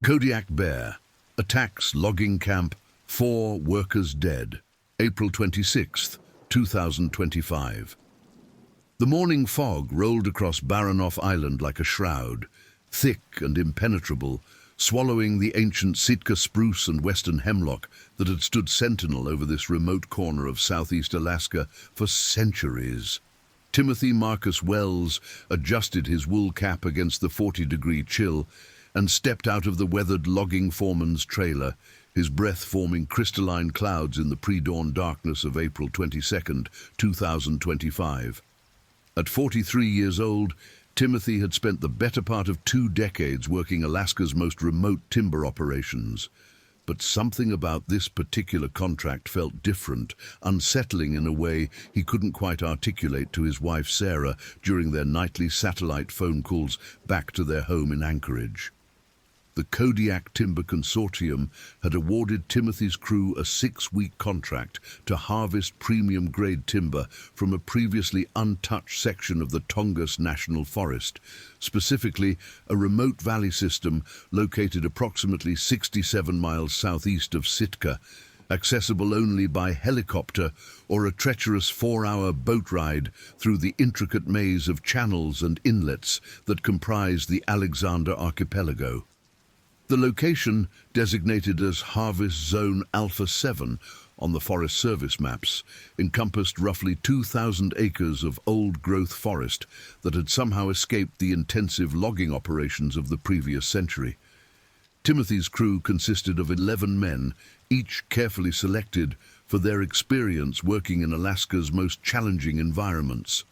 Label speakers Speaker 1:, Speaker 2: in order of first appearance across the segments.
Speaker 1: Kodiak Bear attacks logging camp, 4 workers dead. April 26, 2025. The morning fog rolled across Baranof Island like a shroud, thick and impenetrable, swallowing the ancient Sitka spruce and western hemlock that had stood sentinel over this remote corner of southeast Alaska for centuries. Timothy Marcus Wells adjusted his wool cap against the 40-degree chill and stepped out of the weathered logging foreman's trailer, his breath forming crystalline clouds in the pre-dawn darkness of April 22, 2025. At 43 years old, Timothy had spent the better part of 2 decades working Alaska's most remote timber operations. But something about this particular contract felt different, unsettling in a way he couldn't quite articulate to his wife Sarah during their nightly satellite phone calls back to their home in Anchorage. The Kodiak Timber Consortium had awarded Timothy's crew a 6-week contract to harvest premium-grade timber from a previously untouched section of the Tongass National Forest, specifically a remote valley system located approximately 67 miles southeast of Sitka, accessible only by helicopter or a treacherous 4-hour boat ride through the intricate maze of channels and inlets that comprise the Alexander Archipelago. The location, designated as Harvest Zone Alpha 7 on the Forest Service maps, encompassed roughly 2,000 acres of old-growth forest that had somehow escaped the intensive logging operations of the previous century. Timothy's crew consisted of 11 men, each carefully selected for their experience working in Alaska's most challenging environments.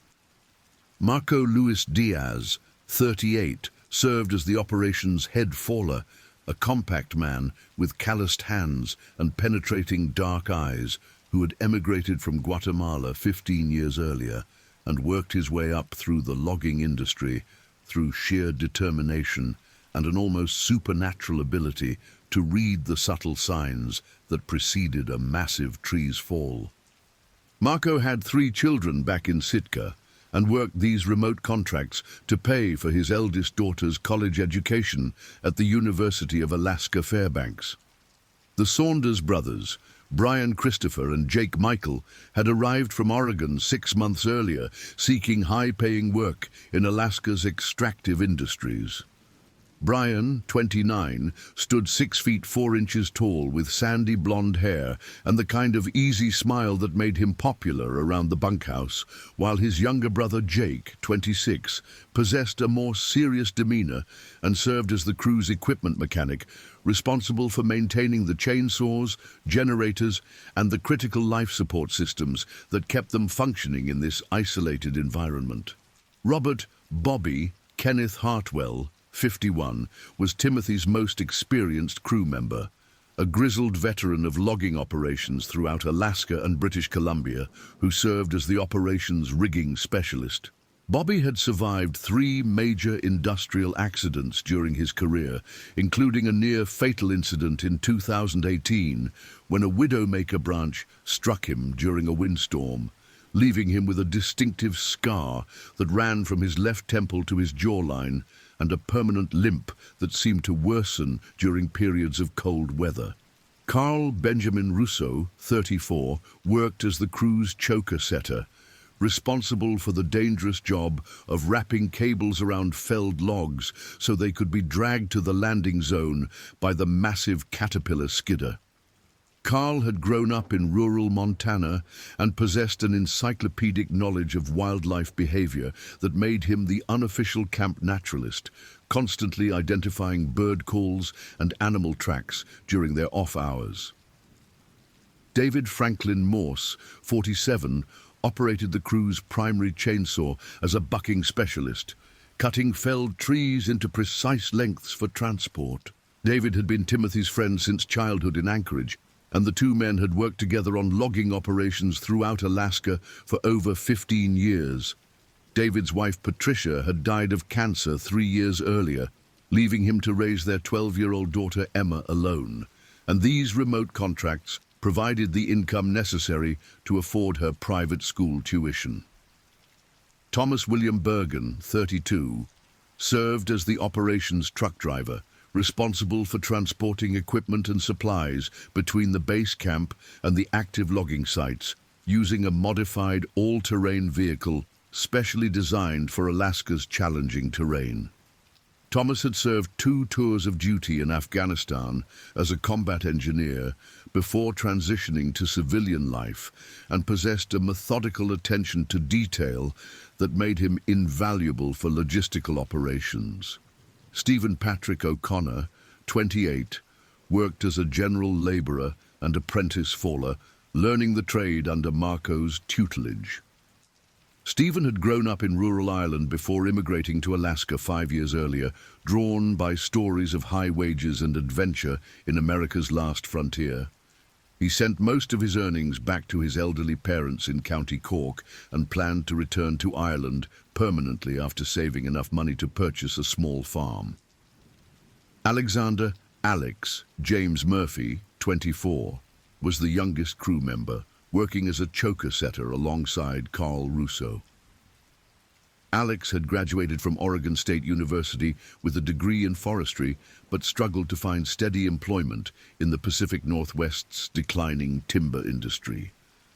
Speaker 1: Marco Luis Diaz, 38, served as the operation's head faller, a compact man with calloused hands and penetrating dark eyes who had emigrated from Guatemala 15 years earlier and worked his way up through the logging industry through sheer determination and an almost supernatural ability to read the subtle signs that preceded a massive tree's fall. Marco had 3 children back in Sitka and worked these remote contracts to pay for his eldest daughter's college education at the University of Alaska Fairbanks. The Saunders brothers, Brian Christopher and Jake Michael, had arrived from Oregon 6 months earlier, seeking high-paying work in Alaska's extractive industries. Brian, 29, stood 6 feet 4 inches tall with sandy blonde hair and the kind of easy smile that made him popular around the bunkhouse, while his younger brother Jake, 26, possessed a more serious demeanor and served as the crew's equipment mechanic, responsible for maintaining the chainsaws, generators, and the critical life support systems that kept them functioning in this isolated environment. Robert "Bobby" Kenneth Hartwell, 51, was Timothy's most experienced crew member, a grizzled veteran of logging operations throughout Alaska and British Columbia, who served as the operations rigging specialist. Bobby had survived 3 major industrial accidents during his career, including a near-fatal incident in 2018 when a Widowmaker branch struck him during a windstorm, leaving him with a distinctive scar that ran from his left temple to his jawline and a permanent limp that seemed to worsen during periods of cold weather. Carl Benjamin Russo, 34, worked as the crew's choker setter, responsible for the dangerous job of wrapping cables around felled logs so they could be dragged to the landing zone by the massive Caterpillar skidder. Carl had grown up in rural Montana and possessed an encyclopedic knowledge of wildlife behavior that made him the unofficial camp naturalist, constantly identifying bird calls and animal tracks during their off hours. David Franklin Morse, 47, operated the crew's primary chainsaw as a bucking specialist, cutting felled trees into precise lengths for transport. David had been Timothy's friend since childhood in Anchorage, and the 2 men had worked together on logging operations throughout Alaska for over 15 years. David's wife Patricia had died of cancer 3 years earlier, leaving him to raise their 12-year-old daughter Emma alone, and these remote contracts provided the income necessary to afford her private school tuition. Thomas William Bergen, 32, served as the operations truck driver, responsible for transporting equipment and supplies between the base camp and the active logging sites, using a modified all-terrain vehicle specially designed for Alaska's challenging terrain. Thomas had served 2 tours of duty in Afghanistan as a combat engineer before transitioning to civilian life, and possessed a methodical attention to detail that made him invaluable for logistical operations. Stephen Patrick O'Connor, 28, worked as a general labourer and apprentice faller, learning the trade under Marco's tutelage. Stephen had grown up in rural Ireland before immigrating to Alaska 5 years earlier, drawn by stories of high wages and adventure in America's last frontier. He sent most of his earnings back to his elderly parents in County Cork and planned to return to Ireland permanently after saving enough money to purchase a small farm. Alexander "Alex" James Murphy, 24, was the youngest crew member, working as a choker setter alongside Carl Russo. Alex had graduated from Oregon State University with a degree in forestry, but struggled to find steady employment in the Pacific Northwest's declining timber industry.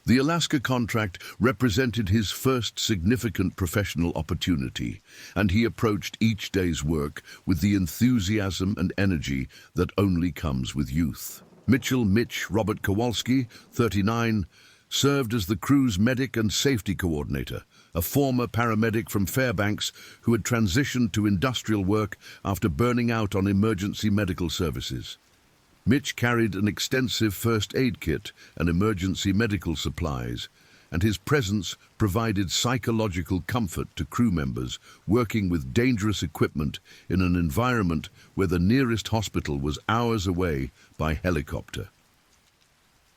Speaker 1: The Alaska contract represented his first significant professional opportunity, and he approached each day's work with the enthusiasm and energy that only comes with youth. Mitchell "Mitch" Robert Kowalski, 39, served as the crew's medic and safety coordinator, a former paramedic from Fairbanks who had transitioned to industrial work after burning out on emergency medical services. Mitch carried an extensive first aid kit and emergency medical supplies, and his presence provided psychological comfort to crew members working with dangerous equipment in an environment where the nearest hospital was hours away by helicopter.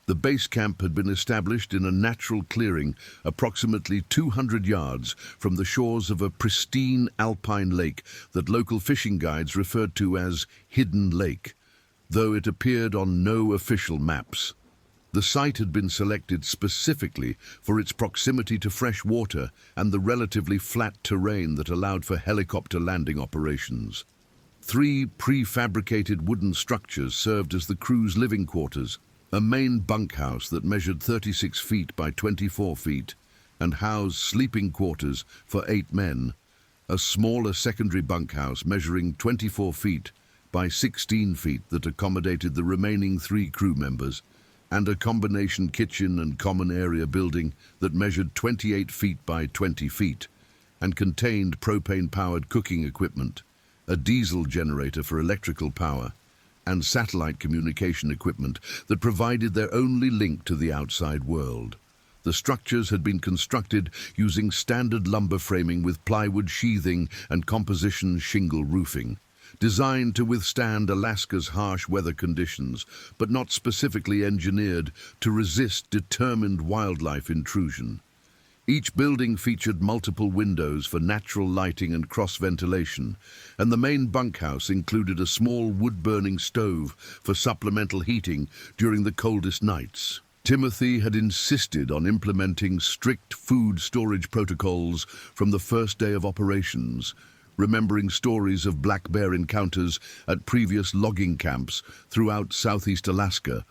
Speaker 1: The base camp had been established in a natural clearing approximately 200 yards from the shores of a pristine alpine lake that local fishing guides referred to as Hidden Lake, though it appeared on no official maps. The site had been selected specifically for its proximity to fresh water and the relatively flat terrain that allowed for helicopter landing operations. 3 prefabricated wooden structures served as the crew's living quarters: a main bunkhouse that measured 36 feet by 24 feet and housed sleeping quarters for 8 men, a smaller secondary bunkhouse measuring 24 feet by 16 feet that accommodated the remaining 3 crew members, and a combination kitchen and common area building that measured 28 feet by 20 feet and contained propane-powered cooking equipment, a diesel generator for electrical power, and satellite communication equipment that provided their only link to the outside world. The structures had been constructed using standard lumber framing with plywood sheathing and composition shingle roofing, designed to withstand Alaska's harsh weather conditions, but not specifically engineered to resist determined wildlife intrusion. Each building featured multiple windows for natural lighting and cross-ventilation, and the main bunkhouse included a small wood-burning stove for supplemental heating during the coldest nights. Timothy had insisted on implementing strict food storage protocols from the first day of operations, remembering stories of black bear encounters at previous logging camps throughout southeast Alaska.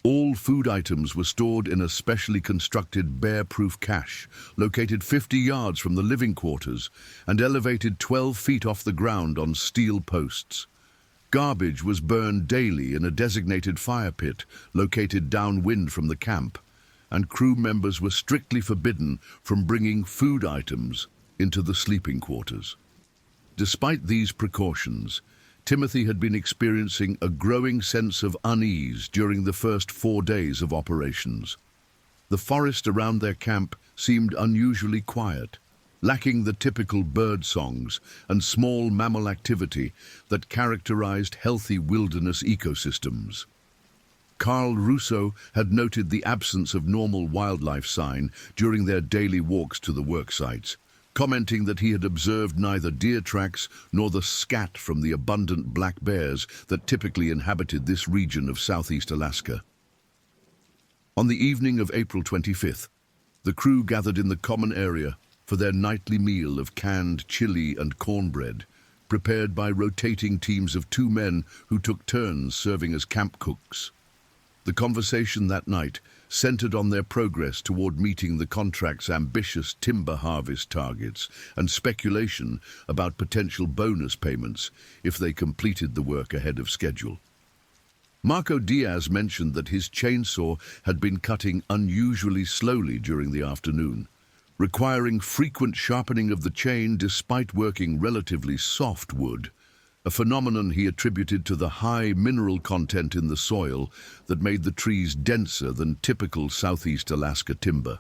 Speaker 1: All food items were stored in a specially constructed bear-proof cache, located 50 yards from the living quarters and elevated 12 feet off the ground on steel posts. Garbage was burned daily in a designated fire pit located downwind from the camp, and crew members were strictly forbidden from bringing food items into the sleeping quarters. Despite these precautions, Timothy had been experiencing a growing sense of unease during the first 4 days of operations. The forest around their camp seemed unusually quiet, lacking the typical bird songs and small mammal activity that characterized healthy wilderness ecosystems. Carl Russo had noted the absence of normal wildlife sign during their daily walks to the work sites, commenting that he had observed neither deer tracks nor the scat from the abundant black bears that typically inhabited this region of southeast Alaska. On the evening of April 25th, the crew gathered in the common area for their nightly meal of canned chili and cornbread, prepared by rotating teams of 2 men who took turns serving as camp cooks. The conversation that night centered on their progress toward meeting the contract's ambitious timber harvest targets and speculation about potential bonus payments if they completed the work ahead of schedule. Marco Diaz mentioned that his chainsaw had been cutting unusually slowly during the afternoon, requiring frequent sharpening of the chain despite working relatively soft wood, a phenomenon he attributed to the high mineral content in the soil that made the trees denser than typical Southeast Alaska timber.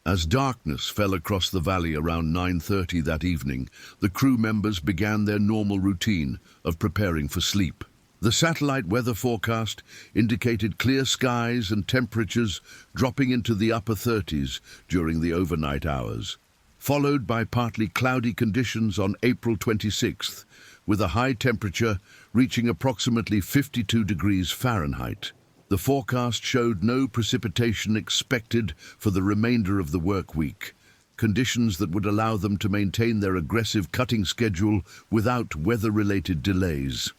Speaker 1: As darkness fell across the valley around 9:30 that evening, the crew members began their normal routine of preparing for sleep. The satellite weather forecast indicated clear skies and temperatures dropping into the upper 30s during the overnight hours, followed by partly cloudy conditions on April 26th, with a high temperature reaching approximately 52 degrees Fahrenheit. The forecast showed no precipitation expected for the remainder of the work week, conditions that would allow them to maintain their aggressive cutting schedule without weather-related delays.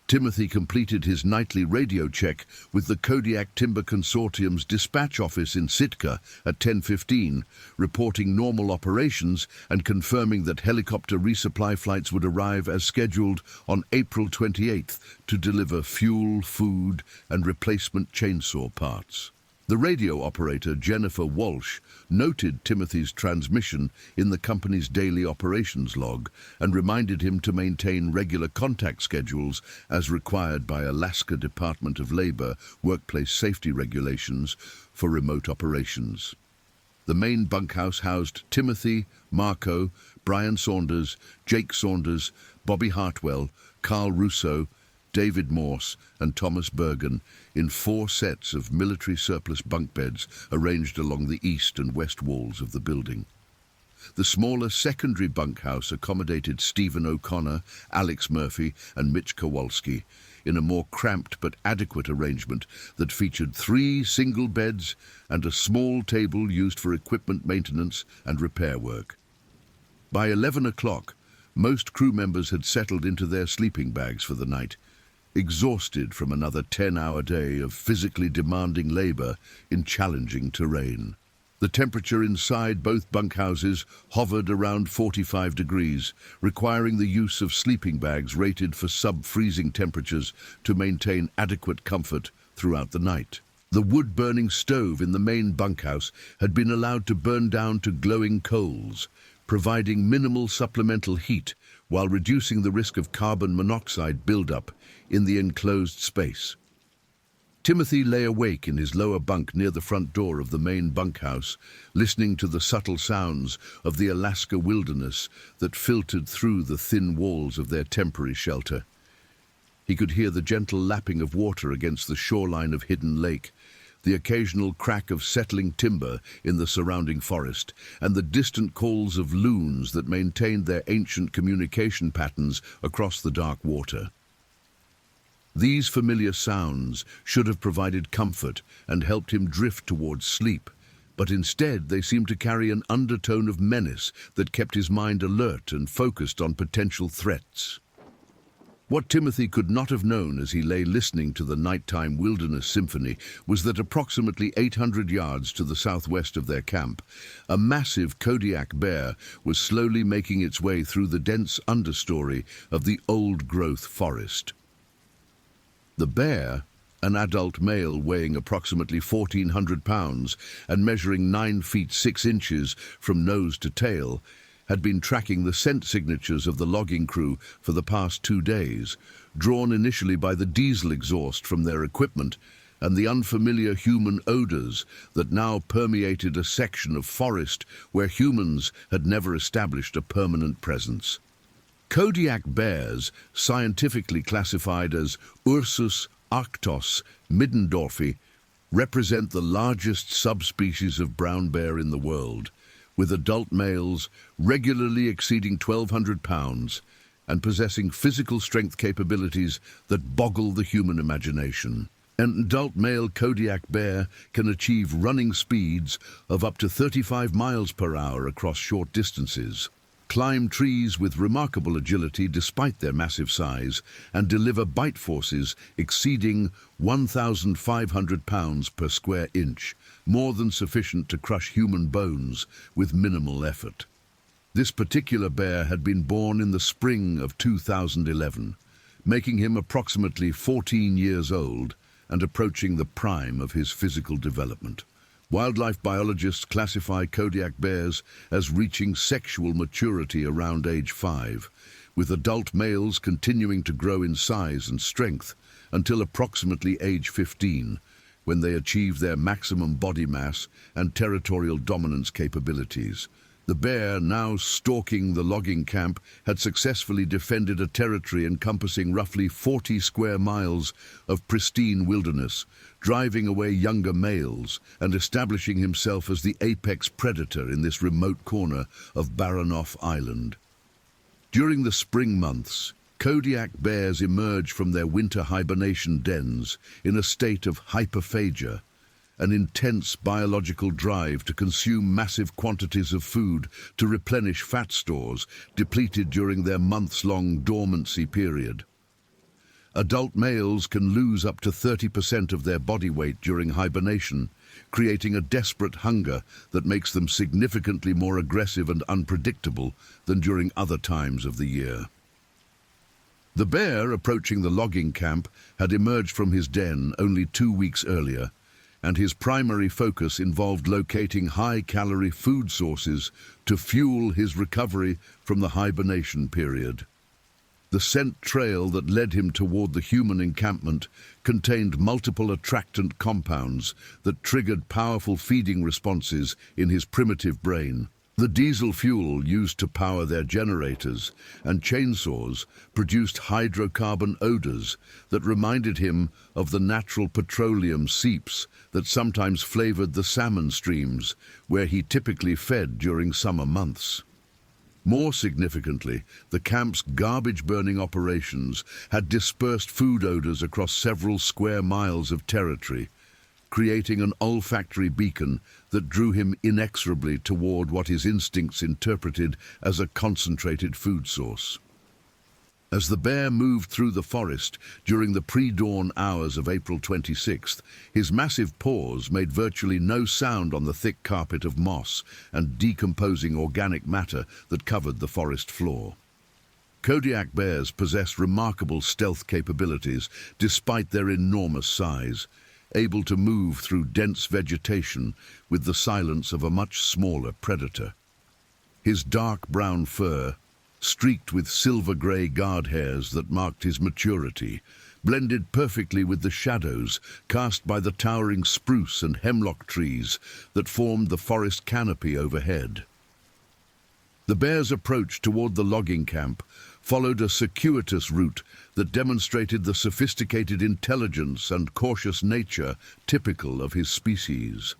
Speaker 1: Timothy completed his nightly radio check with the Kodiak Timber Consortium's dispatch office in Sitka at 10:15, reporting normal operations and confirming that helicopter resupply flights would arrive as scheduled on April 28th to deliver fuel, food, and replacement chainsaw parts. The radio operator, Jennifer Walsh, noted Timothy's transmission in the company's daily operations log and reminded him to maintain regular contact schedules as required by Alaska Department of Labor workplace safety regulations for remote operations. The main bunkhouse housed Timothy, Marco, Brian Saunders, Jake Saunders, Bobby Hartwell, Carl Russo, David Morse, and Thomas Bergen in 4 sets of military surplus bunk beds arranged along the east and west walls of the building. The smaller secondary bunkhouse accommodated Stephen O'Connor, Alex Murphy, and Mitch Kowalski in a more cramped but adequate arrangement that featured 3 single beds and a small table used for equipment maintenance and repair work. By 11 o'clock, most crew members had settled into their sleeping bags for the night, exhausted from another 10-hour day of physically demanding labor in challenging terrain. The temperature inside both bunkhouses hovered around 45 degrees, requiring the use of sleeping bags rated for sub-freezing temperatures to maintain adequate comfort throughout the night. The wood-burning stove in the main bunkhouse had been allowed to burn down to glowing coals, providing minimal supplemental heat while reducing the risk of carbon monoxide buildup in the enclosed space. Timothy lay awake in his lower bunk near the front door of the main bunkhouse, listening to the subtle sounds of the Alaska wilderness that filtered through the thin walls of their temporary shelter. He could hear the gentle lapping of water against the shoreline of Hidden Lake, the occasional crack of settling timber in the surrounding forest, and the distant calls of loons that maintained their ancient communication patterns across the dark water. These familiar sounds should have provided comfort and helped him drift towards sleep, but instead they seemed to carry an undertone of menace that kept his mind alert and focused on potential threats. What Timothy could not have known as he lay listening to the nighttime wilderness symphony was that approximately 800 yards to the southwest of their camp, a massive Kodiak bear was slowly making its way through the dense understory of the old-growth forest. The bear, an adult male weighing approximately 1,400 pounds and measuring 9 feet 6 inches from nose to tail, had been tracking the scent signatures of the logging crew for the past 2 days, drawn initially by the diesel exhaust from their equipment and the unfamiliar human odors that now permeated a section of forest where humans had never established a permanent presence. Kodiak bears, scientifically classified as Ursus arctos middendorfi, represent the largest subspecies of brown bear in the world, with adult males regularly exceeding 1,200 pounds and possessing physical strength capabilities that boggle the human imagination. An adult male Kodiak bear can achieve running speeds of up to 35 miles per hour across short distances. climb trees with remarkable agility despite their massive size, and deliver bite forces exceeding 1,500 pounds per square inch, more than sufficient to crush human bones with minimal effort. This particular bear had been born in the spring of 2011, making him approximately 14 years old and approaching the prime of his physical development. Wildlife biologists classify Kodiak bears as reaching sexual maturity around age 5, with adult males continuing to grow in size and strength until approximately age 15, when they achieve their maximum body mass and territorial dominance capabilities. The bear, now stalking the logging camp, had successfully defended a territory encompassing roughly 40 square miles of pristine wilderness, driving away younger males and establishing himself as the apex predator in this remote corner of Baranof Island. During the spring months, Kodiak bears emerge from their winter hibernation dens in a state of hyperphagia, an intense biological drive to consume massive quantities of food to replenish fat stores depleted during their months-long dormancy period. Adult males can lose up to 30% of their body weight during hibernation, creating a desperate hunger that makes them significantly more aggressive and unpredictable than during other times of the year. The bear approaching the logging camp had emerged from his den only 2 weeks earlier, and his primary focus involved locating high-calorie food sources to fuel his recovery from the hibernation period. The scent trail that led him toward the human encampment contained multiple attractant compounds that triggered powerful feeding responses in his primitive brain. The diesel fuel used to power their generators and chainsaws produced hydrocarbon odors that reminded him of the natural petroleum seeps that sometimes flavored the salmon streams where he typically fed during summer months. More significantly, the camp's garbage-burning operations had dispersed food odors across several square miles of territory, creating an olfactory beacon that drew him inexorably toward what his instincts interpreted as a concentrated food source. As the bear moved through the forest during the pre-dawn hours of April 26th, his massive paws made virtually no sound on the thick carpet of moss and decomposing organic matter that covered the forest floor. Kodiak bears possess remarkable stealth capabilities despite their enormous size, able to move through dense vegetation with the silence of a much smaller predator. His dark brown fur, streaked with silver-grey guard hairs that marked his maturity, blended perfectly with the shadows cast by the towering spruce and hemlock trees that formed the forest canopy overhead. The bear's approach toward the logging camp followed a circuitous route that demonstrated the sophisticated intelligence and cautious nature typical of his species.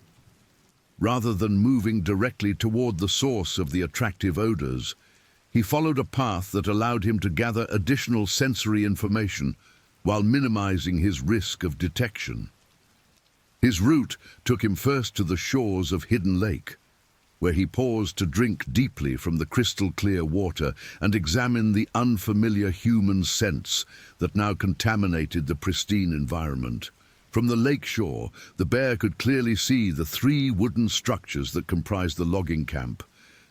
Speaker 1: Rather than moving directly toward the source of the attractive odors, he followed a path that allowed him to gather additional sensory information while minimizing his risk of detection. His route took him first to the shores of Hidden Lake, where he paused to drink deeply from the crystal-clear water and examine the unfamiliar human scents that now contaminated the pristine environment. From the lake shore, the bear could clearly see the 3 wooden structures that comprised the logging camp,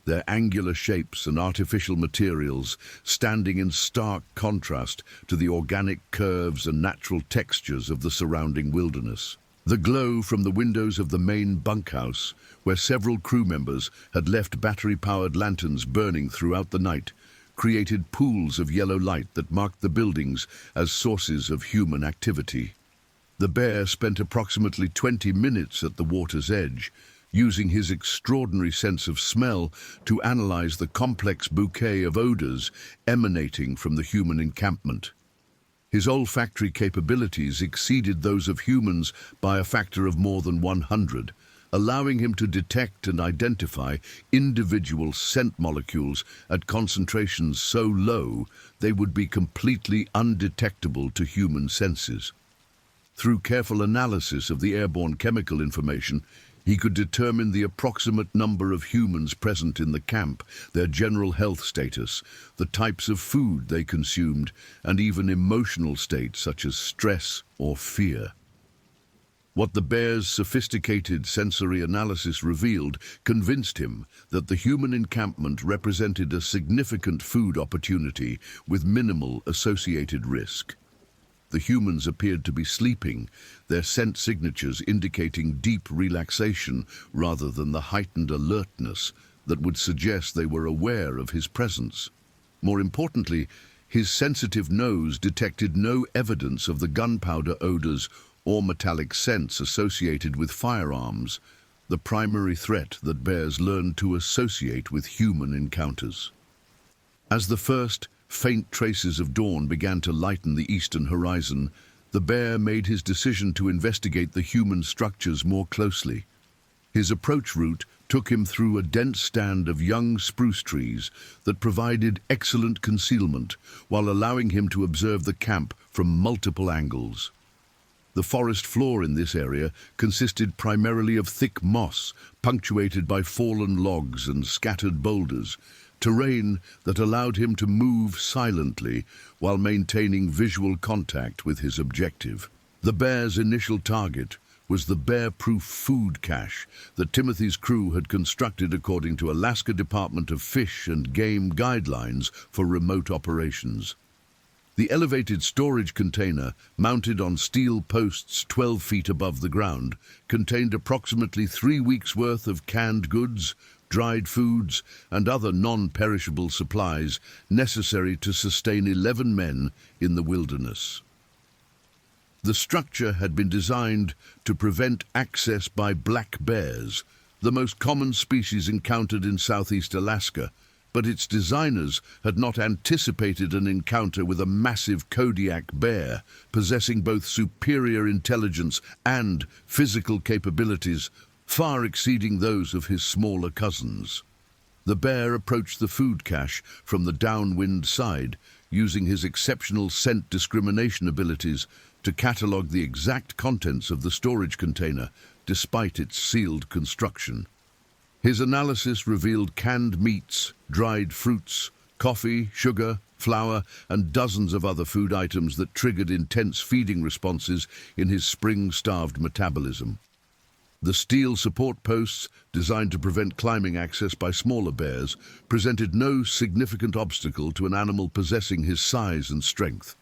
Speaker 1: their angular shapes and artificial materials standing in stark contrast to the organic curves and natural textures of the surrounding wilderness. The glow from the windows of the main bunkhouse, where several crew members had left battery-powered lanterns burning throughout the night, created pools of yellow light that marked the buildings as sources of human activity. The bear spent approximately 20 minutes at the water's edge, using his extraordinary sense of smell to analyze the complex bouquet of odors emanating from the human encampment. His olfactory capabilities exceeded those of humans by a factor of more than 100, allowing him to detect and identify individual scent molecules at concentrations so low they would be completely undetectable to human senses. Through careful analysis of the airborne chemical information, He could determine the approximate number of humans present in the camp, their general health status, the types of food they consumed, and even emotional states such as stress or fear. What the bear's sophisticated sensory analysis revealed convinced him that the human encampment represented a significant food opportunity with minimal associated risk. The humans appeared to be sleeping, their scent signatures indicating deep relaxation rather than the heightened alertness that would suggest they were aware of his presence. More importantly, his sensitive nose detected no evidence of the gunpowder odors or metallic scents associated with firearms, the primary threat that bears learned to associate with human encounters. As the first faint traces of dawn began to lighten the eastern horizon, the bear made his decision to investigate the human structures more closely. His approach route took him through a dense stand of young spruce trees that provided excellent concealment while allowing him to observe the camp from multiple angles. The forest floor in this area consisted primarily of thick moss, punctuated by fallen logs and scattered boulders, terrain that allowed him to move silently while maintaining visual contact with his objective. The bear's initial target was the bear-proof food cache that Timothy's crew had constructed according to Alaska Department of Fish and Game guidelines for remote operations. The elevated storage container, mounted on steel posts 12 feet above the ground, contained approximately 3 weeks' worth of canned goods, dried foods, and other non-perishable supplies necessary to sustain 11 men in the wilderness. The structure had been designed to prevent access by black bears, the most common species encountered in southeast Alaska, but its designers had not anticipated an encounter with a massive Kodiak bear, possessing both superior intelligence and physical capabilities far exceeding those of his smaller cousins. The bear approached the food cache from the downwind side, using his exceptional scent discrimination abilities to catalog the exact contents of the storage container, despite its sealed construction. His analysis revealed canned meats, dried fruits, coffee, sugar, flour, and dozens of other food items that triggered intense feeding responses in his spring-starved metabolism. The steel support posts, designed to prevent climbing access by smaller bears, presented no significant obstacle to an animal possessing his size and strength.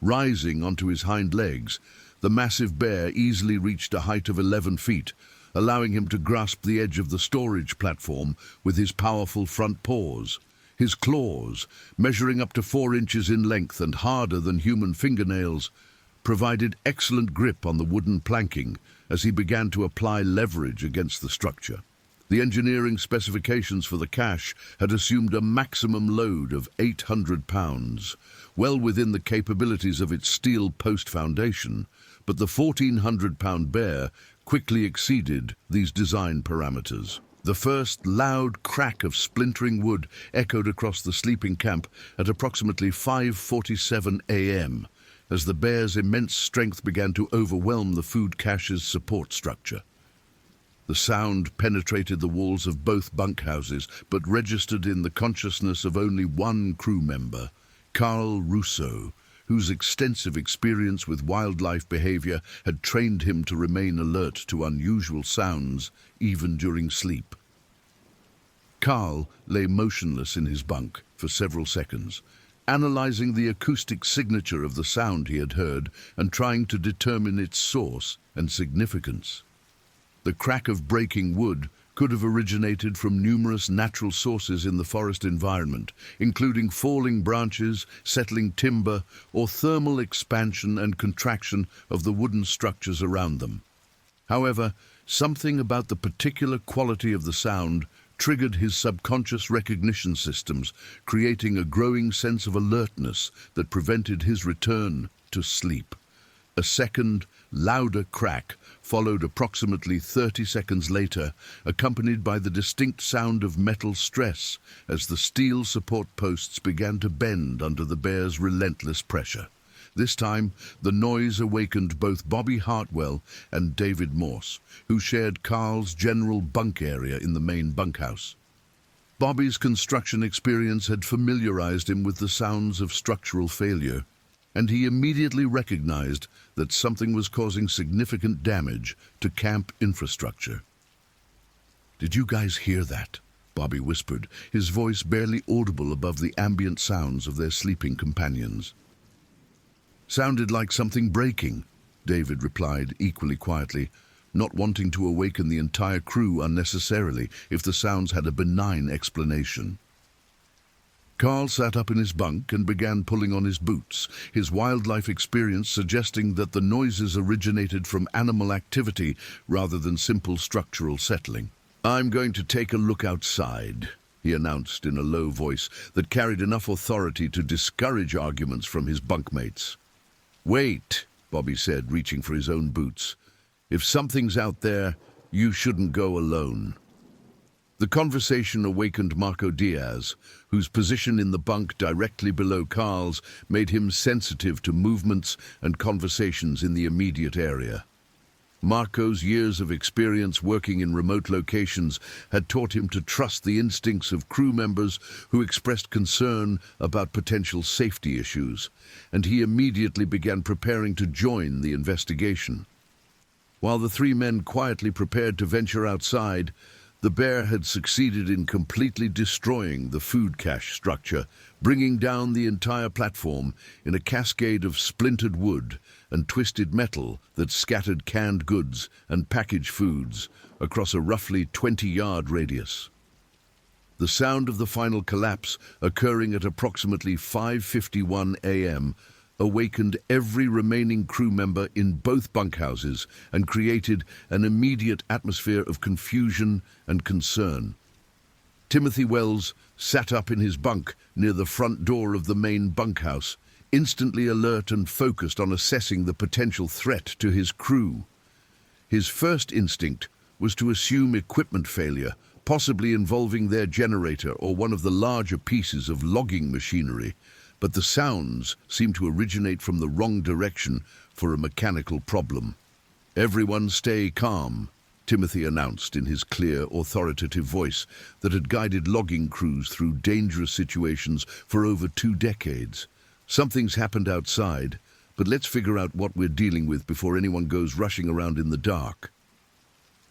Speaker 1: Rising onto his hind legs, the massive bear easily reached a height of 11 feet, allowing him to grasp the edge of the storage platform with his powerful front paws. His claws, measuring up to 4 inches in length and harder than human fingernails, provided excellent grip on the wooden planking as he began to apply leverage against the structure. The engineering specifications for the cache had assumed a maximum load of 800 pounds, well within the capabilities of its steel post foundation, but the 1,400-pound bear quickly exceeded these design parameters. The first loud crack of splintering wood echoed across the sleeping camp at approximately 5:47 a.m., as the bear's immense strength began to overwhelm the food cache's support structure. The sound penetrated the walls of both bunkhouses, but registered in the consciousness of only one crew member, Carl Russo, whose extensive experience with wildlife behavior had trained him to remain alert to unusual sounds, even during sleep. Carl lay motionless in his bunk for several seconds, analyzing the acoustic signature of the sound he had heard and trying to determine its source and significance. The crack of breaking wood could have originated from numerous natural sources in the forest environment, including falling branches, settling timber, or thermal expansion and contraction of the wooden structures around them. However, something about the particular quality of the sound triggered his subconscious recognition systems, creating a growing sense of alertness that prevented his return to sleep. A second, louder crack followed approximately 30 seconds later, accompanied by the distinct sound of metal stress as the steel support posts began to bend under the bear's relentless pressure. This time, the noise awakened both Bobby Hartwell and David Morse, who shared Carl's general bunk area in the main bunkhouse. Bobby's construction experience had familiarized him with the sounds of structural failure, and he immediately recognized that something was causing significant damage to camp infrastructure. "Did you guys hear that?" Bobby whispered, his voice barely audible above the ambient sounds of their sleeping companions. "Sounded like something breaking," David replied equally quietly, not wanting to awaken the entire crew unnecessarily if the sounds had a benign explanation. Carl sat up in his bunk and began pulling on his boots, his wildlife experience suggesting that the noises originated from animal activity rather than simple structural settling. "I'm going to take a look outside," he announced in a low voice that carried enough authority to discourage arguments from his bunkmates. "Wait," Bobby said, reaching for his own boots. "If something's out there, you shouldn't go alone." The conversation awakened Marco Diaz, whose position in the bunk directly below Carl's made him sensitive to movements and conversations in the immediate area. Marco's years of experience working in remote locations had taught him to trust the instincts of crew members who expressed concern about potential safety issues, and he immediately began preparing to join the investigation. While the three men quietly prepared to venture outside, the bear had succeeded in completely destroying the food cache structure, bringing down the entire platform in a cascade of splintered wood and twisted metal that scattered canned goods and packaged foods across a roughly 20-yard radius. The sound of the final collapse, occurring at approximately 5:51 a.m., awakened every remaining crew member in both bunkhouses and created an immediate atmosphere of confusion and concern. Timothy Wells sat up in his bunk near the front door of the main bunkhouse, instantly alert and focused on assessing the potential threat to his crew. His first instinct was to assume equipment failure, possibly involving their generator or one of the larger pieces of logging machinery, but the sounds seemed to originate from the wrong direction for a mechanical problem. "Everyone stay calm," Timothy announced in his clear, authoritative voice that had guided logging crews through dangerous situations for over 2 decades. "Something's happened outside, but let's figure out what we're dealing with before anyone goes rushing around in the dark."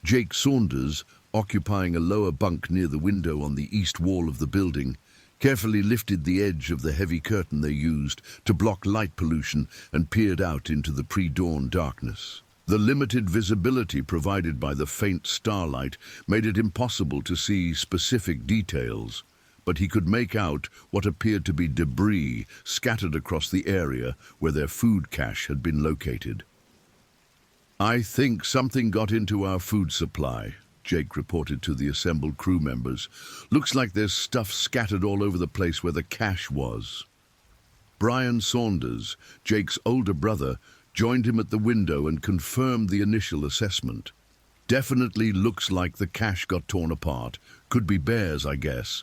Speaker 1: Jake Saunders, occupying a lower bunk near the window on the east wall of the building, carefully lifted the edge of the heavy curtain they used to block light pollution and peered out into the pre-dawn darkness. The limited visibility provided by the faint starlight made it impossible to see specific details, but he could make out what appeared to be debris scattered across the area where their food cache had been located. "I think something got into our food supply," Jake reported to the assembled crew members. "Looks like there's stuff scattered all over the place where the cache was." Brian Saunders, Jake's older brother, joined him at the window and confirmed the initial assessment. "Definitely looks like the cache got torn apart. Could be bears, I guess."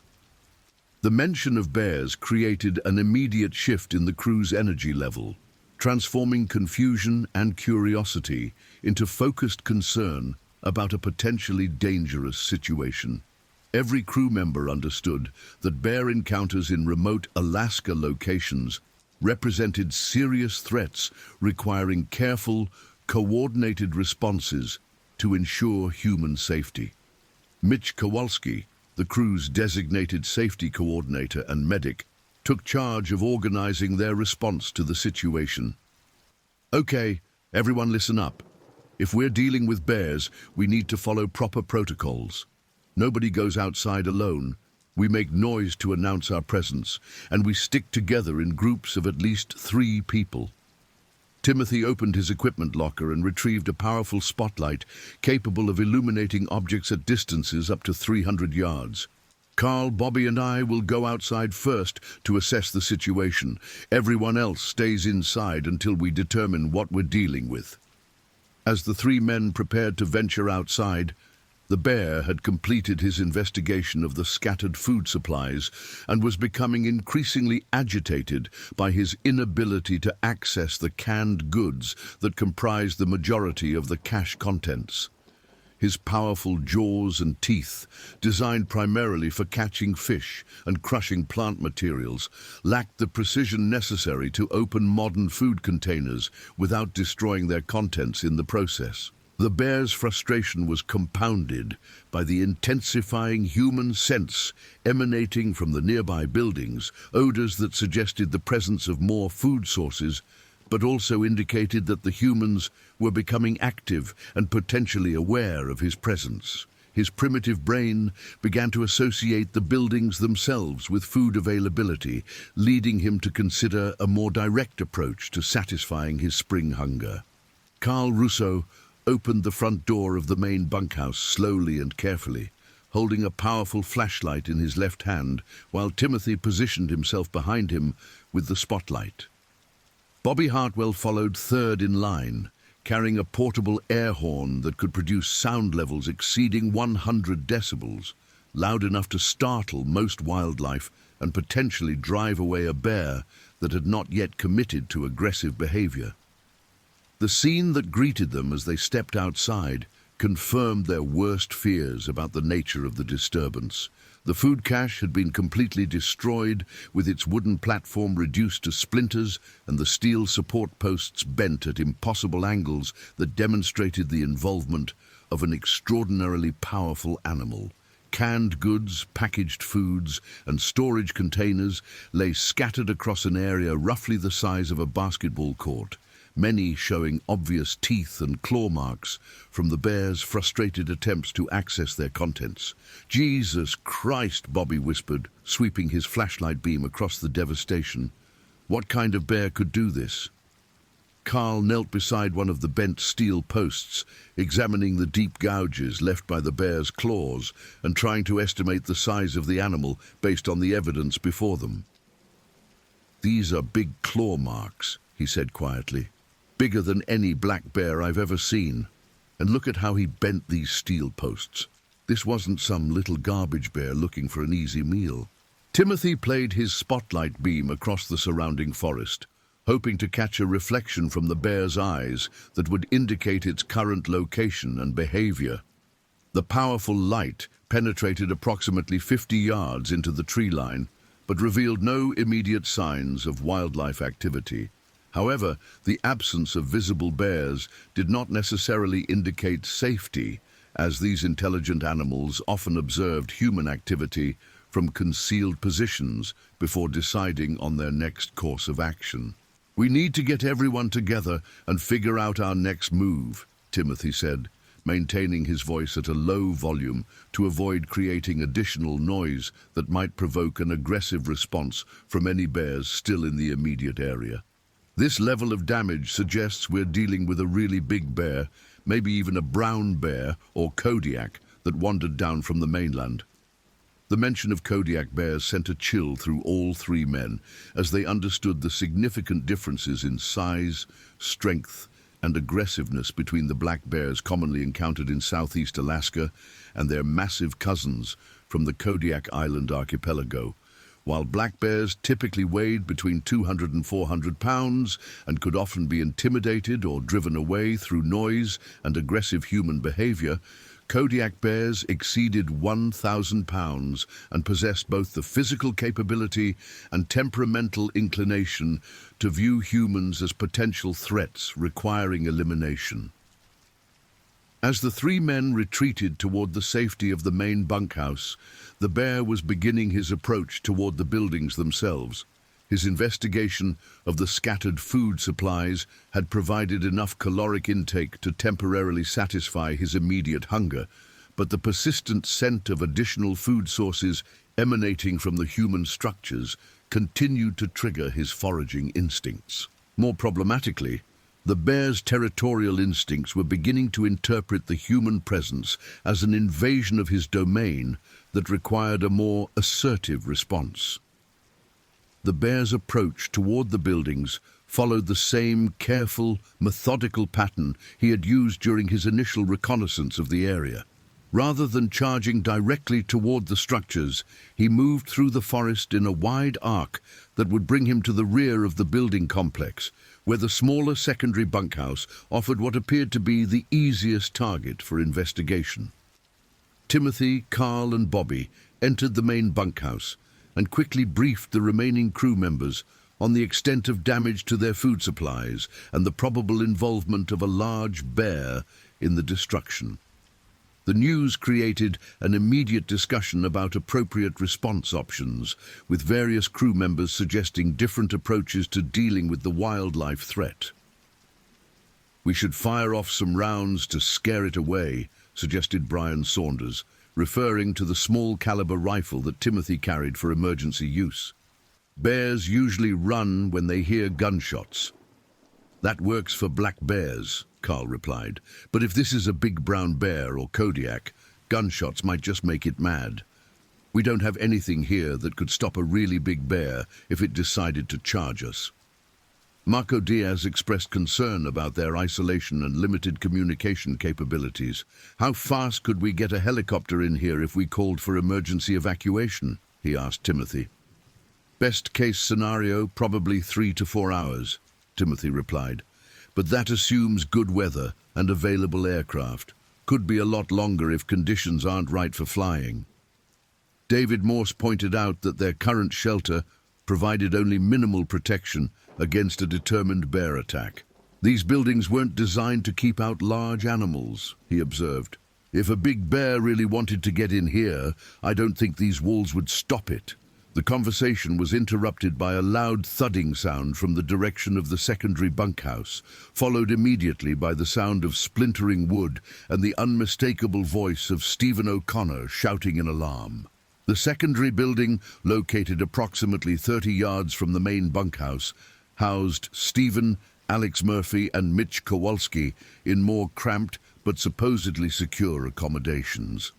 Speaker 1: The mention of bears created an immediate shift in the crew's energy level, transforming confusion and curiosity into focused concern about a potentially dangerous situation. Every crew member understood that bear encounters in remote Alaska locations represented serious threats requiring careful, coordinated responses to ensure human safety. Mitch Kowalski, the crew's designated safety coordinator and medic, took charge of organizing their response to the situation. "Okay, everyone listen up. If we're dealing with bears, we need to follow proper protocols. Nobody goes outside alone. We make noise to announce our presence, and we stick together in groups of at least 3 people." Timothy opened his equipment locker and retrieved a powerful spotlight capable of illuminating objects at distances up to 300 yards. "Carl, Bobby, and I will go outside first to assess the situation. Everyone else stays inside until we determine what we're dealing with." As the 3 men prepared to venture outside, The bear had completed his investigation of the scattered food supplies and was becoming increasingly agitated by his inability to access the canned goods that comprised the majority of the cache contents. His powerful jaws and teeth, designed primarily for catching fish and crushing plant materials, lacked the precision necessary to open modern food containers without destroying their contents in the process. The bear's frustration was compounded by the intensifying human sense emanating from the nearby buildings, odors that suggested the presence of more food sources, but also indicated that the humans were becoming active and potentially aware of his presence. His primitive brain began to associate the buildings themselves with food availability, leading him to consider a more direct approach to satisfying his spring hunger. Carl Russo opened the front door of the main bunkhouse slowly and carefully, holding a powerful flashlight in his left hand while Timothy positioned himself behind him with the spotlight. Bobby Hartwell followed third in line, carrying a portable air horn that could produce sound levels exceeding 100 decibels, loud enough to startle most wildlife and potentially drive away a bear that had not yet committed to aggressive behavior. The scene that greeted them as they stepped outside confirmed their worst fears about the nature of the disturbance. The food cache had been completely destroyed, with its wooden platform reduced to splinters and the steel support posts bent at impossible angles that demonstrated the involvement of an extraordinarily powerful animal. Canned goods, packaged foods, and storage containers lay scattered across an area roughly the size of a basketball court, many showing obvious teeth and claw marks from the bear's frustrated attempts to access their contents. "Jesus Christ," Bobby whispered, sweeping his flashlight beam across the devastation. What kind of bear could do this? Carl knelt beside one of the bent steel posts, examining the deep gouges left by the bear's claws and trying to estimate the size of the animal based on the evidence before them. "These are big claw marks," he said quietly. "Bigger than any black bear I've ever seen. And look at how he bent these steel posts. This wasn't some little garbage bear looking for an easy meal." Timothy played his spotlight beam across the surrounding forest, hoping to catch a reflection from the bear's eyes that would indicate its current location and behavior. The powerful light penetrated approximately 50 yards into the tree line, but revealed no immediate signs of wildlife activity. However, the absence of visible bears did not necessarily indicate safety, as these intelligent animals often observed human activity from concealed positions before deciding on their next course of action. "We need to get everyone together and figure out our next move," Timothy said, maintaining his voice at a low volume to avoid creating additional noise that might provoke an aggressive response from any bears still in the immediate area. "This level of damage suggests we're dealing with a really big bear, maybe even a brown bear or Kodiak that wandered down from the mainland." The mention of Kodiak bears sent a chill through all three men as they understood the significant differences in size, strength, and aggressiveness between the black bears commonly encountered in southeast Alaska and their massive cousins from the Kodiak Island archipelago. While black bears typically weighed between 200 and 400 pounds and could often be intimidated or driven away through noise and aggressive human behavior, Kodiak bears exceeded 1,000 pounds and possessed both the physical capability and temperamental inclination to view humans as potential threats requiring elimination. As the three men retreated toward the safety of the main bunkhouse, the bear was beginning his approach toward the buildings themselves. His investigation of the scattered food supplies had provided enough caloric intake to temporarily satisfy his immediate hunger, but the persistent scent of additional food sources emanating from the human structures continued to trigger his foraging instincts. More problematically, the bear's territorial instincts were beginning to interpret the human presence as an invasion of his domain that required a more assertive response. The bear's approach toward the buildings followed the same careful, methodical pattern he had used during his initial reconnaissance of the area. Rather than charging directly toward the structures, he moved through the forest in a wide arc that would bring him to the rear of the building complex, where the smaller secondary bunkhouse offered what appeared to be the easiest target for investigation. Timothy, Carl and Bobby entered the main bunkhouse and quickly briefed the remaining crew members on the extent of damage to their food supplies and the probable involvement of a large bear in the destruction. The news created an immediate discussion about appropriate response options, with various crew members suggesting different approaches to dealing with the wildlife threat. "We should fire off some rounds to scare it away," suggested Brian Saunders, referring to the small caliber rifle that Timothy carried for emergency use. "Bears usually run when they hear gunshots." "That works for black bears," Carl replied. "But if this is a big brown bear or Kodiak, gunshots might just make it mad. We don't have anything here that could stop a really big bear if it decided to charge us." Marco Diaz expressed concern about their isolation and limited communication capabilities. "How fast could we get a helicopter in here if we called for emergency evacuation?" he asked Timothy. "Best case scenario, probably 3 to 4 hours, Timothy replied. "But that assumes good weather and available aircraft. Could be a lot longer if conditions aren't right for flying." David Morse pointed out that their current shelter provided only minimal protection against a determined bear attack. "These buildings weren't designed to keep out large animals," he observed. "If a big bear really wanted to get in here, I don't think these walls would stop it." The conversation was interrupted by a loud thudding sound from the direction of the secondary bunkhouse, followed immediately by the sound of splintering wood and the unmistakable voice of Stephen O'Connor shouting in alarm. The secondary building, located approximately 30 yards from the main bunkhouse, housed Stephen, Alex Murphy and Mitch Kowalski in more cramped but supposedly secure accommodations.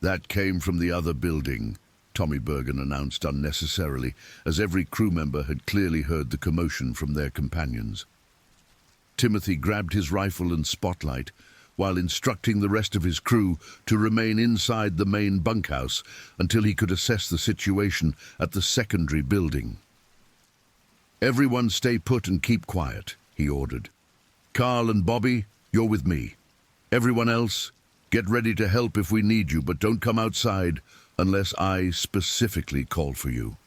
Speaker 1: "That came from the other building," Tommy Bergen announced unnecessarily, as every crew member had clearly heard the commotion from their companions. Timothy grabbed his rifle and spotlight, while instructing the rest of his crew to remain inside the main bunkhouse until he could assess the situation at the secondary building. "Everyone stay put and keep quiet," he ordered. "Carl and Bobby, you're with me. Everyone else, get ready to help if we need you, but don't come outside unless I specifically call for you."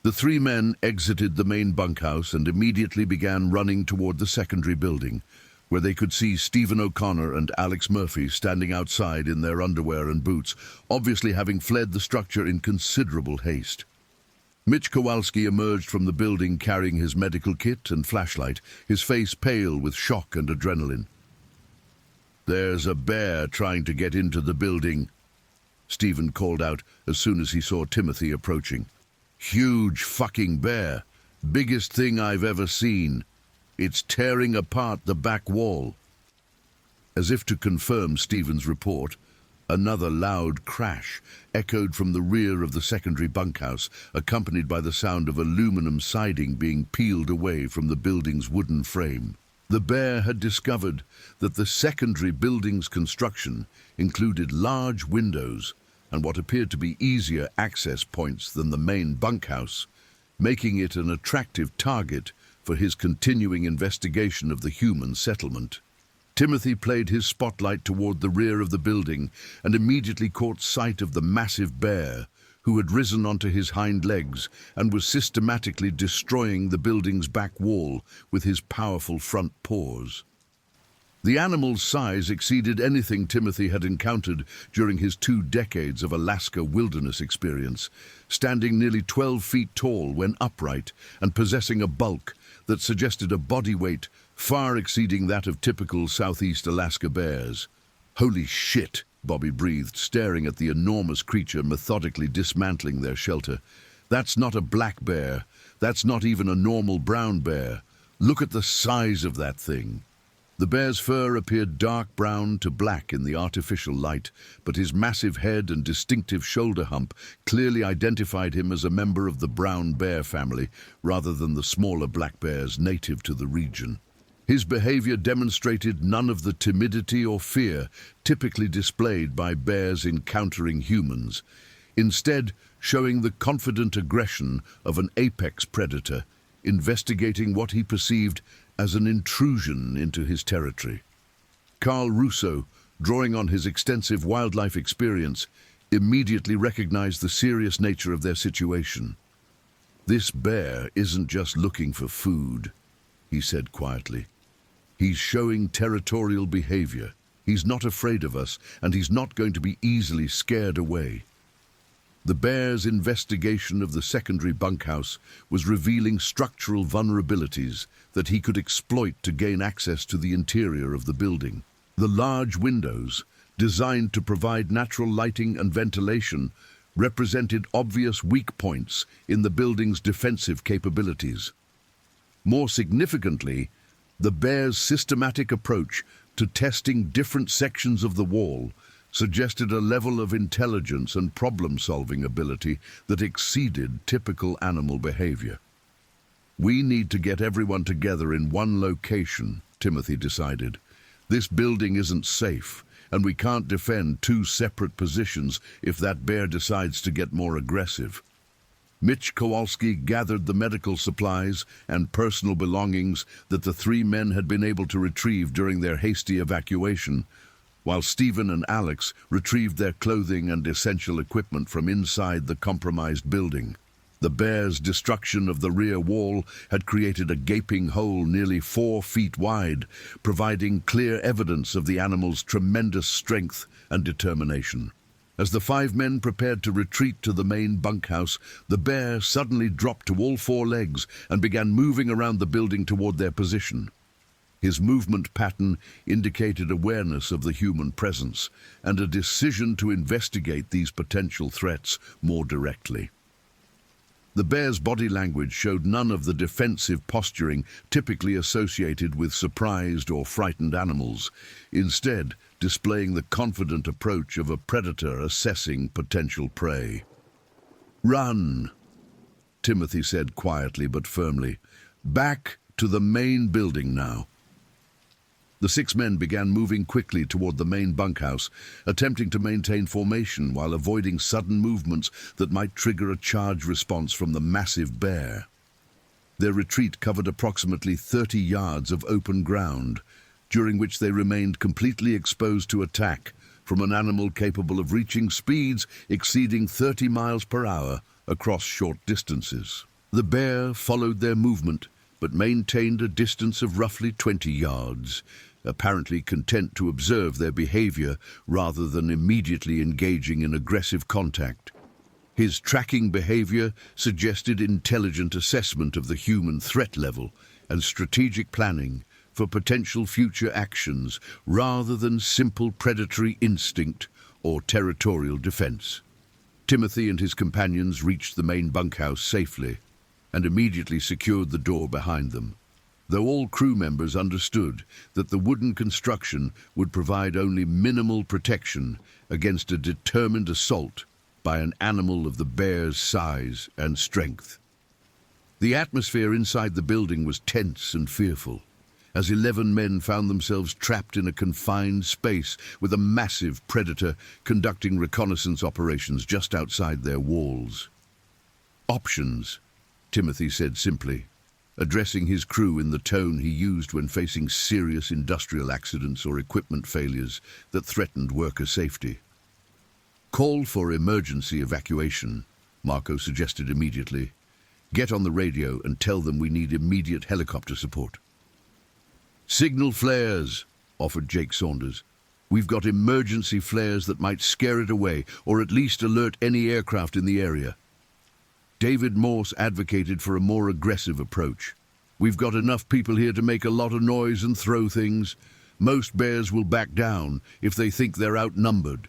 Speaker 1: The 3 men exited the main bunkhouse and immediately began running toward the secondary building, where they could see Stephen O'Connor and Alex Murphy standing outside in their underwear and boots, obviously having fled the structure in considerable haste. Mitch Kowalski emerged from the building carrying his medical kit and flashlight, his face pale with shock and adrenaline. "There's a bear trying to get into the building," Stephen called out as soon as he saw Timothy approaching. "Huge fucking bear. Biggest thing I've ever seen. It's tearing apart the back wall." As if to confirm Stephen's report, another loud crash echoed from the rear of the secondary bunkhouse, accompanied by the sound of aluminum siding being peeled away from the building's wooden frame. The bear had discovered that the secondary building's construction included large windows and what appeared to be easier access points than the main bunkhouse, making it an attractive target for his continuing investigation of the human settlement. Timothy played his spotlight toward the rear of the building and immediately caught sight of the massive bear, who had risen onto his hind legs and was systematically destroying the building's back wall with his powerful front paws. The animal's size exceeded anything Timothy had encountered during his 2 decades of Alaska wilderness experience, standing nearly 12 feet tall when upright and possessing a bulk that suggested a body weight far exceeding that of typical Southeast Alaska bears. "Holy shit," Bobby breathed, staring at the enormous creature methodically dismantling their shelter. "That's not a black bear. That's not even a normal brown bear. Look at the size of that thing." The bear's fur appeared dark brown to black in the artificial light, but his massive head and distinctive shoulder hump clearly identified him as a member of the brown bear family rather than the smaller black bears native to the region. His behavior demonstrated none of the timidity or fear typically displayed by bears encountering humans, instead showing the confident aggression of an apex predator, investigating what he perceived as an intrusion into his territory. Carl Russo, drawing on his extensive wildlife experience, immediately recognized the serious nature of their situation. "This bear isn't just looking for food," he said quietly. "He's showing territorial behavior. He's not afraid of us, and he's not going to be easily scared away." The bear's investigation of the secondary bunkhouse was revealing structural vulnerabilities that he could exploit to gain access to the interior of the building. The large windows, designed to provide natural lighting and ventilation, represented obvious weak points in the building's defensive capabilities. More significantly, the bear's systematic approach to testing different sections of the wall suggested a level of intelligence and problem-solving ability that exceeded typical animal behavior. "We need to get everyone together in one location," Timothy decided. "This building isn't safe, and we can't defend two separate positions if that bear decides to get more aggressive." Mitch Kowalski gathered the medical supplies and personal belongings that the three men had been able to retrieve during their hasty evacuation, while Stephen and Alex retrieved their clothing and essential equipment from inside the compromised building. The bear's destruction of the rear wall had created a gaping hole nearly 4 feet wide, providing clear evidence of the animal's tremendous strength and determination. As the 5 men prepared to retreat to the main bunkhouse, the bear suddenly dropped to all 4 legs and began moving around the building toward their position. His movement pattern indicated awareness of the human presence and a decision to investigate these potential threats more directly. The bear's body language showed none of the defensive posturing typically associated with surprised or frightened animals, instead displaying the confident approach of a predator assessing potential prey. "Run," Timothy said quietly but firmly. "Back to the main building now." The 6 men began moving quickly toward the main bunkhouse, attempting to maintain formation while avoiding sudden movements that might trigger a charge response from the massive bear. Their retreat covered approximately 30 yards of open ground, during which they remained completely exposed to attack from an animal capable of reaching speeds exceeding 30 miles per hour across short distances. The bear followed their movement, but maintained a distance of roughly 20 yards, apparently content to observe their behavior rather than immediately engaging in aggressive contact. His tracking behavior suggested intelligent assessment of the human threat level and strategic planning for potential future actions rather than simple predatory instinct or territorial defense. Timothy and his companions reached the main bunkhouse safely and immediately secured the door behind them, though all crew members understood that the wooden construction would provide only minimal protection against a determined assault by an animal of the bear's size and strength. The atmosphere inside the building was tense and fearful, as 11 men found themselves trapped in a confined space with a massive predator conducting reconnaissance operations just outside their walls. "Options," Timothy said simply, addressing his crew in the tone he used when facing serious industrial accidents or equipment failures that threatened worker safety. "Call for emergency evacuation," Marco suggested immediately. "Get on the radio and tell them we need immediate helicopter support." "Signal flares," offered Jake Saunders. "We've got emergency flares that might scare it away or at least alert any aircraft in the area." David Morse advocated for a more aggressive approach. "We've got enough people here to make a lot of noise and throw things. Most bears will back down if they think they're outnumbered."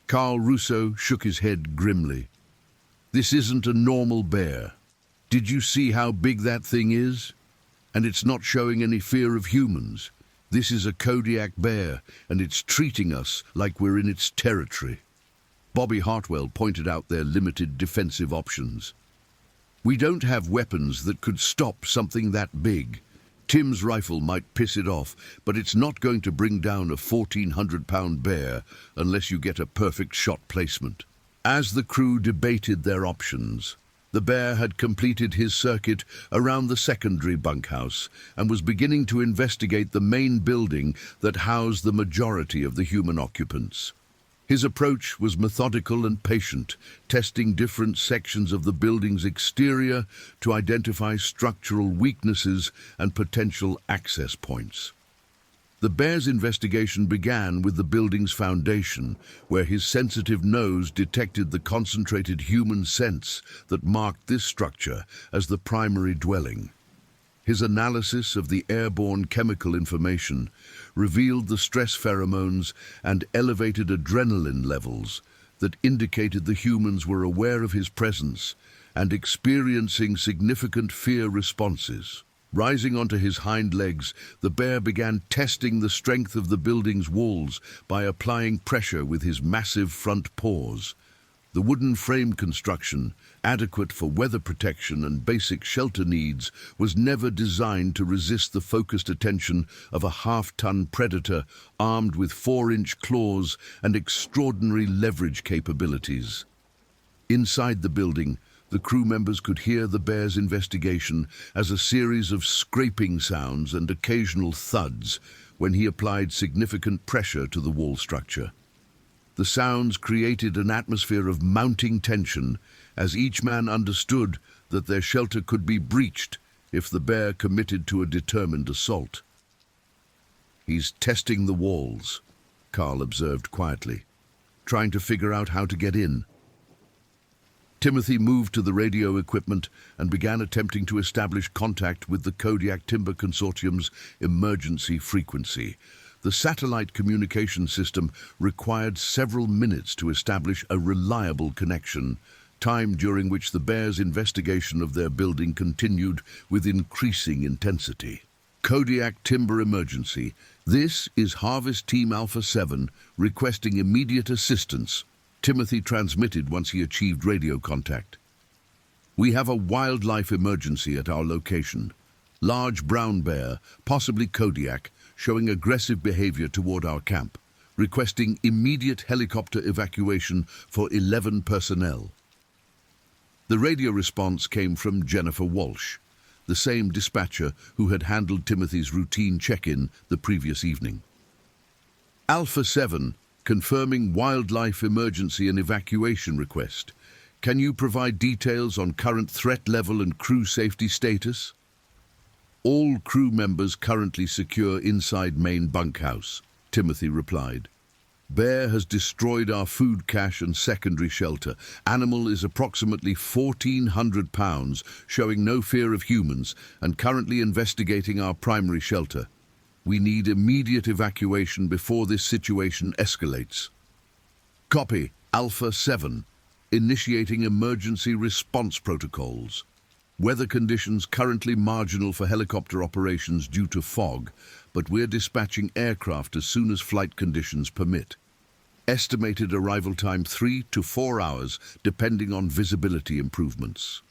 Speaker 1: Carl Russo shook his head grimly. "This isn't a normal bear. Did you see how big that thing is? And it's not showing any fear of humans. This is a Kodiak bear, and it's treating us like we're in its territory." Bobby Hartwell pointed out their limited defensive options. "We don't have weapons that could stop something that big. Tim's rifle might piss it off, but it's not going to bring down a 1,400-pound bear unless you get a perfect shot placement. As the crew debated their options, the bear had completed his circuit around the secondary bunkhouse and was beginning to investigate the main building that housed the majority of the human occupants. His approach was methodical and patient, testing different sections of the building's exterior to identify structural weaknesses and potential access points. The bear's investigation began with the building's foundation, where his sensitive nose detected the concentrated human scents that marked this structure as the primary dwelling. His analysis of the airborne chemical information revealed the stress pheromones and elevated adrenaline levels that indicated the humans were aware of his presence and experiencing significant fear responses. Rising onto his hind legs, the bear began testing the strength of the building's walls by applying pressure with his massive front paws. The wooden frame construction, adequate for weather protection and basic shelter needs, was never designed to resist the focused attention of a half-ton predator armed with 4-inch claws and extraordinary leverage capabilities. Inside the building, the crew members could hear the bear's investigation as a series of scraping sounds and occasional thuds when he applied significant pressure to the wall structure. The sounds created an atmosphere of mounting tension as each man understood that their shelter could be breached if the bear committed to a determined assault. "He's testing the walls," Carl observed quietly, "trying to figure out how to get in." Timothy moved to the radio equipment and began attempting to establish contact with the Kodiak Timber Consortium's emergency frequency. The satellite communication system required several minutes to establish a reliable connection, time during which the bear's investigation of their building continued with increasing intensity. Kodiak Timber Emergency. This is Harvest Team Alpha 7 requesting immediate assistance, Timothy transmitted once he achieved radio contact. "We have a wildlife emergency at our location. Large brown bear, possibly Kodiak, showing aggressive behavior toward our camp, requesting immediate helicopter evacuation for 11 personnel." The radio response came from Jennifer Walsh, the same dispatcher who had handled Timothy's routine check-in the previous evening. "Alpha 7, confirming wildlife emergency and evacuation request. Can you provide details on current threat level and crew safety status?" "All crew members currently secure inside main bunkhouse," Timothy replied. "Bear has destroyed our food cache and secondary shelter. Animal is approximately 1,400 pounds, showing no fear of humans, and currently investigating our primary shelter. We need immediate evacuation before this situation escalates." "Copy, Alpha 7, initiating emergency response protocols. Weather conditions currently marginal for helicopter operations due to fog, but we're dispatching aircraft as soon as flight conditions permit. Estimated arrival time 3 to 4 hours, depending on visibility improvements."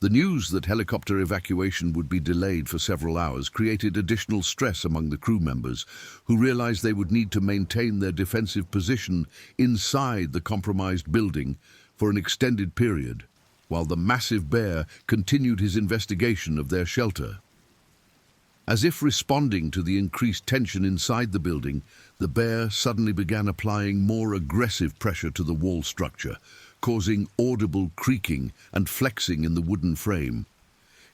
Speaker 1: The news that helicopter evacuation would be delayed for several hours created additional stress among the crew members, who realized they would need to maintain their defensive position inside the compromised building for an extended period, while the massive bear continued his investigation of their shelter. As if responding to the increased tension inside the building, the bear suddenly began applying more aggressive pressure to the wall structure, causing audible creaking and flexing in the wooden frame.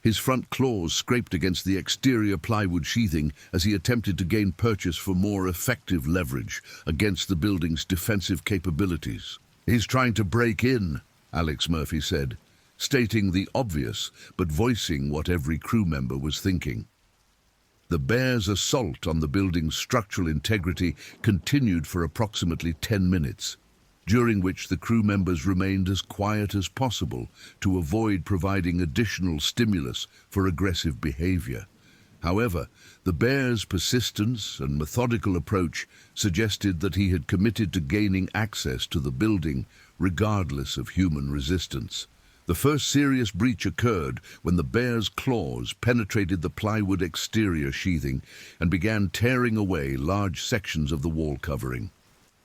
Speaker 1: His front claws scraped against the exterior plywood sheathing as he attempted to gain purchase for more effective leverage against the building's defensive capabilities. "He's trying to break in," Alex Murphy said, stating the obvious but voicing what every crew member was thinking. The bear's assault on the building's structural integrity continued for approximately 10 minutes, during which the crew members remained as quiet as possible to avoid providing additional stimulus for aggressive behavior. However, the bear's persistence and methodical approach suggested that he had committed to gaining access to the building regardless of human resistance. The first serious breach occurred when the bear's claws penetrated the plywood exterior sheathing and began tearing away large sections of the wall covering.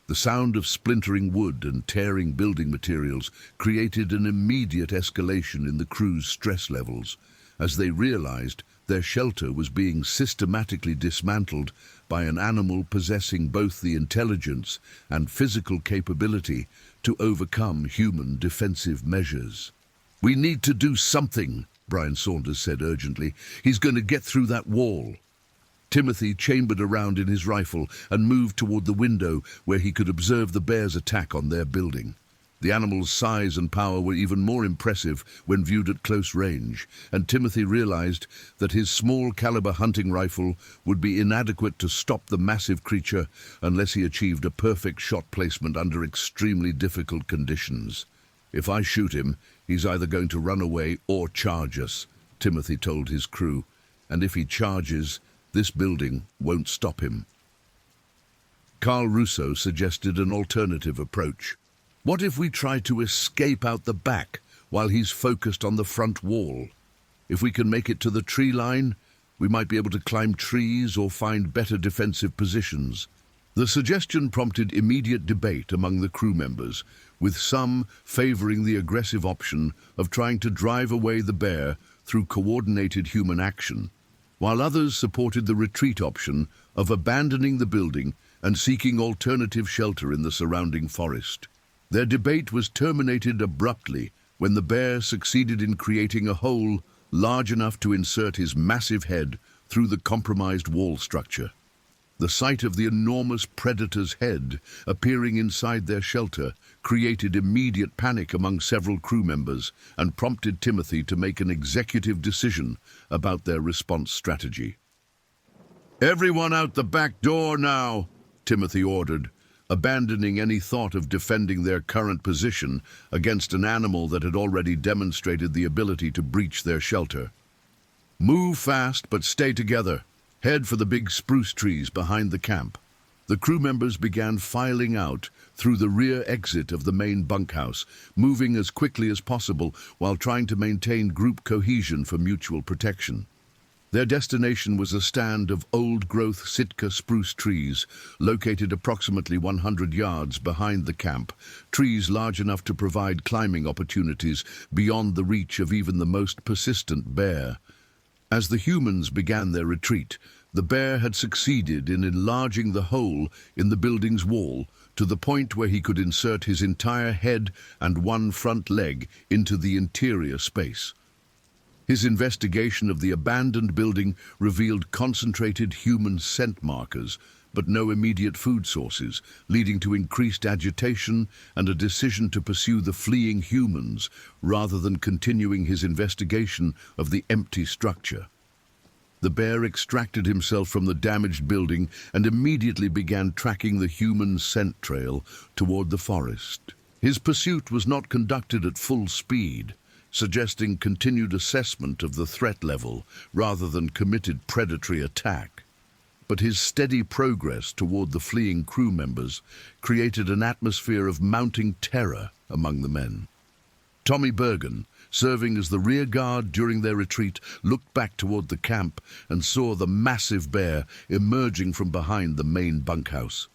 Speaker 1: The sound of splintering wood and tearing building materials created an immediate escalation in the crew's stress levels, as they realized their shelter was being systematically dismantled by an animal possessing both the intelligence and physical capability to overcome human defensive measures. "We need to do something," Brian Saunders said urgently. "He's going to get through that wall." Timothy chambered around in his rifle and moved toward the window where he could observe the bear's attack on their building. The animal's size and power were even more impressive when viewed at close range, and Timothy realized that his small-caliber hunting rifle would be inadequate to stop the massive creature unless he achieved a perfect shot placement under extremely difficult conditions. "If I shoot him, he's either going to run away or charge us," Timothy told his crew, "and if he charges, this building won't stop him." Carl Russo suggested an alternative approach. "What if we try to escape out the back while he's focused on the front wall? If we can make it to the tree line, we might be able to climb trees or find better defensive positions." The suggestion prompted immediate debate among the crew members, with some favoring the aggressive option of trying to drive away the bear through coordinated human action, while others supported the retreat option of abandoning the building and seeking alternative shelter in the surrounding forest. Their debate was terminated abruptly when the bear succeeded in creating a hole large enough to insert his massive head through the compromised wall structure. The sight of the enormous predator's head appearing inside their shelter created immediate panic among several crew members and prompted Timothy to make an executive decision about their response strategy. "Everyone out the back door now," Timothy ordered, abandoning any thought of defending their current position against an animal that had already demonstrated the ability to breach their shelter. "Move fast, but stay together. Head for the big spruce trees behind the camp." The crew members began filing out through the rear exit of the main bunkhouse, moving as quickly as possible while trying to maintain group cohesion for mutual protection. Their destination was a stand of old-growth Sitka spruce trees, located approximately 100 yards behind the camp, trees large enough to provide climbing opportunities beyond the reach of even the most persistent bear. As the humans began their retreat, the bear had succeeded in enlarging the hole in the building's wall to the point where he could insert his entire head and one front leg into the interior space. His investigation of the abandoned building revealed concentrated human scent markers, but no immediate food sources, leading to increased agitation and a decision to pursue the fleeing humans rather than continuing his investigation of the empty structure. The bear extracted himself from the damaged building and immediately began tracking the human scent trail toward the forest. His pursuit was not conducted at full speed, suggesting continued assessment of the threat level rather than committed predatory attack. But his steady progress toward the fleeing crew members created an atmosphere of mounting terror among the men. Tommy Bergen, serving as the rear guard during their retreat, looked back toward the camp and saw the massive bear emerging from behind the main bunkhouse.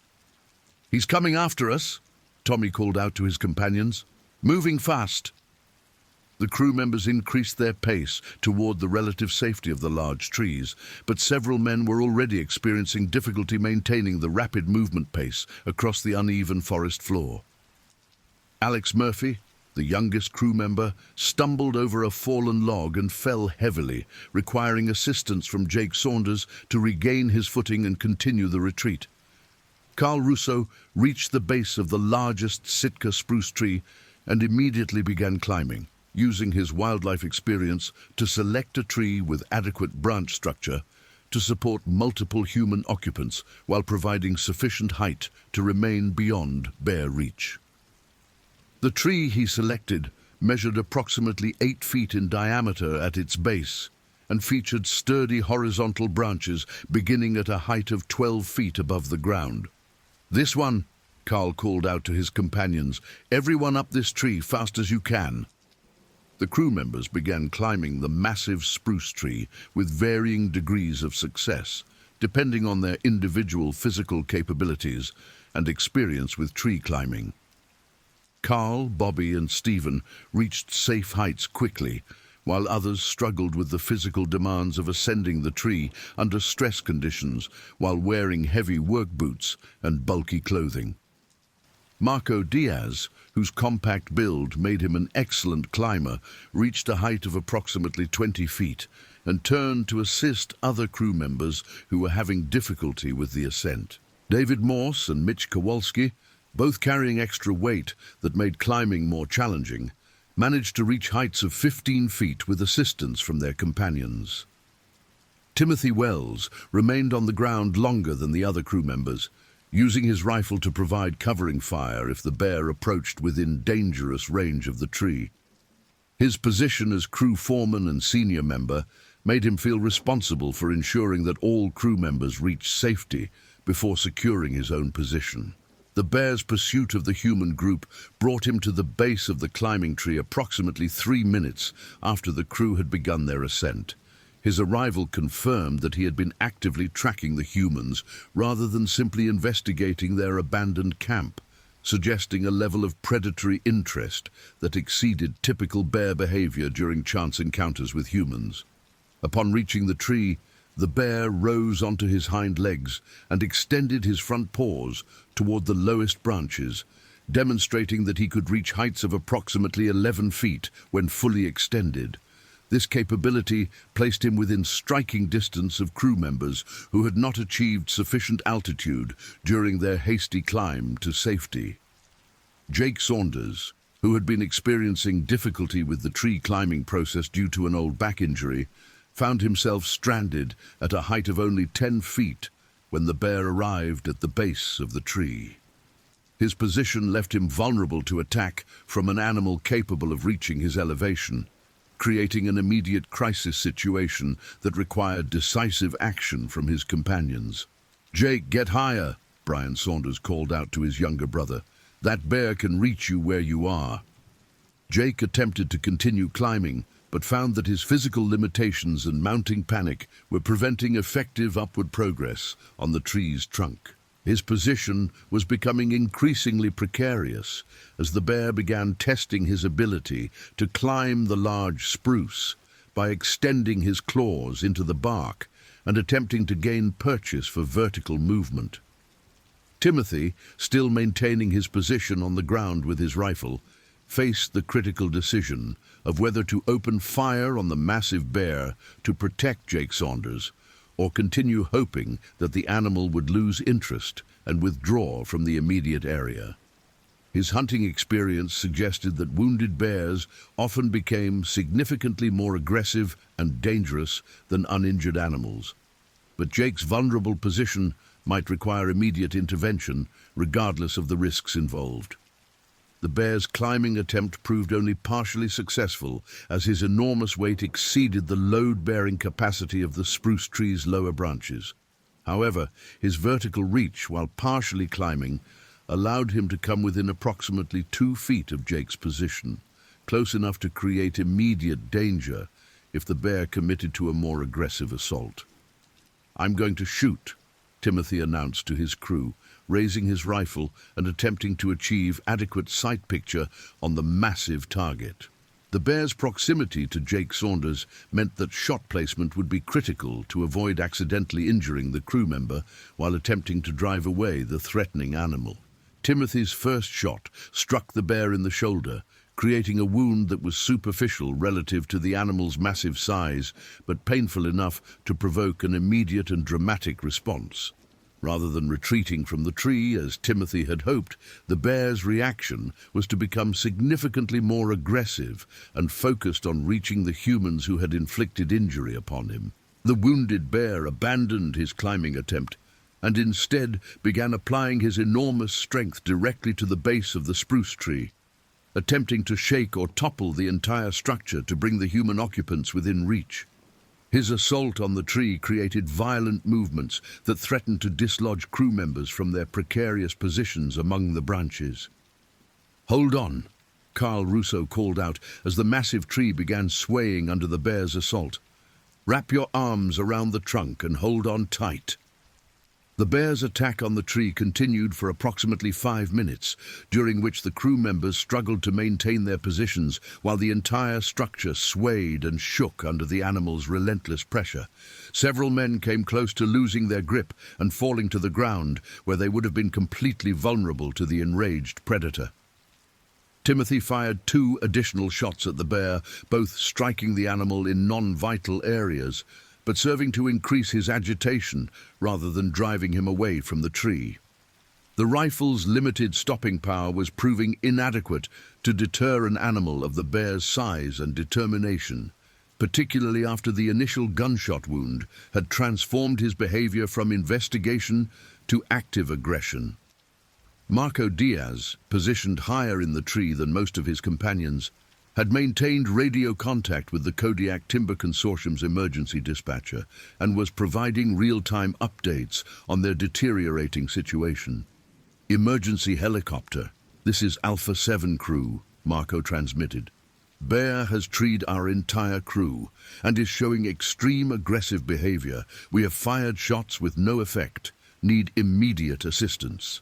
Speaker 1: "He's coming after us," Tommy called out to his companions. "Moving fast." The crew members increased their pace toward the relative safety of the large trees, but several men were already experiencing difficulty maintaining the rapid movement pace across the uneven forest floor. Alex Murphy, the youngest crew member, stumbled over a fallen log and fell heavily, requiring assistance from Jake Saunders to regain his footing and continue the retreat. Carl Russo reached the base of the largest Sitka spruce tree and immediately began climbing, using his wildlife experience to select a tree with adequate branch structure to support multiple human occupants while providing sufficient height to remain beyond bear reach. The tree he selected measured approximately 8 feet in diameter at its base and featured sturdy horizontal branches beginning at a height of 12 feet above the ground. "This one," Carl called out to his companions. "Everyone up this tree fast as you can." The crew members began climbing the massive spruce tree with varying degrees of success, depending on their individual physical capabilities and experience with tree climbing. Carl, Bobby, and Stephen reached safe heights quickly, while others struggled with the physical demands of ascending the tree under stress conditions while wearing heavy work boots and bulky clothing. Marco Diaz, whose compact build made him an excellent climber, reached a height of approximately 20 feet and turned to assist other crew members who were having difficulty with the ascent. David Morse and Mitch Kowalski, both carrying extra weight that made climbing more challenging, managed to reach heights of 15 feet with assistance from their companions. Timothy Wells remained on the ground longer than the other crew members, using his rifle to provide covering fire if the bear approached within dangerous range of the tree. His position as crew foreman and senior member made him feel responsible for ensuring that all crew members reached safety before securing his own position. The bear's pursuit of the human group brought him to the base of the climbing tree approximately 3 minutes after the crew had begun their ascent. His arrival confirmed that he had been actively tracking the humans rather than simply investigating their abandoned camp, suggesting a level of predatory interest that exceeded typical bear behavior during chance encounters with humans. Upon reaching the tree, the bear rose onto his hind legs and extended his front paws toward the lowest branches, demonstrating that he could reach heights of approximately 11 feet when fully extended. This capability placed him within striking distance of crew members who had not achieved sufficient altitude during their hasty climb to safety. Jake Saunders, who had been experiencing difficulty with the tree climbing process due to an old back injury, found himself stranded at a height of only 10 feet when the bear arrived at the base of the tree. His position left him vulnerable to attack from an animal capable of reaching his elevation, creating an immediate crisis situation that required decisive action from his companions. "Jake, get higher," Brian Saunders called out to his younger brother. "That bear can reach you where you are." Jake attempted to continue climbing, but found that his physical limitations and mounting panic were preventing effective upward progress on the tree's trunk. His position was becoming increasingly precarious as the bear began testing his ability to climb the large spruce by extending his claws into the bark and attempting to gain purchase for vertical movement. Timothy, still maintaining his position on the ground with his rifle, faced the critical decision of whether to open fire on the massive bear to protect Jake Saunders or continue hoping that the animal would lose interest and withdraw from the immediate area. His hunting experience suggested that wounded bears often became significantly more aggressive and dangerous than uninjured animals. But Jake's vulnerable position might require immediate intervention, regardless of the risks involved. The bear's climbing attempt proved only partially successful, as his enormous weight exceeded the load-bearing capacity of the spruce tree's lower branches. However, his vertical reach, while partially climbing, allowed him to come within approximately 2 feet of Jake's position, close enough to create immediate danger if the bear committed to a more aggressive assault. "I'm going to shoot," Timothy announced to his crew, raising his rifle and attempting to achieve adequate sight picture on the massive target. The bear's proximity to Jake Saunders meant that shot placement would be critical to avoid accidentally injuring the crew member while attempting to drive away the threatening animal. Timothy's first shot struck the bear in the shoulder, creating a wound that was superficial relative to the animal's massive size, but painful enough to provoke an immediate and dramatic response. Rather than retreating from the tree, as Timothy had hoped, the bear's reaction was to become significantly more aggressive and focused on reaching the humans who had inflicted injury upon him. The wounded bear abandoned his climbing attempt and instead began applying his enormous strength directly to the base of the spruce tree, attempting to shake or topple the entire structure to bring the human occupants within reach. His assault on the tree created violent movements that threatened to dislodge crew members from their precarious positions among the branches. "Hold on," Carl Russo called out as the massive tree began swaying under the bear's assault. "Wrap your arms around the trunk and hold on tight." The bear's attack on the tree continued for approximately 5 minutes, during which the crew members struggled to maintain their positions while the entire structure swayed and shook under the animal's relentless pressure. Several men came close to losing their grip and falling to the ground, where they would have been completely vulnerable to the enraged predator. Timothy fired 2 additional shots at the bear, both striking the animal in non-vital areas, but serving to increase his agitation rather than driving him away from the tree. The rifle's limited stopping power was proving inadequate to deter an animal of the bear's size and determination, particularly after the initial gunshot wound had transformed his behavior from investigation to active aggression. Marco Diaz, positioned higher in the tree than most of his companions, had maintained radio contact with the Kodiak Timber Consortium's emergency dispatcher and was providing real-time updates on their deteriorating situation. "Emergency helicopter. This is Alpha 7 crew," Marco transmitted. "Bear has treed our entire crew and is showing extreme aggressive behavior. We have fired shots with no effect. Need immediate assistance."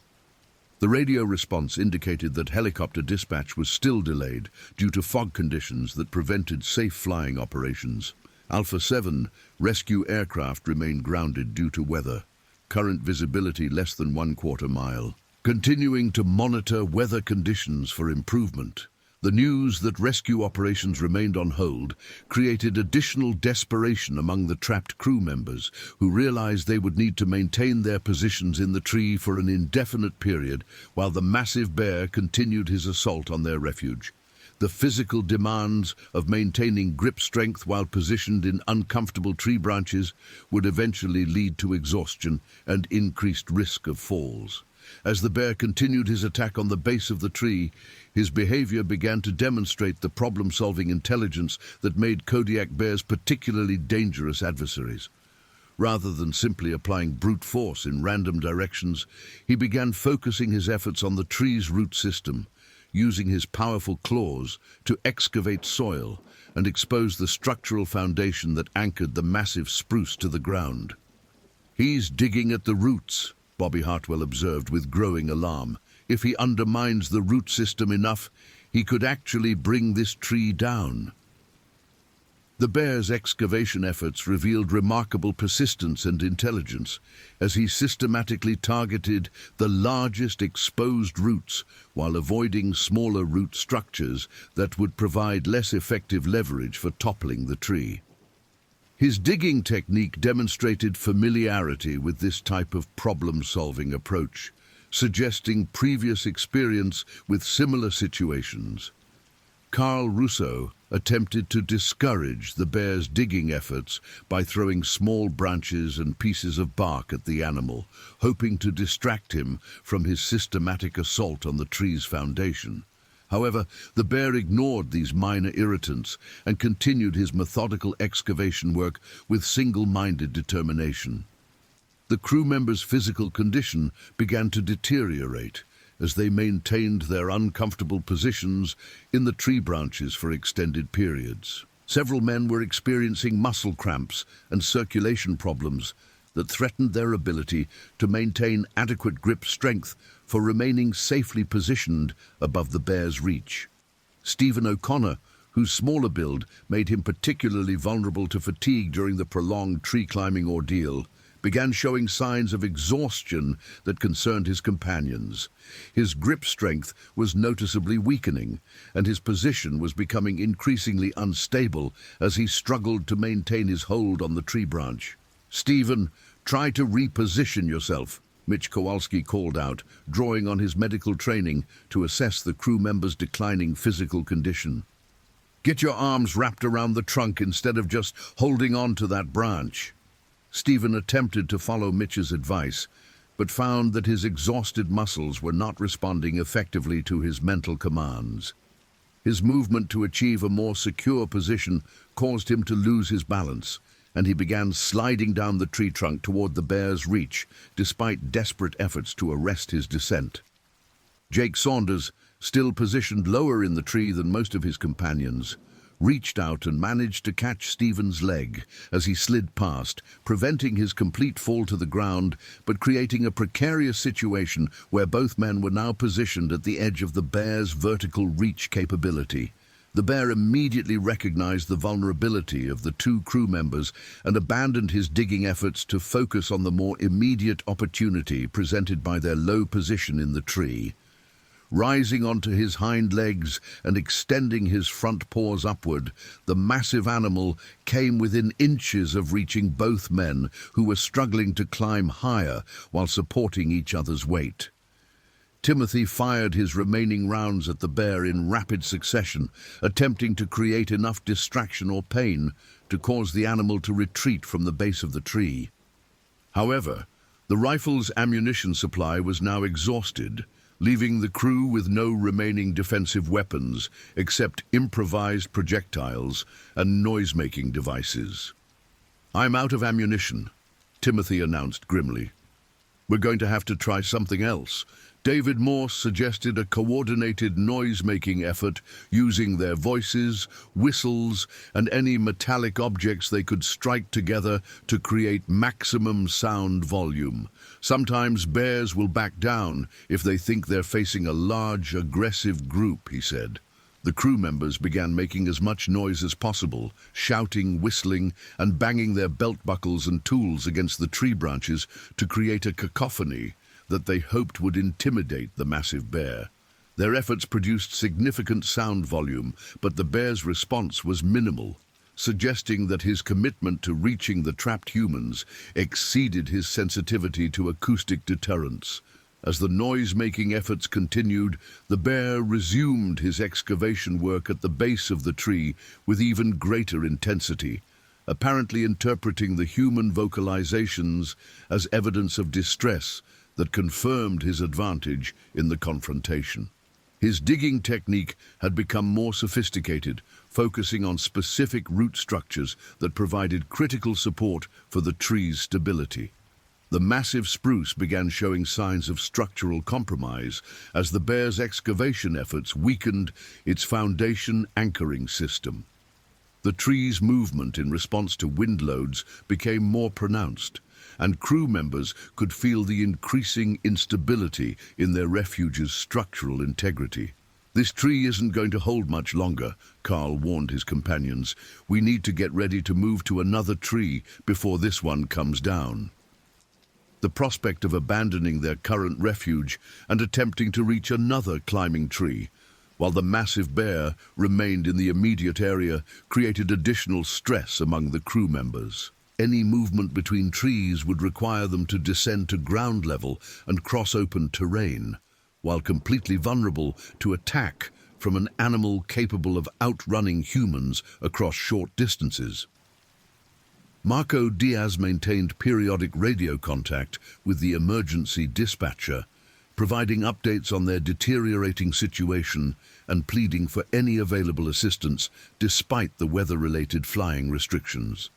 Speaker 1: The radio response indicated that helicopter dispatch was still delayed due to fog conditions that prevented safe flying operations. Alpha 7 rescue aircraft remained grounded due to weather. Current visibility less than 1/4 mile. Continuing to monitor weather conditions for improvement. The news that rescue operations remained on hold created additional desperation among the trapped crew members, who realized they would need to maintain their positions in the tree for an indefinite period while the massive bear continued his assault on their refuge. The physical demands of maintaining grip strength while positioned in uncomfortable tree branches would eventually lead to exhaustion and increased risk of falls. As the bear continued his attack on the base of the tree, his behavior began to demonstrate the problem-solving intelligence that made Kodiak bears particularly dangerous adversaries. Rather than simply applying brute force in random directions, he began focusing his efforts on the tree's root system, using his powerful claws to excavate soil and expose the structural foundation that anchored the massive spruce to the ground. "He's digging at the roots," Bobby Hartwell observed with growing alarm. "If he undermines the root system enough, he could actually bring this tree down." The bear's excavation efforts revealed remarkable persistence and intelligence as he systematically targeted the largest exposed roots while avoiding smaller root structures that would provide less effective leverage for toppling the tree. His digging technique demonstrated familiarity with this type of problem-solving approach, suggesting previous experience with similar situations. Carl Russo attempted to discourage the bear's digging efforts by throwing small branches and pieces of bark at the animal, hoping to distract him from his systematic assault on the tree's foundation. However, the bear ignored these minor irritants and continued his methodical excavation work with single-minded determination. The crew members' physical condition began to deteriorate as they maintained their uncomfortable positions in the tree branches for extended periods. Several men were experiencing muscle cramps and circulation problems that threatened their ability to maintain adequate grip strength for remaining safely positioned above the bear's reach. Stephen O'Connor, whose smaller build made him particularly vulnerable to fatigue during the prolonged tree-climbing ordeal, began showing signs of exhaustion that concerned his companions. His grip strength was noticeably weakening, and his position was becoming increasingly unstable as he struggled to maintain his hold on the tree branch. "Stephen, try to reposition yourself," Mitch Kowalski called out, drawing on his medical training to assess the crew member's declining physical condition. "Get your arms wrapped around the trunk instead of just holding on to that branch." Stephen attempted to follow Mitch's advice, but found that his exhausted muscles were not responding effectively to his mental commands. His movement to achieve a more secure position caused him to lose his balance, and he began sliding down the tree trunk toward the bear's reach, despite desperate efforts to arrest his descent. Jake Saunders, still positioned lower in the tree than most of his companions, reached out and managed to catch Stephen's leg as he slid past, preventing his complete fall to the ground, but creating a precarious situation where both men were now positioned at the edge of the bear's vertical reach capability. The bear immediately recognized the vulnerability of the two crew members and abandoned his digging efforts to focus on the more immediate opportunity presented by their low position in the tree. Rising onto his hind legs and extending his front paws upward, the massive animal came within inches of reaching both men, who were struggling to climb higher while supporting each other's weight. Timothy fired his remaining rounds at the bear in rapid succession, attempting to create enough distraction or pain to cause the animal to retreat from the base of the tree. However, the rifle's ammunition supply was now exhausted, leaving the crew with no remaining defensive weapons except improvised projectiles and noise-making devices. "I'm out of ammunition," Timothy announced grimly. "We're going to have to try something else." David Morse suggested a coordinated noise-making effort using their voices, whistles, and any metallic objects they could strike together to create maximum sound volume. "Sometimes bears will back down if they think they're facing a large, aggressive group," he said. The crew members began making as much noise as possible, shouting, whistling, and banging their belt buckles and tools against the tree branches to create a cacophony that they hoped would intimidate the massive bear. Their efforts produced significant sound volume, but the bear's response was minimal, suggesting that his commitment to reaching the trapped humans exceeded his sensitivity to acoustic deterrence. As the noise-making efforts continued, the bear resumed his excavation work at the base of the tree with even greater intensity, apparently interpreting the human vocalizations as evidence of distress that confirmed his advantage in the confrontation. His digging technique had become more sophisticated, focusing on specific root structures that provided critical support for the tree's stability. The massive spruce began showing signs of structural compromise as the bear's excavation efforts weakened its foundation anchoring system. The tree's movement in response to wind loads became more pronounced, and crew members could feel the increasing instability in their refuge's structural integrity. "This tree isn't going to hold much longer," Carl warned his companions. "We need to get ready to move to another tree before this one comes down." The prospect of abandoning their current refuge and attempting to reach another climbing tree, while the massive bear remained in the immediate area, created additional stress among the crew members. Any movement between trees would require them to descend to ground level and cross open terrain, while completely vulnerable to attack from an animal capable of outrunning humans across short distances. Marco Diaz maintained periodic radio contact with the emergency dispatcher, providing updates on their deteriorating situation and pleading for any available assistance despite the weather-related flying restrictions.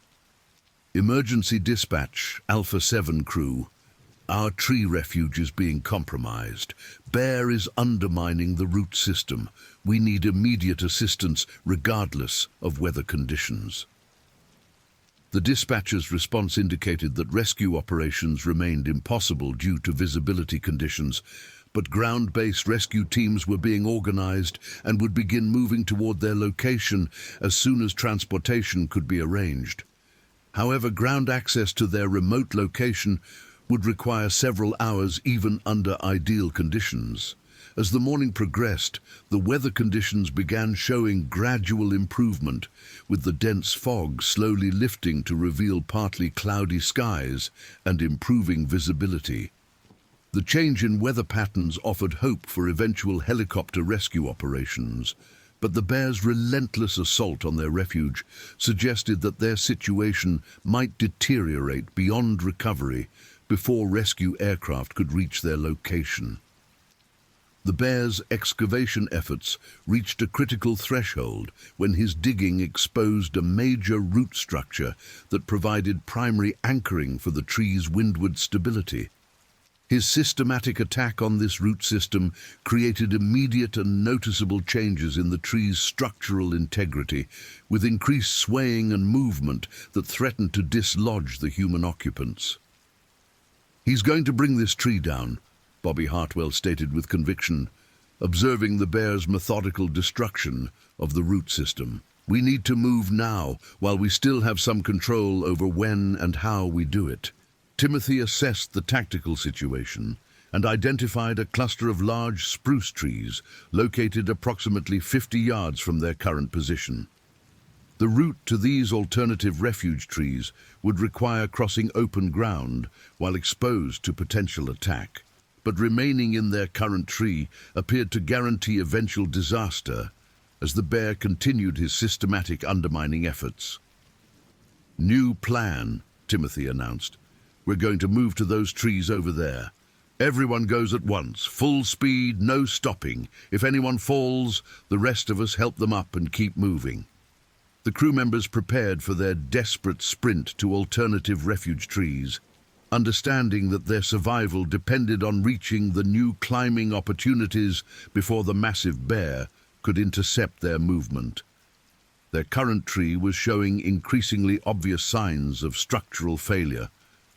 Speaker 1: "Emergency dispatch, Alpha 7 crew. Our tree refuge is being compromised. Bear is undermining the root system. We need immediate assistance regardless of weather conditions." The dispatcher's response indicated that rescue operations remained impossible due to visibility conditions, but ground-based rescue teams were being organized and would begin moving toward their location as soon as transportation could be arranged. However, ground access to their remote location would require several hours even under ideal conditions. As the morning progressed, the weather conditions began showing gradual improvement, with the dense fog slowly lifting to reveal partly cloudy skies and improving visibility. The change in weather patterns offered hope for eventual helicopter rescue operations, but the bear's relentless assault on their refuge suggested that their situation might deteriorate beyond recovery before rescue aircraft could reach their location. The bear's excavation efforts reached a critical threshold when his digging exposed a major root structure that provided primary anchoring for the tree's windward stability. His systematic attack on this root system created immediate and noticeable changes in the tree's structural integrity, with increased swaying and movement that threatened to dislodge the human occupants. "He's going to bring this tree down," Bobby Hartwell stated with conviction, observing the bear's methodical destruction of the root system. "We need to move now, while we still have some control over when and how we do it." Timothy assessed the tactical situation and identified a cluster of large spruce trees located approximately 50 yards from their current position. The route to these alternative refuge trees would require crossing open ground while exposed to potential attack, but remaining in their current tree appeared to guarantee eventual disaster as the bear continued his systematic undermining efforts. "New plan," Timothy announced. "We're going to move to those trees over there. Everyone goes at once, full speed, no stopping. If anyone falls, the rest of us help them up and keep moving." The crew members prepared for their desperate sprint to alternative refuge trees, understanding that their survival depended on reaching the new climbing opportunities before the massive bear could intercept their movement. Their current tree was showing increasingly obvious signs of structural failure,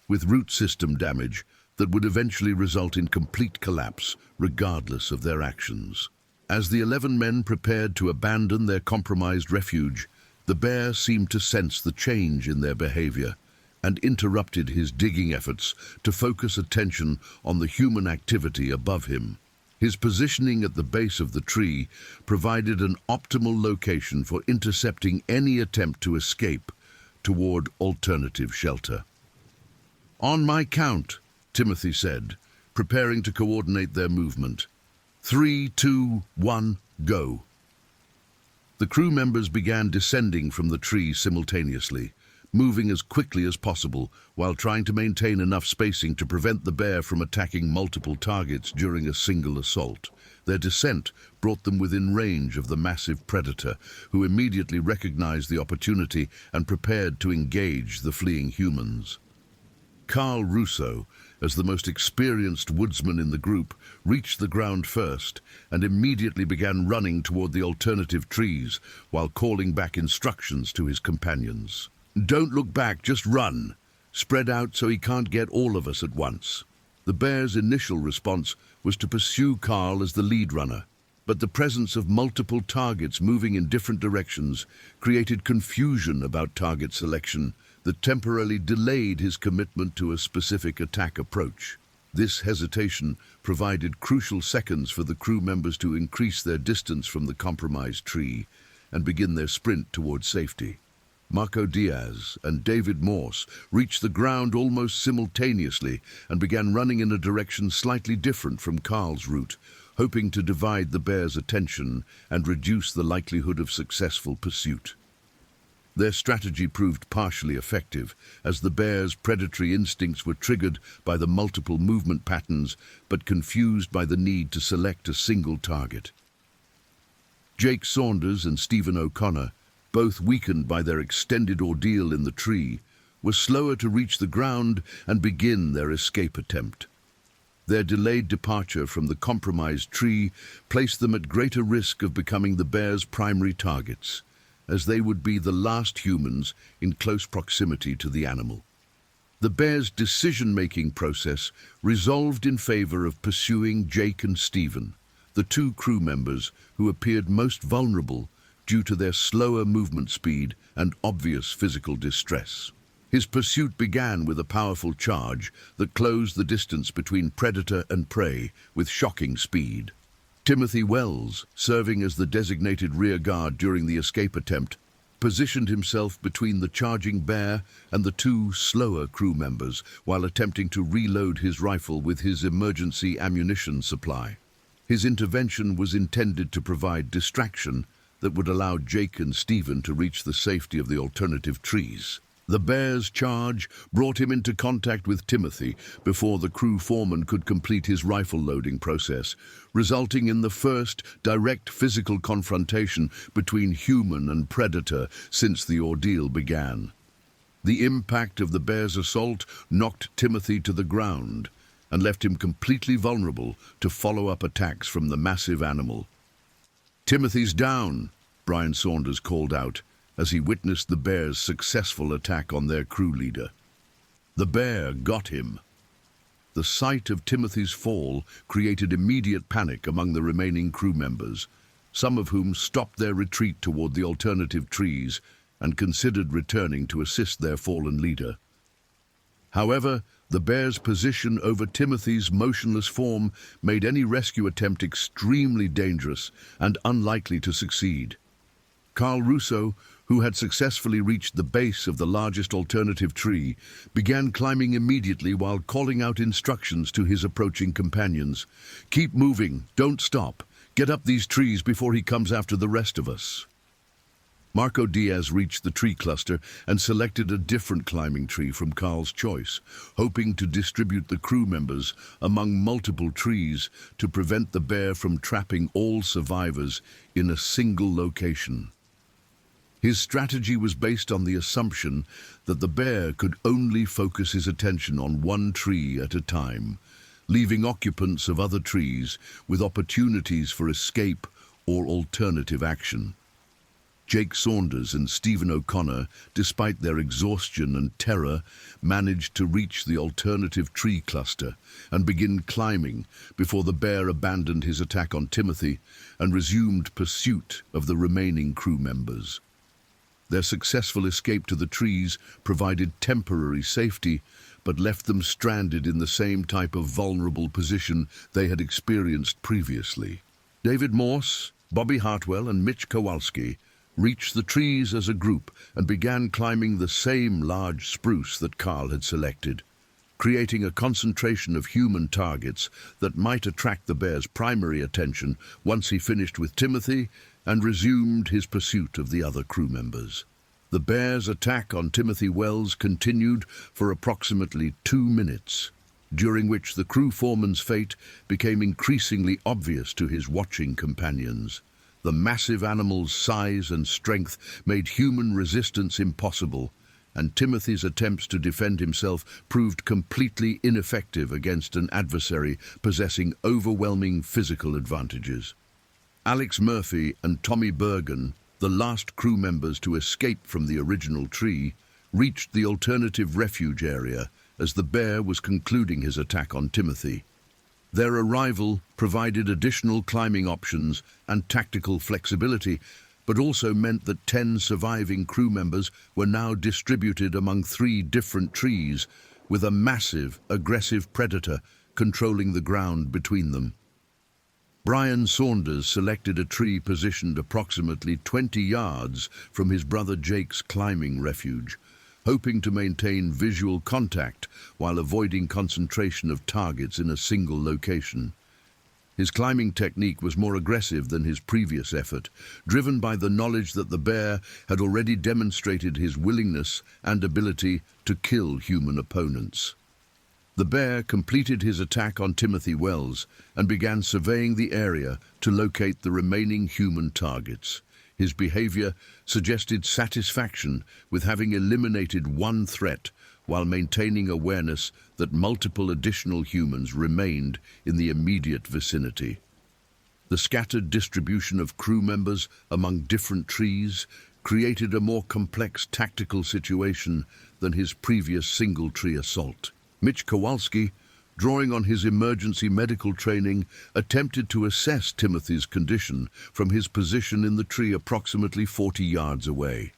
Speaker 1: with root system damage that would eventually result in complete collapse regardless of their actions. As the 11 men prepared to abandon their compromised refuge, the bear seemed to sense the change in their behavior and interrupted his digging efforts to focus attention on the human activity above him. His positioning at the base of the tree provided an optimal location for intercepting any attempt to escape toward alternative shelter. "On my count," Timothy said, preparing to coordinate their movement. 3, 2, 1, go." The crew members began descending from the tree simultaneously, moving as quickly as possible while trying to maintain enough spacing to prevent the bear from attacking multiple targets during a single assault. Their descent brought them within range of the massive predator, who immediately recognized the opportunity and prepared to engage the fleeing humans. Carl Russo, as the most experienced woodsman in the group, reached the ground first and immediately began running toward the alternative trees while calling back instructions to his companions. "Don't look back, just run. Spread out so he can't get all of us at once." The bear's initial response was to pursue Carl as the lead runner, but the presence of multiple targets moving in different directions created confusion about target selection that temporarily delayed his commitment to a specific attack approach. This hesitation provided crucial seconds for the crew members to increase their distance from the compromised tree and begin their sprint towards safety. Marco Diaz and David Morse reached the ground almost simultaneously and began running in a direction slightly different from Carl's route, hoping to divide the bear's attention and reduce the likelihood of successful pursuit. Their strategy proved partially effective, as the bear's predatory instincts were triggered by the multiple movement patterns, but confused by the need to select a single target. Jake Saunders and Stephen O'Connor, both weakened by their extended ordeal in the tree, were slower to reach the ground and begin their escape attempt. Their delayed departure from the compromised tree placed them at greater risk of becoming the bear's primary targets, as they would be the last humans in close proximity to the animal. The bear's decision-making process resolved in favor of pursuing Jake and Stephen, the two crew members who appeared most vulnerable due to their slower movement speed and obvious physical distress. His pursuit began with a powerful charge that closed the distance between predator and prey with shocking speed. Timothy Wells, serving as the designated rear guard during the escape attempt, positioned himself between the charging bear and the two slower crew members while attempting to reload his rifle with his emergency ammunition supply. His intervention was intended to provide distraction that would allow Jake and Stephen to reach the safety of the alternative trees. The bear's charge brought him into contact with Timothy before the crew foreman could complete his rifle loading process, resulting in the first direct physical confrontation between human and predator since the ordeal began. The impact of the bear's assault knocked Timothy to the ground, and left him completely vulnerable to follow-up attacks from the massive animal. "Timothy's down," Brian Saunders called out as he witnessed the bear's successful attack on their crew leader. The bear got him. The sight of Timothy's fall created immediate panic among the remaining crew members, some of whom stopped their retreat toward the alternative trees and considered returning to assist their fallen leader. However, the bear's position over Timothy's motionless form made any rescue attempt extremely dangerous and unlikely to succeed. Carl Russo, who had successfully reached the base of the largest alternative tree, began climbing immediately while calling out instructions to his approaching companions. "Keep moving, don't stop. Get up these trees before he comes after the rest of us." Marco Diaz reached the tree cluster and selected a different climbing tree from Carl's choice, hoping to distribute the crew members among multiple trees to prevent the bear from trapping all survivors in a single location. His strategy was based on the assumption that the bear could only focus his attention on one tree at a time, leaving occupants of other trees with opportunities for escape or alternative action. Jake Saunders and Stephen O'Connor, despite their exhaustion and terror, managed to reach the alternative tree cluster and begin climbing before the bear abandoned his attack on Timothy and resumed pursuit of the remaining crew members. Their successful escape to the trees provided temporary safety, but left them stranded in the same type of vulnerable position they had experienced previously. David Morse, Bobby Hartwell, and Mitch Kowalski reached the trees as a group and began climbing the same large spruce that Carl had selected, creating a concentration of human targets that might attract the bear's primary attention once he finished with Timothy and resumed his pursuit of the other crew members. The bear's attack on Timothy Wells continued for approximately 2 minutes, during which the crew foreman's fate became increasingly obvious to his watching companions. The massive animal's size and strength made human resistance impossible, and Timothy's attempts to defend himself proved completely ineffective against an adversary possessing overwhelming physical advantages. Alex Murphy and Tommy Bergen, the last crew members to escape from the original tree, reached the alternative refuge area as the bear was concluding his attack on Timothy. Their arrival provided additional climbing options and tactical flexibility, but also meant that 10 surviving crew members were now distributed among 3 different trees, with a massive, aggressive predator controlling the ground between them. Brian Saunders selected a tree positioned approximately 20 yards from his brother Jake's climbing refuge, hoping to maintain visual contact while avoiding concentration of targets in a single location. His climbing technique was more aggressive than his previous effort, driven by the knowledge that the bear had already demonstrated his willingness and ability to kill human opponents. The bear completed his attack on Timothy Wells and began surveying the area to locate the remaining human targets. His behavior suggested satisfaction with having eliminated one threat while maintaining awareness that multiple additional humans remained in the immediate vicinity. The scattered distribution of crew members among different trees created a more complex tactical situation than his previous single-tree assault. Mitch Kowalski, drawing on his emergency medical training, attempted to assess Timothy's condition from his position in the tree approximately 40 yards away.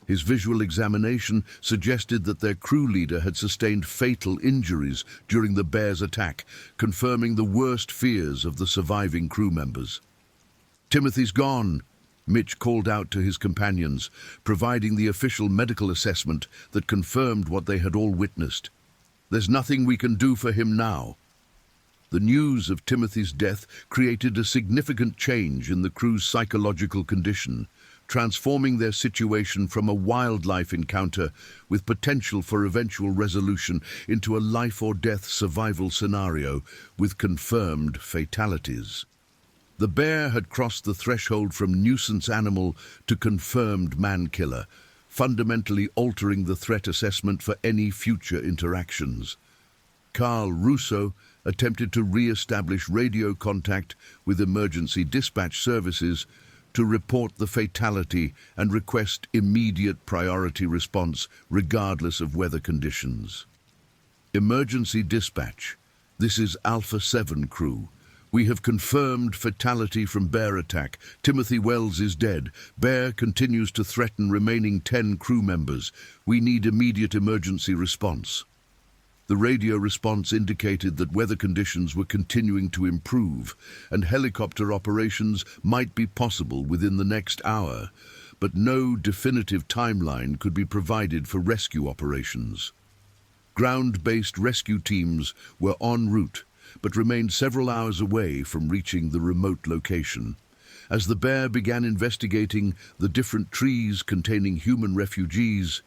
Speaker 1: His visual examination suggested that their crew leader had sustained fatal injuries during the bear's attack, confirming the worst fears of the surviving crew members. "Timothy's gone," Mitch called out to his companions, providing the official medical assessment that confirmed what they had all witnessed. "There's nothing we can do for him now." The news of Timothy's death created a significant change in the crew's psychological condition, transforming their situation from a wildlife encounter with potential for eventual resolution into a life-or-death survival scenario with confirmed fatalities. The bear had crossed the threshold from nuisance animal to confirmed man-killer, fundamentally altering the threat assessment for any future interactions. Carl Russo attempted to re-establish radio contact with emergency dispatch services to report the fatality and request immediate priority response regardless of weather conditions. Emergency dispatch. This is Alpha 7 crew. We have confirmed fatality from bear attack. Timothy Wells is dead. Bear continues to threaten remaining 10 crew members. We need immediate emergency response. The radio response indicated that weather conditions were continuing to improve and helicopter operations might be possible within the next hour, but no definitive timeline could be provided for rescue operations. Ground-based rescue teams were en route, but remained several hours away from reaching the remote location. As the bear began investigating the different trees containing human refugees,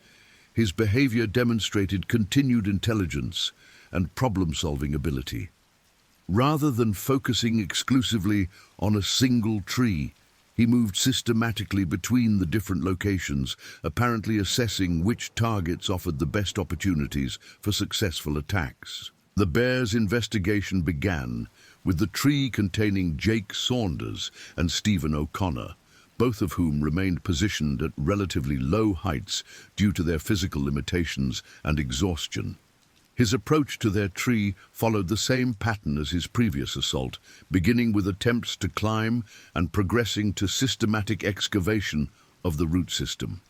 Speaker 1: his behavior demonstrated continued intelligence and problem-solving ability. Rather than focusing exclusively on a single tree, he moved systematically between the different locations, apparently assessing which targets offered the best opportunities for successful attacks. The bear's investigation began with the tree containing Jake Saunders and Stephen O'Connor, both of whom remained positioned at relatively low heights due to their physical limitations and exhaustion. His approach to their tree followed the same pattern as his previous assault, beginning with attempts to climb and progressing to systematic excavation of the root system.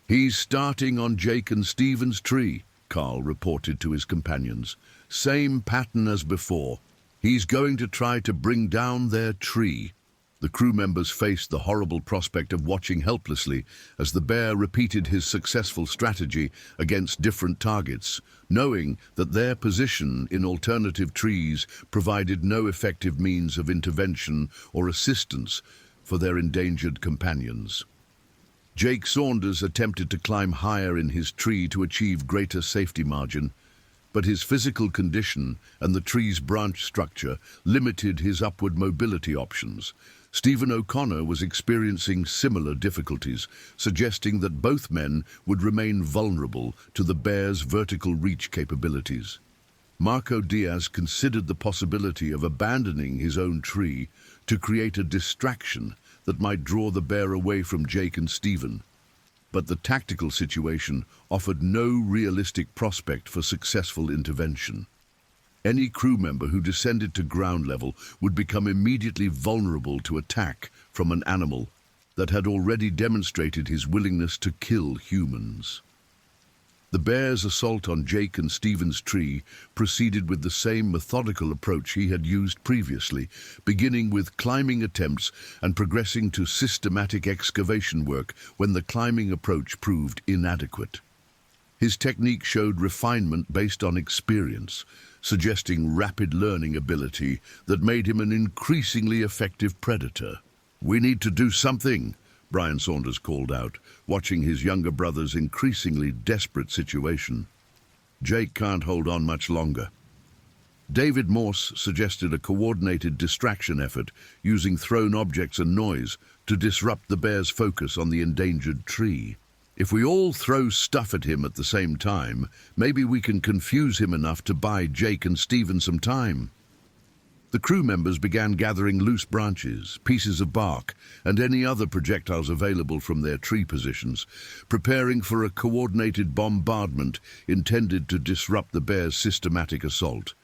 Speaker 1: "He's starting on Jake and Stephen's tree," Carl reported to his companions. "Same pattern as before. He's going to try to bring down their tree." The crew members faced the horrible prospect of watching helplessly as the bear repeated his successful strategy against different targets, knowing that their position in alternative trees provided no effective means of intervention or assistance for their endangered companions. Jake Saunders attempted to climb higher in his tree to achieve greater safety margin, but his physical condition and the tree's branch structure limited his upward mobility options. Stephen O'Connor was experiencing similar difficulties, suggesting that both men would remain vulnerable to the bear's vertical reach capabilities. Marco Diaz considered the possibility of abandoning his own tree to create a distraction that might draw the bear away from Jake and Stephen. But the tactical situation offered no realistic prospect for successful intervention. Any crew member who descended to ground level would become immediately vulnerable to attack from an animal that had already demonstrated his willingness to kill humans. The bear's assault on Jake and Stephen's tree proceeded with the same methodical approach he had used previously, beginning with climbing attempts and progressing to systematic excavation work when the climbing approach proved inadequate. His technique showed refinement based on experience, suggesting rapid learning ability that made him an increasingly effective predator. "We need to do something," Brian Saunders called out, watching his younger brother's increasingly desperate situation. "Jake can't hold on much longer." David Morse suggested a coordinated distraction effort using thrown objects and noise to disrupt the bear's focus on the endangered tree. "If we all throw stuff at him at the same time, maybe we can confuse him enough to buy Jake and Stephen some time." The crew members began gathering loose branches, pieces of bark, and any other projectiles available from their tree positions, preparing for a coordinated bombardment intended to disrupt the bear's systematic assault.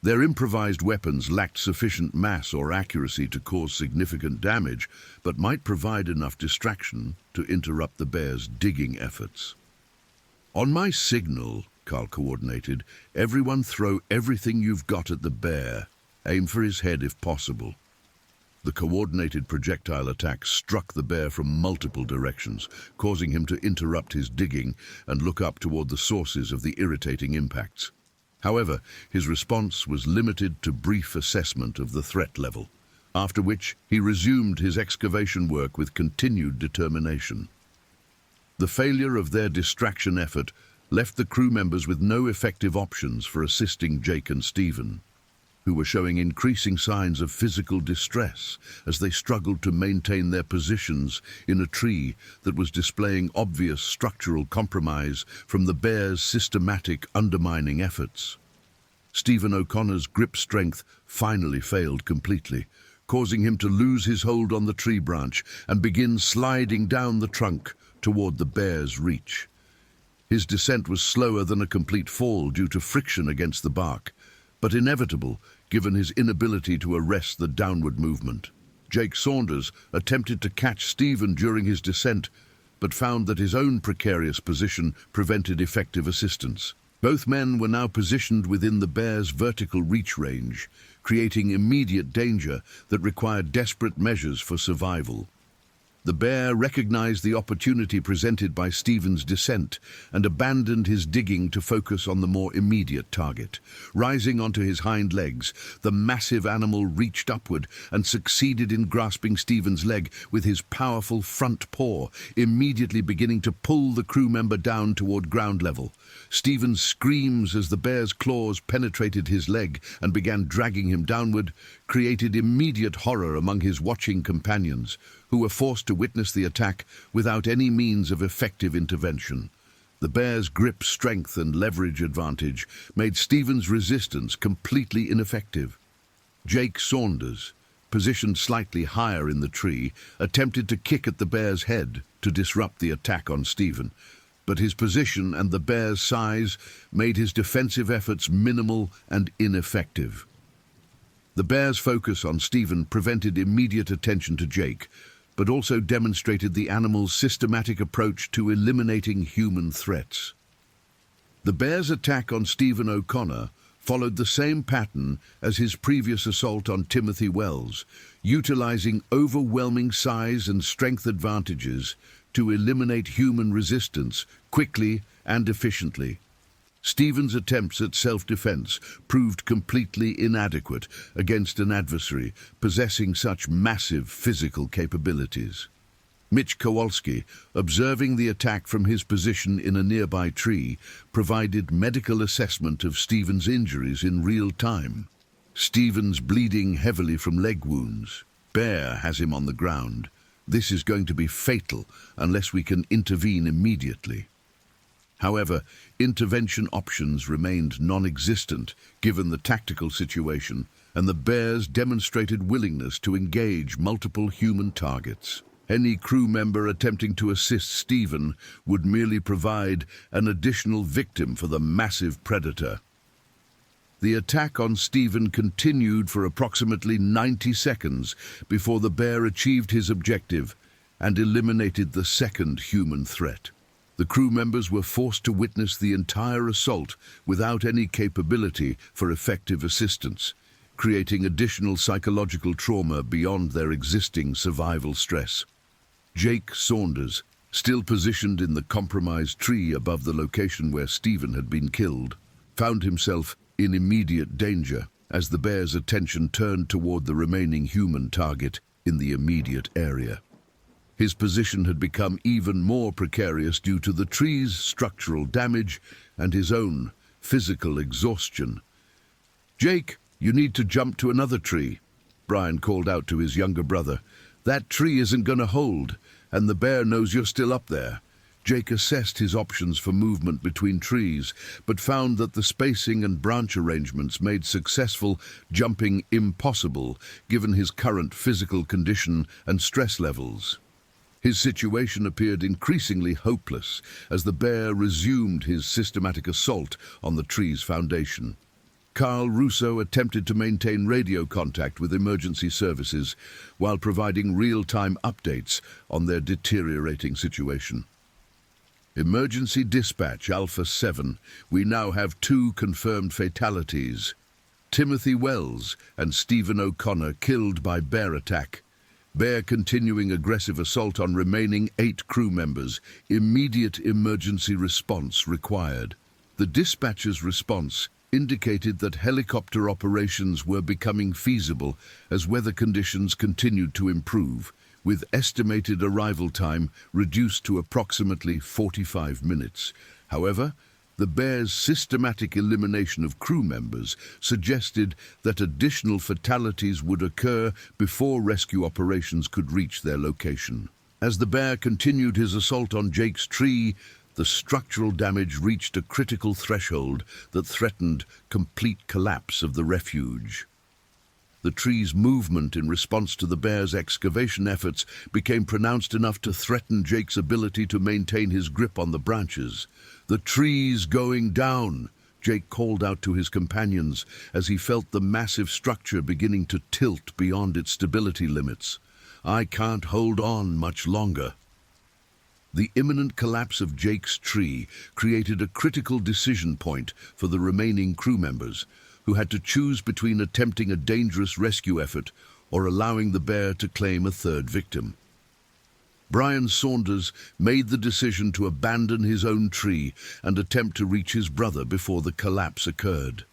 Speaker 1: Their improvised weapons lacked sufficient mass or accuracy to cause significant damage, but might provide enough distraction to interrupt the bear's digging efforts. "On my signal," Carl coordinated, "everyone throw everything you've got at the bear. Aim for his head if possible." The coordinated projectile attack struck the bear from multiple directions, causing him to interrupt his digging and look up toward the sources of the irritating impacts. However, his response was limited to brief assessment of the threat level, after which he resumed his excavation work with continued determination. The failure of their distraction effort left the crew members with no effective options for assisting Jake and Stephen, who were showing increasing signs of physical distress as they struggled to maintain their positions in a tree that was displaying obvious structural compromise from the bear's systematic undermining efforts. Stephen O'Connor's grip strength finally failed completely, causing him to lose his hold on the tree branch and begin sliding down the trunk toward the bear's reach. His descent was slower than a complete fall due to friction against the bark, but inevitable given his inability to arrest the downward movement. Jake Saunders attempted to catch Stephen during his descent, but found that his own precarious position prevented effective assistance. Both men were now positioned within the bear's vertical reach range, creating immediate danger that required desperate measures for survival. The bear recognized the opportunity presented by Stephen's descent and abandoned his digging to focus on the more immediate target. Rising onto his hind legs, the massive animal reached upward and succeeded in grasping Stephen's leg with his powerful front paw, immediately beginning to pull the crew member down toward ground level. Stephen's screams as the bear's claws penetrated his leg and began dragging him downward created immediate horror among his watching companions, who were forced to witness the attack without any means of effective intervention. The bear's grip strength and leverage advantage made Stephen's resistance completely ineffective. Jake Saunders, positioned slightly higher in the tree, attempted to kick at the bear's head to disrupt the attack on Stephen, but his position and the bear's size made his defensive efforts minimal and ineffective. The bear's focus on Stephen prevented immediate attention to Jake, but also demonstrated the animal's systematic approach to eliminating human threats. The bear's attack on Stephen O'Connor followed the same pattern as his previous assault on Timothy Wells, utilizing overwhelming size and strength advantages to eliminate human resistance quickly and efficiently. Stephen's attempts at self-defense proved completely inadequate against an adversary possessing such massive physical capabilities. Mitch Kowalski, observing the attack from his position in a nearby tree, provided medical assessment of Stephen's injuries in real time. Stephen's bleeding heavily from leg wounds. Bear has him on the ground. This is going to be fatal unless we can intervene immediately. However, intervention options remained non-existent given the tactical situation, and the bears demonstrated willingness to engage multiple human targets. Any crew member attempting to assist Stephen would merely provide an additional victim for the massive predator. The attack on Stephen continued for approximately 90 seconds before the bear achieved his objective and eliminated the second human threat. The crew members were forced to witness the entire assault without any capability for effective assistance, creating additional psychological trauma beyond their existing survival stress. Jake Saunders, still positioned in the compromised tree above the location where Stephen had been killed, found himself in immediate danger as the bear's attention turned toward the remaining human target in the immediate area. His position had become even more precarious due to the tree's structural damage and his own physical exhaustion. "Jake, you need to jump to another tree," Brian called out to his younger brother. "That tree isn't going to hold, and the bear knows you're still up there." Jake assessed his options for movement between trees, but found that the spacing and branch arrangements made successful jumping impossible given his current physical condition and stress levels. His situation appeared increasingly hopeless as the bear resumed his systematic assault on the tree's foundation. Carl Russo attempted to maintain radio contact with emergency services while providing real-time updates on their deteriorating situation. Emergency dispatch Alpha 7. We now have 2 confirmed fatalities. Timothy Wells and Stephen O'Connor killed by bear attack. Bear continuing aggressive assault on remaining 8 crew members. Immediate emergency response required. The dispatcher's response indicated that helicopter operations were becoming feasible as weather conditions continued to improve, with estimated arrival time reduced to approximately 45 minutes. However, the bear's systematic elimination of crew members suggested that additional fatalities would occur before rescue operations could reach their location. As the bear continued his assault on Jake's tree, the structural damage reached a critical threshold that threatened complete collapse of the refuge. The tree's movement in response to the bear's excavation efforts became pronounced enough to threaten Jake's ability to maintain his grip on the branches. "The tree's going down," Jake called out to his companions as he felt the massive structure beginning to tilt beyond its stability limits. "I can't hold on much longer." The imminent collapse of Jake's tree created a critical decision point for the remaining crew members, who had to choose between attempting a dangerous rescue effort or allowing the bear to claim a third victim. Brian Saunders made the decision to abandon his own tree and attempt to reach his brother before the collapse occurred.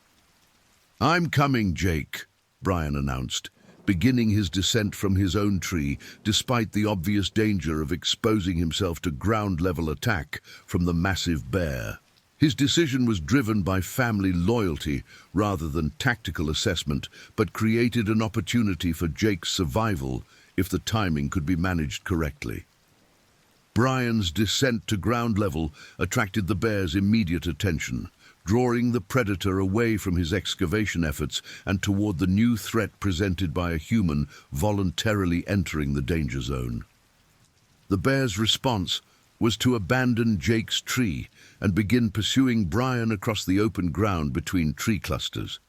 Speaker 1: "I'm coming, Jake," Brian announced, beginning his descent from his own tree despite the obvious danger of exposing himself to ground-level attack from the massive bear. His decision was driven by family loyalty rather than tactical assessment, but created an opportunity for Jake's survival if the timing could be managed correctly. Brian's descent to ground level attracted the bear's immediate attention, drawing the predator away from his excavation efforts and toward the new threat presented by a human voluntarily entering the danger zone. The bear's response was to abandon Jake's tree and begin pursuing Brian across the open ground between tree clusters.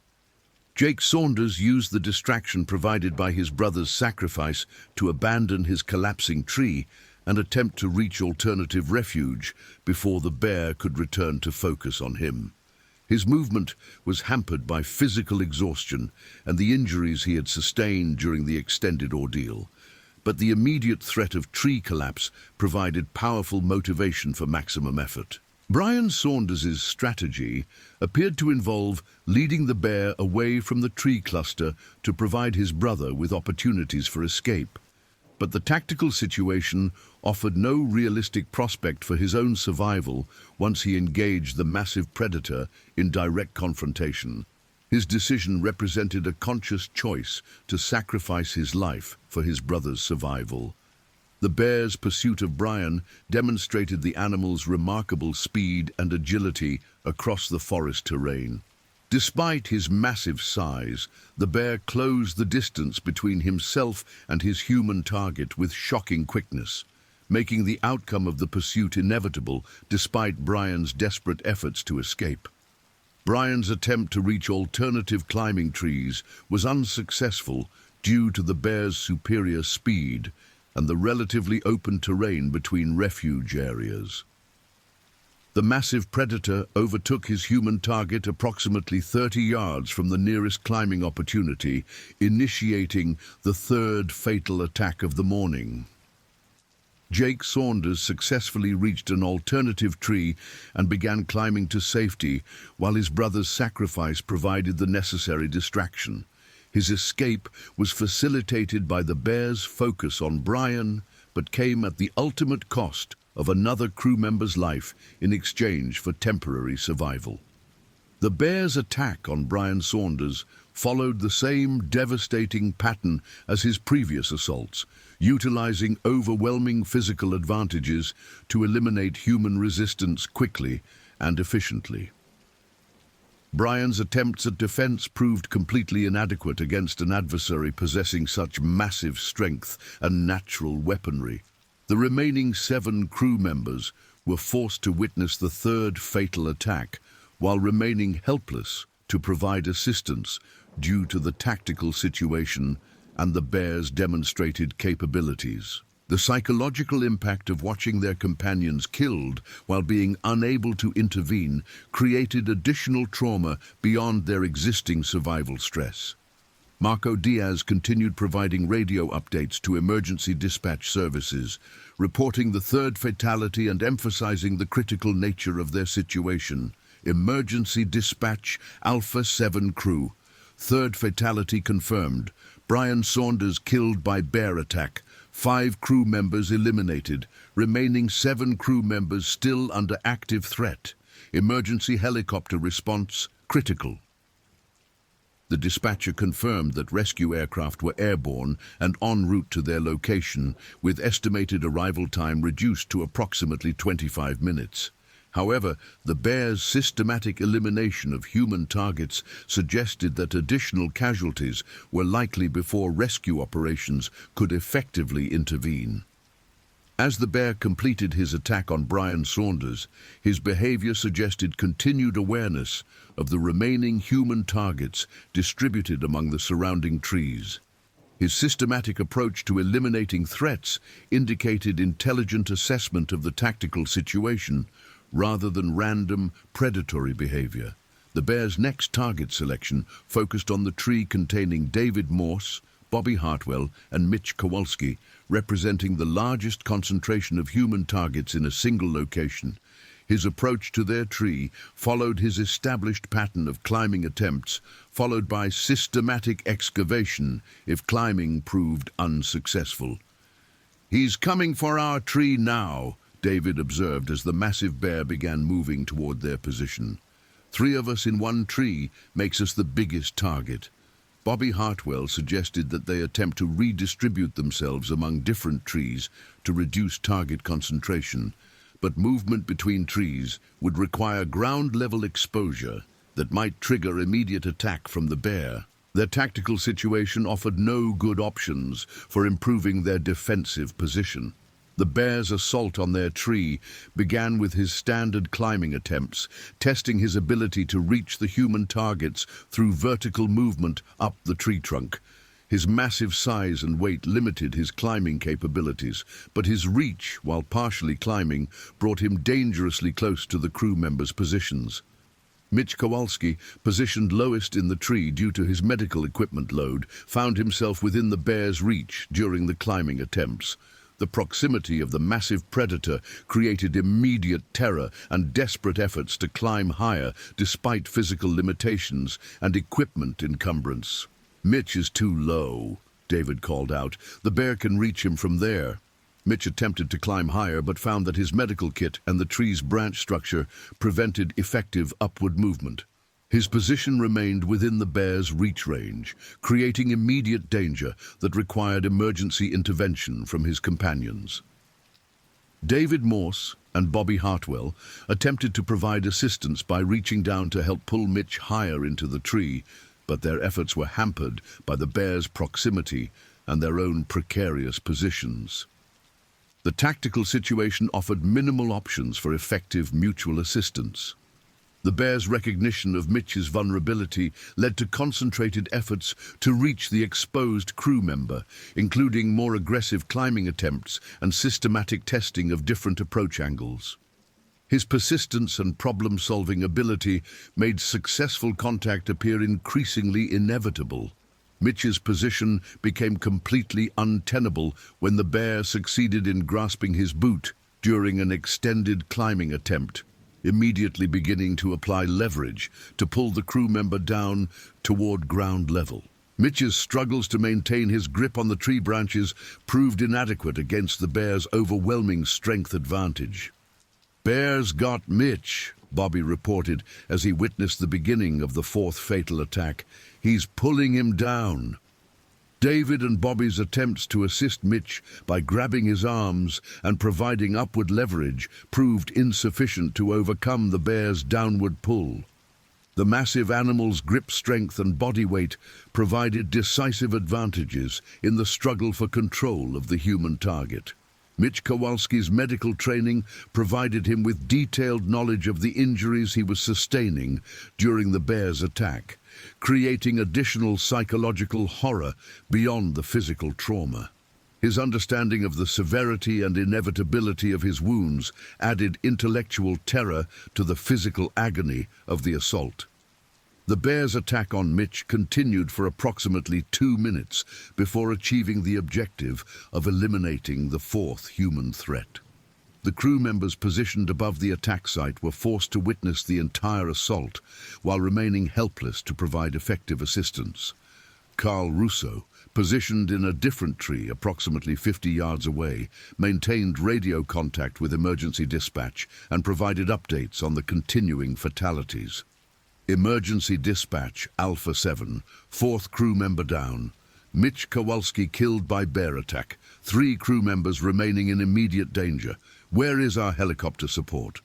Speaker 1: Jake Saunders used the distraction provided by his brother's sacrifice to abandon his collapsing tree and attempt to reach alternative refuge before the bear could return to focus on him. His movement was hampered by physical exhaustion and the injuries he had sustained during the extended ordeal, but the immediate threat of tree collapse provided powerful motivation for maximum effort. Brian Saunders' strategy appeared to involve leading the bear away from the tree cluster to provide his brother with opportunities for escape. But the tactical situation offered no realistic prospect for his own survival once he engaged the massive predator in direct confrontation. His decision represented a conscious choice to sacrifice his life for his brother's survival. The bear's pursuit of Brian demonstrated the animal's remarkable speed and agility across the forest terrain. Despite his massive size, the bear closed the distance between himself and his human target with shocking quickness, making the outcome of the pursuit inevitable despite Brian's desperate efforts to escape. Brian's attempt to reach alternative climbing trees was unsuccessful due to the bear's superior speed and the relatively open terrain between refuge areas. The massive predator overtook his human target approximately 30 yards from the nearest climbing opportunity, initiating the third fatal attack of the morning. Jake Saunders successfully reached an alternative tree and began climbing to safety, while his brother's sacrifice provided the necessary distraction. His escape was facilitated by the bear's focus on Brian, but came at the ultimate cost of another crew member's life in exchange for temporary survival. The bear's attack on Brian Saunders followed the same devastating pattern as his previous assaults, utilizing overwhelming physical advantages to eliminate human resistance quickly and efficiently. Brian's attempts at defense proved completely inadequate against an adversary possessing such massive strength and natural weaponry. The remaining 7 crew members were forced to witness the third fatal attack while remaining helpless to provide assistance due to the tactical situation and the bear's demonstrated capabilities. The psychological impact of watching their companions killed while being unable to intervene created additional trauma beyond their existing survival stress. Marco Diaz continued providing radio updates to emergency dispatch services, reporting the third fatality and emphasizing the critical nature of their situation. Emergency dispatch, Alpha 7 crew. Third fatality confirmed. Brian Saunders killed by bear attack. 5 crew members eliminated. Remaining 7 crew members still under active threat. Emergency helicopter response critical. The dispatcher confirmed that rescue aircraft were airborne and en route to their location, with estimated arrival time reduced to approximately 25 minutes. However, the bear's systematic elimination of human targets suggested that additional casualties were likely before rescue operations could effectively intervene. As the bear completed his attack on Brian Saunders, his behavior suggested continued awareness of the remaining human targets distributed among the surrounding trees. His systematic approach to eliminating threats indicated intelligent assessment of the tactical situation rather than random, predatory behavior. The bear's next target selection focused on the tree containing David Morse, Bobby Hartwell, and Mitch Kowalski, representing the largest concentration of human targets in a single location. His approach to their tree followed his established pattern of climbing attempts, followed by systematic excavation if climbing proved unsuccessful. "He's coming for our tree now," David observed as the massive bear began moving toward their position. "3 of us in one tree makes us the biggest target." Bobby Hartwell suggested that they attempt to redistribute themselves among different trees to reduce target concentration, but movement between trees would require ground-level exposure that might trigger immediate attack from the bear. Their tactical situation offered no good options for improving their defensive position. The bear's assault on their tree began with his standard climbing attempts, testing his ability to reach the human targets through vertical movement up the tree trunk. His massive size and weight limited his climbing capabilities, but his reach, while partially climbing, brought him dangerously close to the crew members' positions. Mitch Kowalski, positioned lowest in the tree due to his medical equipment load, found himself within the bear's reach during the climbing attempts. The proximity of the massive predator created immediate terror and desperate efforts to climb higher despite physical limitations and equipment encumbrance. "Mitch is too low," David called out. "The bear can reach him from there." Mitch attempted to climb higher but found that his medical kit and the tree's branch structure prevented effective upward movement. His position remained within the bear's reach range, creating immediate danger that required emergency intervention from his companions. David Morse and Bobby Hartwell attempted to provide assistance by reaching down to help pull Mitch higher into the tree, but their efforts were hampered by the bear's proximity and their own precarious positions. The tactical situation offered minimal options for effective mutual assistance. The bear's recognition of Mitch's vulnerability led to concentrated efforts to reach the exposed crew member, including more aggressive climbing attempts and systematic testing of different approach angles. His persistence and problem-solving ability made successful contact appear increasingly inevitable. Mitch's position became completely untenable when the bear succeeded in grasping his boot during an extended climbing attempt, immediately beginning to apply leverage to pull the crew member down toward ground level. Mitch's struggles to maintain his grip on the tree branches proved inadequate against the bear's overwhelming strength advantage. "Bear's got Mitch," Bobby reported as he witnessed the beginning of the 4th fatal attack. "He's pulling him down." David and Bobby's attempts to assist Mitch by grabbing his arms and providing upward leverage proved insufficient to overcome the bear's downward pull. The massive animal's grip strength and body weight provided decisive advantages in the struggle for control of the human target. Mitch Kowalski's medical training provided him with detailed knowledge of the injuries he was sustaining during the bear's attack, creating additional psychological horror beyond the physical trauma. His understanding of the severity and inevitability of his wounds added intellectual terror to the physical agony of the assault. The bear's attack on Mitch continued for approximately 2 minutes before achieving the objective of eliminating the 4th human threat. The crew members positioned above the attack site were forced to witness the entire assault while remaining helpless to provide effective assistance. Carl Russo, positioned in a different tree approximately 50 yards away, maintained radio contact with emergency dispatch and provided updates on the continuing fatalities. Emergency dispatch, Alpha 7, 4th crew member down. Mitch Kowalski killed by bear attack. 3 crew members remaining in immediate danger. Where is our helicopter support?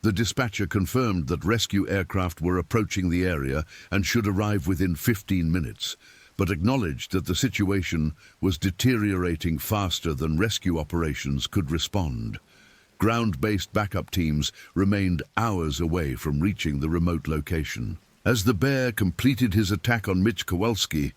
Speaker 1: The dispatcher confirmed that rescue aircraft were approaching the area and should arrive within 15 minutes, but acknowledged that the situation was deteriorating faster than rescue operations could respond. Ground-based backup teams remained hours away from reaching the remote location. As the bear completed his attack on Mitch Kowalski,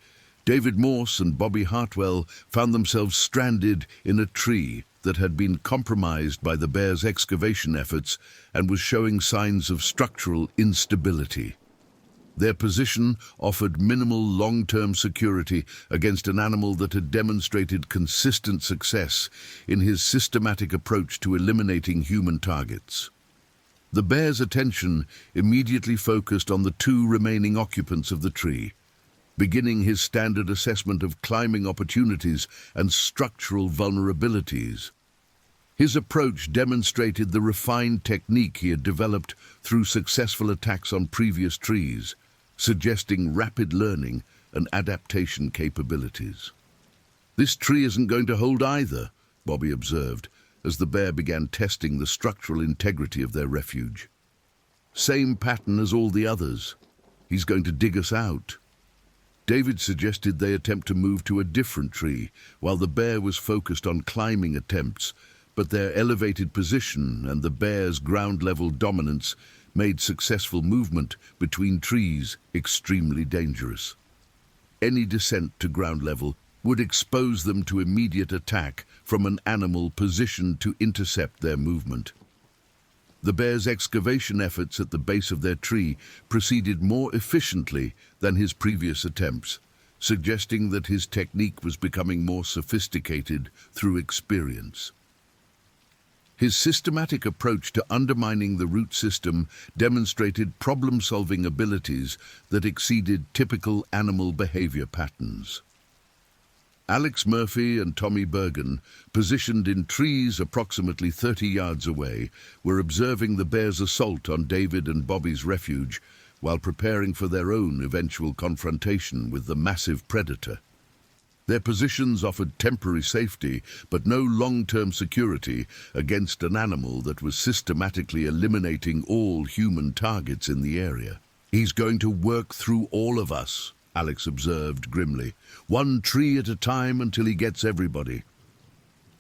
Speaker 1: David Morse and Bobby Hartwell found themselves stranded in a tree that had been compromised by the bear's excavation efforts and was showing signs of structural instability. Their position offered minimal long-term security against an animal that had demonstrated consistent success in his systematic approach to eliminating human targets. The bear's attention immediately focused on the two remaining occupants of the tree, beginning his standard assessment of climbing opportunities and structural vulnerabilities. His approach demonstrated the refined technique he had developed through successful attacks on previous trees, suggesting rapid learning and adaptation capabilities. "This tree isn't going to hold either," Bobby observed, as the bear began testing the structural integrity of their refuge. "Same pattern as all the others. He's going to dig us out." David suggested they attempt to move to a different tree, while the bear was focused on climbing attempts, but their elevated position and the bear's ground-level dominance made successful movement between trees extremely dangerous. Any descent to ground level would expose them to immediate attack from an animal positioned to intercept their movement. The bear's excavation efforts at the base of their tree proceeded more efficiently than his previous attempts, suggesting that his technique was becoming more sophisticated through experience. His systematic approach to undermining the root system demonstrated problem-solving abilities that exceeded typical animal behavior patterns. Alex Murphy and Tommy Bergen, positioned in trees approximately 30 yards away, were observing the bear's assault on David and Bobby's refuge while preparing for their own eventual confrontation with the massive predator. Their positions offered temporary safety, but no long-term security against an animal that was systematically eliminating all human targets in the area. "He's going to work through all of us," Alex observed grimly. "One tree at a time until he gets everybody."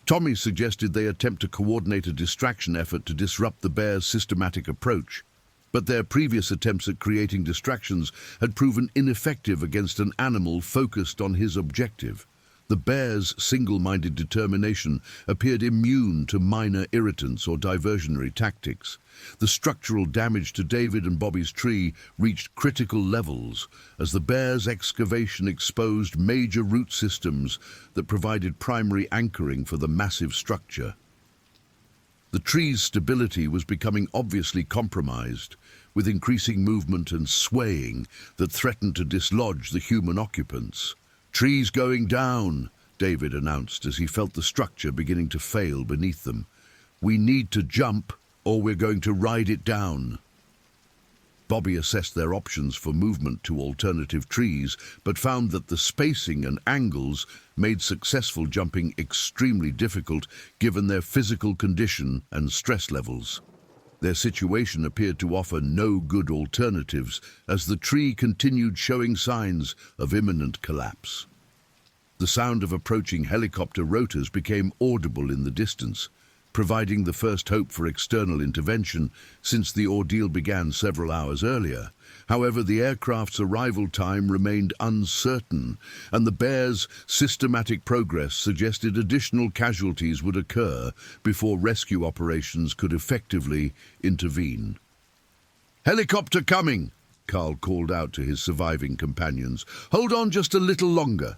Speaker 1: Tommy suggested they attempt to coordinate a distraction effort to disrupt the bear's systematic approach, but their previous attempts at creating distractions had proven ineffective against an animal focused on his objective. The bear's single-minded determination appeared immune to minor irritants or diversionary tactics. The structural damage to David and Bobby's tree reached critical levels as the bear's excavation exposed major root systems that provided primary anchoring for the massive structure. The tree's stability was becoming obviously compromised, with increasing movement and swaying that threatened to dislodge the human occupants. "Tree's going down," David announced as he felt the structure beginning to fail beneath them. "We need to jump, or we're going to ride it down." Bobby assessed their options for movement to alternative trees, but found that the spacing and angles made successful jumping extremely difficult given their physical condition and stress levels. Their situation appeared to offer no good alternatives as the tree continued showing signs of imminent collapse. The sound of approaching helicopter rotors became audible in the distance, providing the first hope for external intervention since the ordeal began several hours earlier. However, the aircraft's arrival time remained uncertain, and the bear's systematic progress suggested additional casualties would occur before rescue operations could effectively intervene. "Helicopter coming!" Carl called out to his surviving companions. "Hold on just a little longer."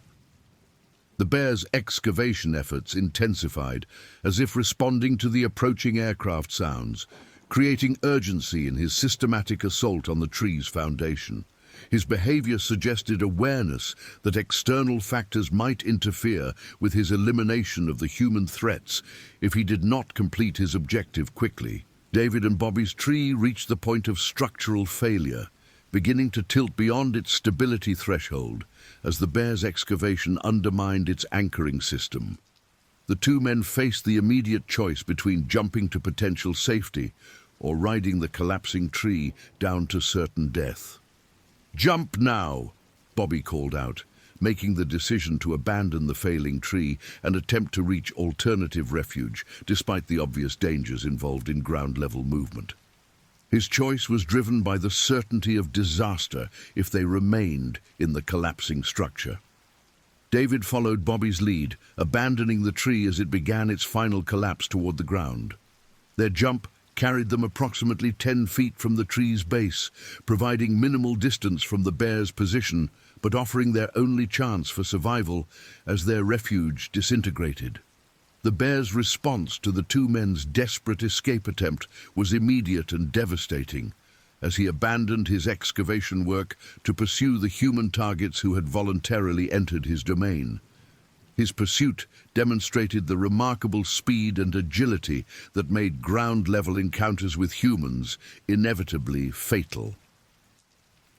Speaker 1: The bear's excavation efforts intensified, as if responding to the approaching aircraft sounds, creating urgency in his systematic assault on the tree's foundation. His behavior suggested awareness that external factors might interfere with his elimination of the human threats if he did not complete his objective quickly. David and Bobby's tree reached the point of structural failure, beginning to tilt beyond its stability threshold as the bear's excavation undermined its anchoring system. The two men faced the immediate choice between jumping to potential safety or riding the collapsing tree down to certain death. "Jump now," Bobby called out, making the decision to abandon the failing tree and attempt to reach alternative refuge, despite the obvious dangers involved in ground-level movement. His choice was driven by the certainty of disaster if they remained in the collapsing structure. David followed Bobby's lead, abandoning the tree as it began its final collapse toward the ground. Their jump carried them approximately 10 feet from the tree's base, providing minimal distance from the bear's position, but offering their only chance for survival as their refuge disintegrated. The bear's response to the two men's desperate escape attempt was immediate and devastating, as he abandoned his excavation work to pursue the human targets who had voluntarily entered his domain. His pursuit demonstrated the remarkable speed and agility that made ground-level encounters with humans inevitably fatal.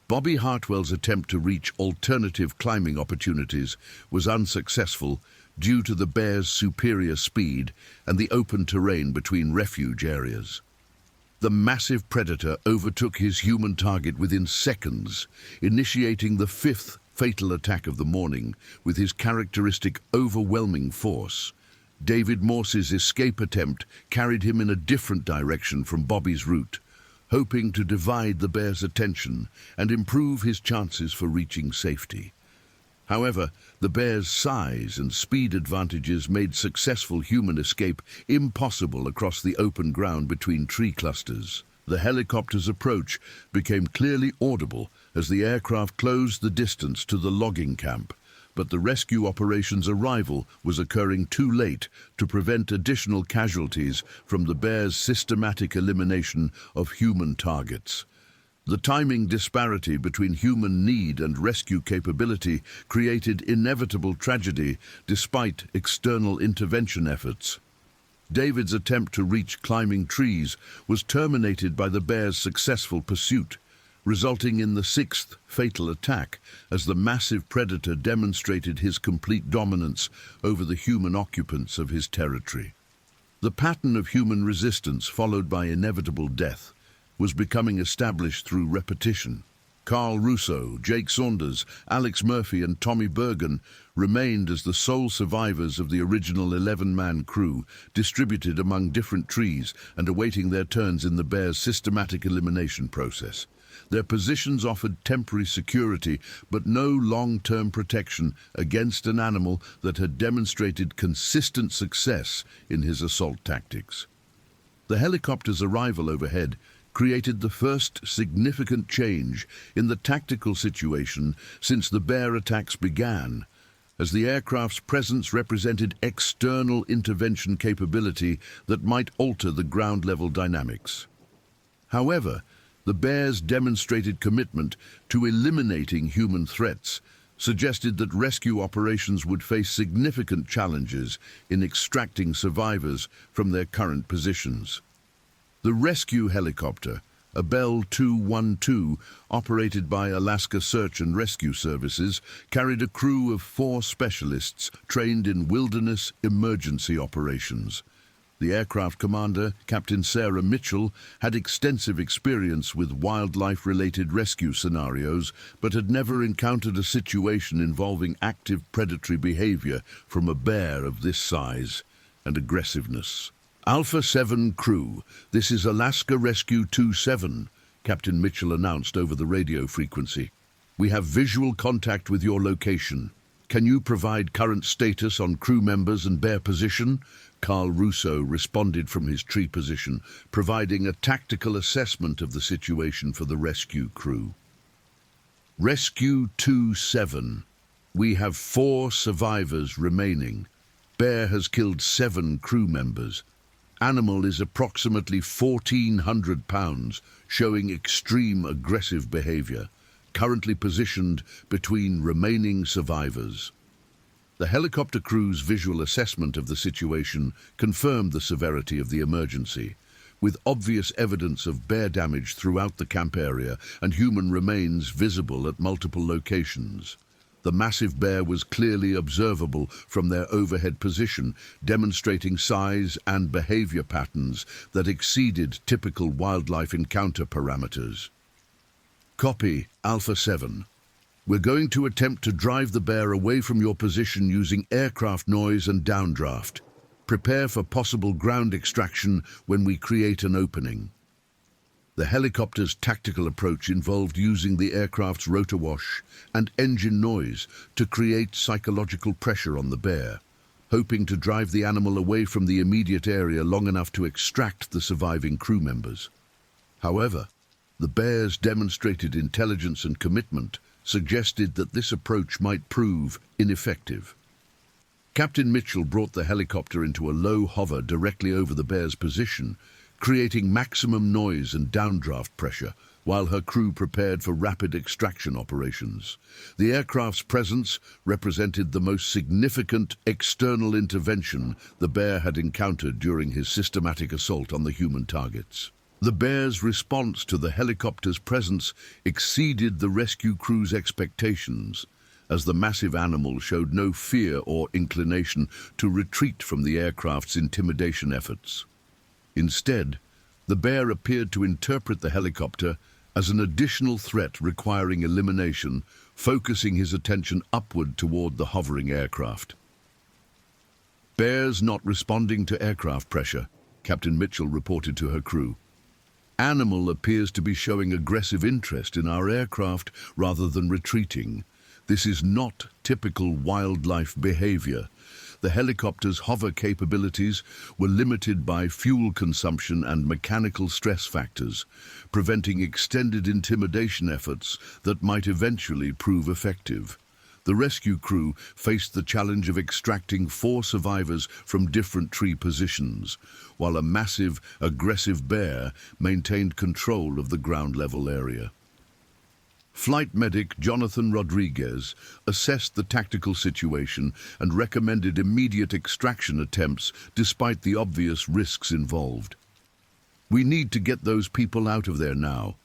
Speaker 1: Bobby Hartwell's attempt to reach alternative climbing opportunities was unsuccessful due to the bear's superior speed and the open terrain between refuge areas. The massive predator overtook his human target within seconds, initiating the fifth fatal attack of the morning with his characteristic overwhelming force. David Morse's escape attempt carried him in a different direction from Bobby's route, hoping to divide the bear's attention and improve his chances for reaching safety. However, the bear's size and speed advantages made successful human escape impossible across the open ground between tree clusters. The helicopter's approach became clearly audible as the aircraft closed the distance to the logging camp, but the rescue operation's arrival was occurring too late to prevent additional casualties from the bear's systematic elimination of human targets. The timing disparity between human need and rescue capability created inevitable tragedy despite external intervention efforts. David's attempt to reach climbing trees was terminated by the bear's successful pursuit, resulting in the sixth fatal attack as the massive predator demonstrated his complete dominance over the human occupants of his territory. The pattern of human resistance followed by inevitable death was becoming established through repetition. Carl Russo, Jake Saunders, Alex Murphy and Tommy Bergen remained as the sole survivors of the original 11-man crew, distributed among different trees and awaiting their turns in the bear's systematic elimination process. Their positions offered temporary security, but no long-term protection against an animal that had demonstrated consistent success in his assault tactics. The helicopter's arrival overhead created the first significant change in the tactical situation since the bear attacks began, as the aircraft's presence represented external intervention capability that might alter the ground-level dynamics. However, the bear's demonstrated commitment to eliminating human threats suggested that rescue operations would face significant challenges in extracting survivors from their current positions. The rescue helicopter, a Bell 212, operated by Alaska Search and Rescue Services, carried a crew of 4 specialists trained in wilderness emergency operations. The aircraft commander, Captain Sarah Mitchell, had extensive experience with wildlife-related rescue scenarios, but had never encountered a situation involving active predatory behavior from a bear of this size and aggressiveness. Alpha 7 crew, this is Alaska Rescue 27, Captain Mitchell announced over the radio frequency. We have visual contact with your location. Can you provide current status on crew members and bear position? Carl Russo responded from his tree position, providing a tactical assessment of the situation for the rescue crew. Rescue 27. We have 4 survivors remaining. Bear has killed 7 crew members. Animal is approximately 1,400 pounds, showing extreme aggressive behavior, currently positioned between remaining survivors. The helicopter crew's visual assessment of the situation confirmed the severity of the emergency, with obvious evidence of bear damage throughout the camp area and human remains visible at multiple locations. The massive bear was clearly observable from their overhead position, demonstrating size and behavior patterns that exceeded typical wildlife encounter parameters. Copy, Alpha 7. We're going to attempt to drive the bear away from your position using aircraft noise and downdraft. Prepare for possible ground extraction when we create an opening. The helicopter's tactical approach involved using the aircraft's rotor wash and engine noise to create psychological pressure on the bear, hoping to drive the animal away from the immediate area long enough to extract the surviving crew members. However, the bear's demonstrated intelligence and commitment suggested that this approach might prove ineffective. Captain Mitchell brought the helicopter into a low hover directly over the bear's position, creating maximum noise and downdraft pressure while her crew prepared for rapid extraction operations. The aircraft's presence represented the most significant external intervention the bear had encountered during his systematic assault on the human targets. The bear's response to the helicopter's presence exceeded the rescue crew's expectations, as the massive animal showed no fear or inclination to retreat from the aircraft's intimidation efforts. Instead, the bear appeared to interpret the helicopter as an additional threat requiring elimination, focusing his attention upward toward the hovering aircraft. Bears not responding to aircraft pressure, Captain Mitchell reported to her crew. Animal appears to be showing aggressive interest in our aircraft rather than retreating. This is not typical wildlife behavior. The helicopter's hover capabilities were limited by fuel consumption and mechanical stress factors, preventing extended intimidation efforts that might eventually prove effective. The rescue crew faced the challenge of extracting 4 survivors from different tree positions, while a massive, aggressive bear maintained control of the ground-level area. Flight medic Jonathan Rodriguez assessed the tactical situation and recommended immediate extraction attempts despite the obvious risks involved. We need to get those people out of there now.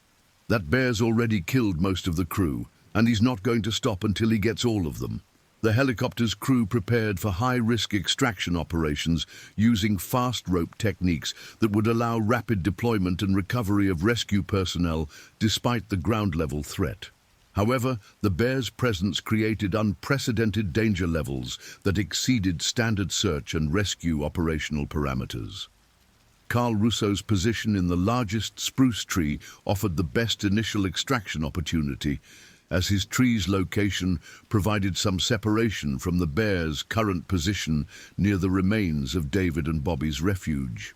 Speaker 1: That bear's already killed most of the crew, and he's not going to stop until he gets all of them. The helicopter's crew prepared for high-risk extraction operations using fast rope techniques that would allow rapid deployment and recovery of rescue personnel despite the ground-level threat. However, the bear's presence created unprecedented danger levels that exceeded standard search and rescue operational parameters. Carl Russo's position in the largest spruce tree offered the best initial extraction opportunity, as his tree's location provided some separation from the bear's current position near the remains of David and Bobby's refuge.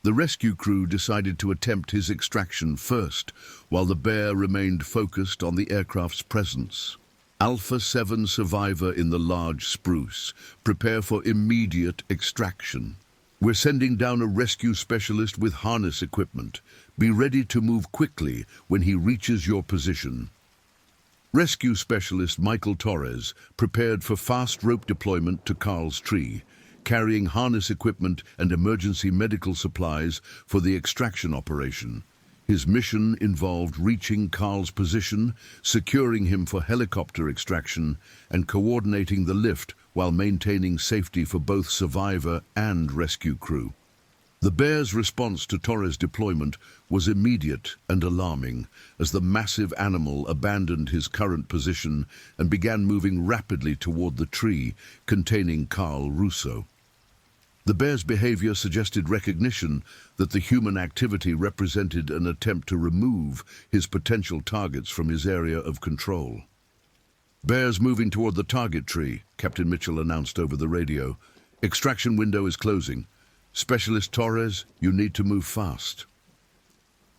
Speaker 1: The rescue crew decided to attempt his extraction first, while the bear remained focused on the aircraft's presence. Alpha 7 survivor in the large spruce, prepare for immediate extraction. We're sending down a rescue specialist with harness equipment. Be ready to move quickly when he reaches your position. Rescue specialist Michael Torres prepared for fast rope deployment to Carl's tree, carrying harness equipment and emergency medical supplies for the extraction operation. His mission involved reaching Carl's position, securing him for helicopter extraction, and coordinating the lift while maintaining safety for both survivor and rescue crew. The bear's response to Torres' deployment was immediate and alarming, as the massive animal abandoned his current position and began moving rapidly toward the tree containing Carl Russo. The bear's behavior suggested recognition that the human activity represented an attempt to remove his potential targets from his area of control. Bears moving toward the target tree, Captain Mitchell announced over the radio. Extraction window is closing. Specialist Torres, you need to move fast.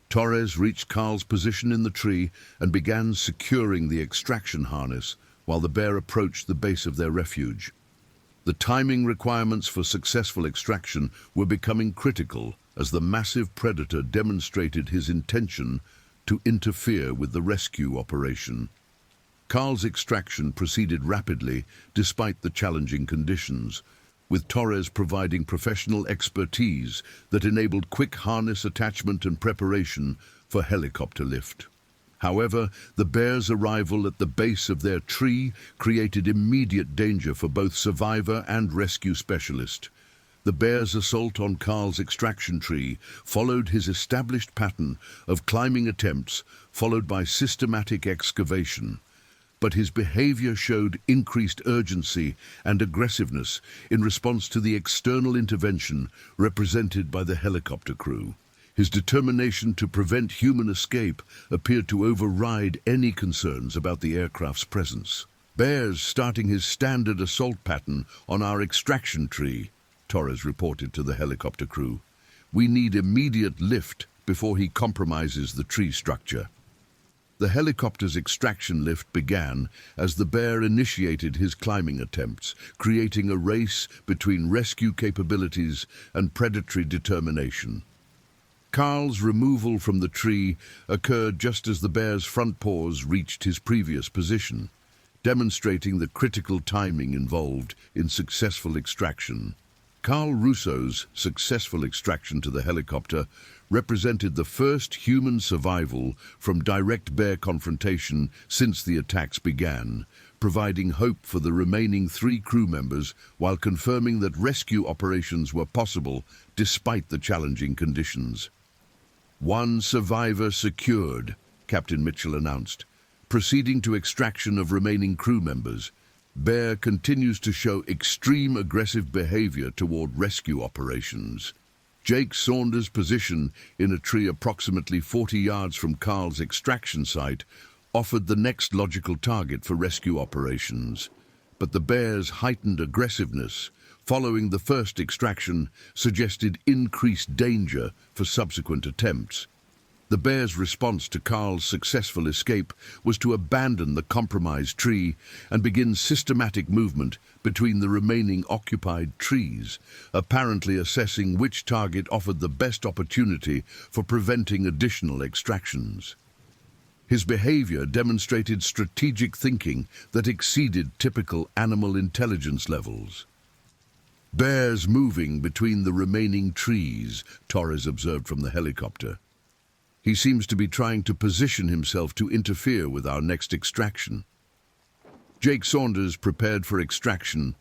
Speaker 1: Torres reached Carl's position in the tree and began securing the extraction harness while the bear approached the base of their refuge. The timing requirements for successful extraction were becoming critical as the massive predator demonstrated his intention to interfere with the rescue operation. Carl's extraction proceeded rapidly despite the challenging conditions, with Torres providing professional expertise that enabled quick harness attachment and preparation for helicopter lift. However, the bears' arrival at the base of their tree created immediate danger for both survivor and rescue specialist. The bear's assault on Carl's extraction tree followed his established pattern of climbing attempts followed by systematic excavation. But his behavior showed increased urgency and aggressiveness in response to the external intervention represented by the helicopter crew. His determination to prevent human escape appeared to override any concerns about the aircraft's presence. "Bears starting his standard assault pattern on our extraction tree," Torres reported to the helicopter crew. "We need immediate lift before he compromises the tree structure." The helicopter's extraction lift began as the bear initiated his climbing attempts, creating a race between rescue capabilities and predatory determination. Carl's removal from the tree occurred just as the bear's front paws reached his previous position, demonstrating the critical timing involved in successful extraction. Carl Russo's successful extraction to the helicopter represented the first human survival from direct bear confrontation since the attacks began, providing hope for the remaining 3 crew members while confirming that rescue operations were possible despite the challenging conditions. "One survivor secured," Captain Mitchell announced, proceeding to extraction of remaining crew members. Bear continues to show extreme aggressive behavior toward rescue operations. Jake Saunders' position in a tree approximately 40 yards from Carl's extraction site offered the next logical target for rescue operations. But the bear's heightened aggressiveness following the first extraction suggested increased danger for subsequent attempts. The bear's response to Carl's successful escape was to abandon the compromised tree and begin systematic movement between the remaining occupied trees, apparently assessing which target offered the best opportunity for preventing additional extractions. His behavior demonstrated strategic thinking that exceeded typical animal intelligence levels. "Bears moving between the remaining trees," Torres observed from the helicopter. "He seems to be trying to position himself to interfere with our next extraction." Jake Saunders prepared for extraction,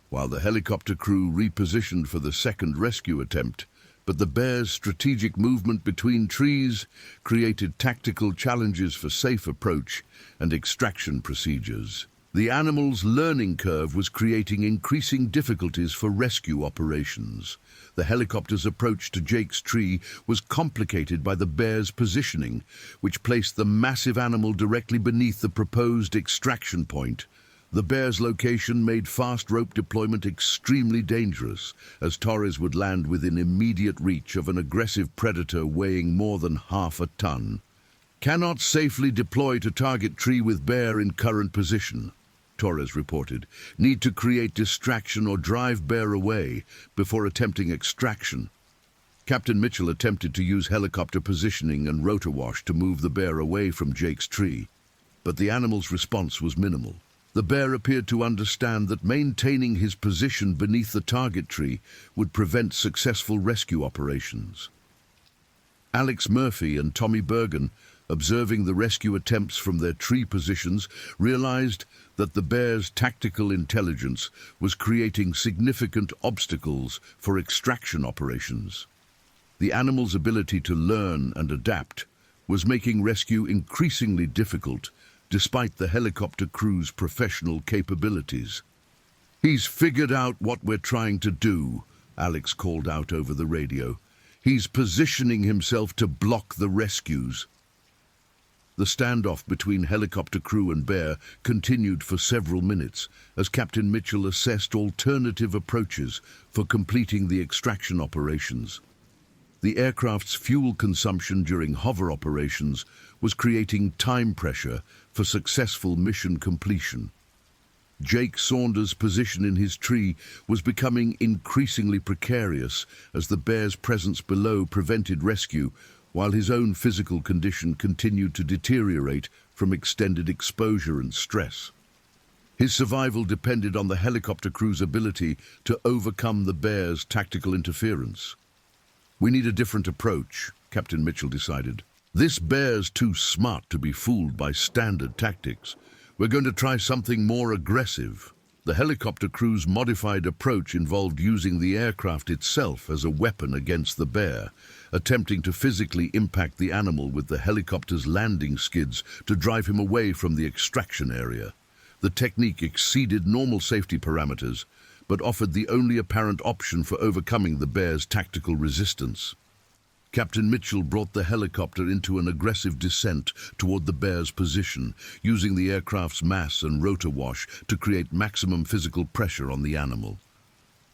Speaker 1: while the helicopter crew repositioned for the second rescue attempt, but the bear's strategic movement between trees created tactical challenges for safe approach and extraction procedures. The animal's learning curve was creating increasing difficulties for rescue operations. The helicopter's approach to Jake's tree was complicated by the bear's positioning, which placed the massive animal directly beneath the proposed extraction point. The bear's location made fast rope deployment extremely dangerous, as Torres would land within immediate reach of an aggressive predator weighing more than half a ton. "Cannot safely deploy to target tree with bear in current position," Torres reported. "Need to create distraction or drive bear away before attempting extraction." Captain Mitchell attempted to use helicopter positioning and rotor wash to move the bear away from Jake's tree, but the animal's response was minimal. The bear appeared to understand that maintaining his position beneath the target tree would prevent successful rescue operations. Alex Murphy and Tommy Bergen, observing the rescue attempts from their tree positions, realized that the bear's tactical intelligence was creating significant obstacles for extraction operations. The animal's ability to learn and adapt was making rescue increasingly difficult, despite the helicopter crew's professional capabilities. "He's figured out what we're trying to do," Alex called out over the radio. "He's positioning himself to block the rescues." The standoff between helicopter crew and bear continued for several minutes as Captain Mitchell assessed alternative approaches for completing the extraction operations. The aircraft's fuel consumption during hover operations was creating time pressure for successful mission completion. Jake Saunders' position in his tree was becoming increasingly precarious as the bear's presence below prevented rescue, while his own physical condition continued to deteriorate from extended exposure and stress. His survival depended on the helicopter crew's ability to overcome the bear's tactical interference. "We need a different approach," Captain Mitchell decided. "This bear's too smart to be fooled by standard tactics. We're going to try something more aggressive." The helicopter crew's modified approach involved using the aircraft itself as a weapon against the bear, attempting to physically impact the animal with the helicopter's landing skids to drive him away from the extraction area. The technique exceeded normal safety parameters, but offered the only apparent option for overcoming the bear's tactical resistance. Captain Mitchell brought the helicopter into an aggressive descent toward the bear's position, using the aircraft's mass and rotor wash to create maximum physical pressure on the animal.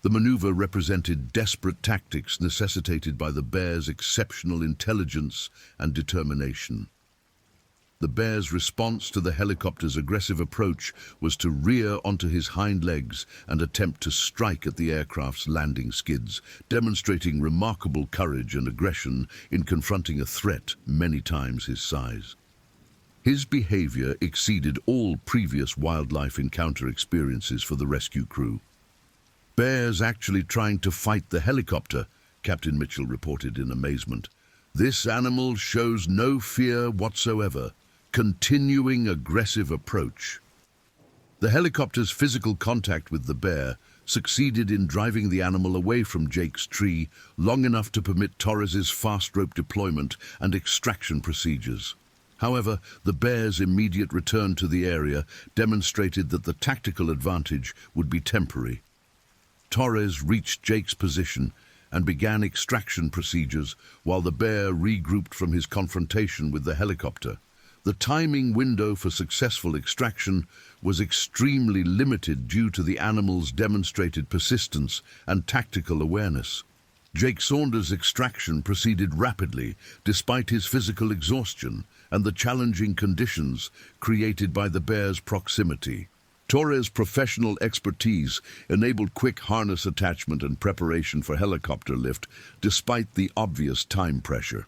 Speaker 1: The maneuver represented desperate tactics necessitated by the bear's exceptional intelligence and determination. The bear's response to the helicopter's aggressive approach was to rear onto his hind legs and attempt to strike at the aircraft's landing skids, demonstrating remarkable courage and aggression in confronting a threat many times his size. His behavior exceeded all previous wildlife encounter experiences for the rescue crew. "Bear's actually trying to fight the helicopter," Captain Mitchell reported in amazement. "This animal shows no fear whatsoever. Continuing aggressive approach." The helicopter's physical contact with the bear succeeded in driving the animal away from Jake's tree long enough to permit Torres's fast rope deployment and extraction procedures. However, the bear's immediate return to the area demonstrated that the tactical advantage would be temporary. Torres reached Jake's position and began extraction procedures while the bear regrouped from his confrontation with the helicopter. The timing window for successful extraction was extremely limited due to the animal's demonstrated persistence and tactical awareness. Jake Saunders' extraction proceeded rapidly despite his physical exhaustion and the challenging conditions created by the bear's proximity. Torres' professional expertise enabled quick harness attachment and preparation for helicopter lift despite the obvious time pressure.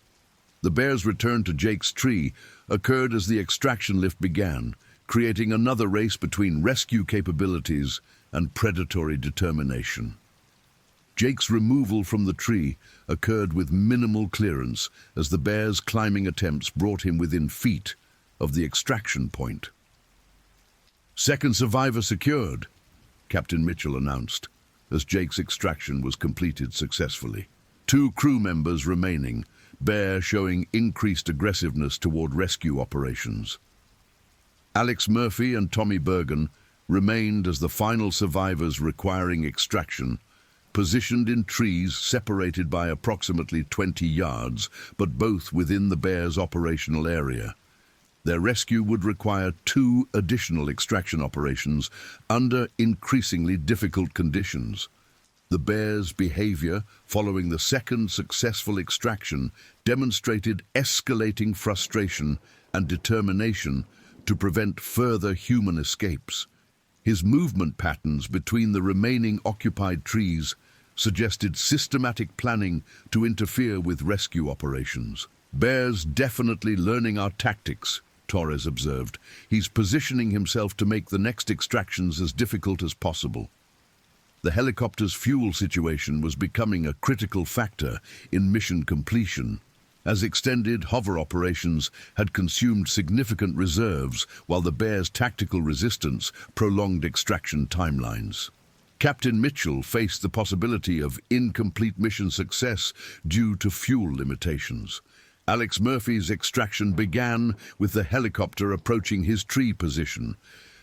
Speaker 1: The bear's return to Jake's tree occurred as the extraction lift began, creating another race between rescue capabilities and predatory determination. Jake's removal from the tree occurred with minimal clearance as the bear's climbing attempts brought him within feet of the extraction point. "Second survivor secured," Captain Mitchell announced, as Jake's extraction was completed successfully. 2 crew members remaining, bear showing increased aggressiveness toward rescue operations. Alex Murphy and Tommy Bergen remained as the final survivors requiring extraction, positioned in trees separated by approximately 20 yards, but both within the bear's operational area. Their rescue would require 2 additional extraction operations under increasingly difficult conditions. The bear's behavior following the second successful extraction demonstrated escalating frustration and determination to prevent further human escapes. His movement patterns between the remaining occupied trees suggested systematic planning to interfere with rescue operations. "Bear's definitely learning our tactics," Torres observed. "He's positioning himself to make the next extractions as difficult as possible." The helicopter's fuel situation was becoming a critical factor in mission completion, as extended hover operations had consumed significant reserves while the bear's tactical resistance prolonged extraction timelines. Captain Mitchell faced the possibility of incomplete mission success due to fuel limitations. Alex Murphy's extraction began with the helicopter approaching his tree position,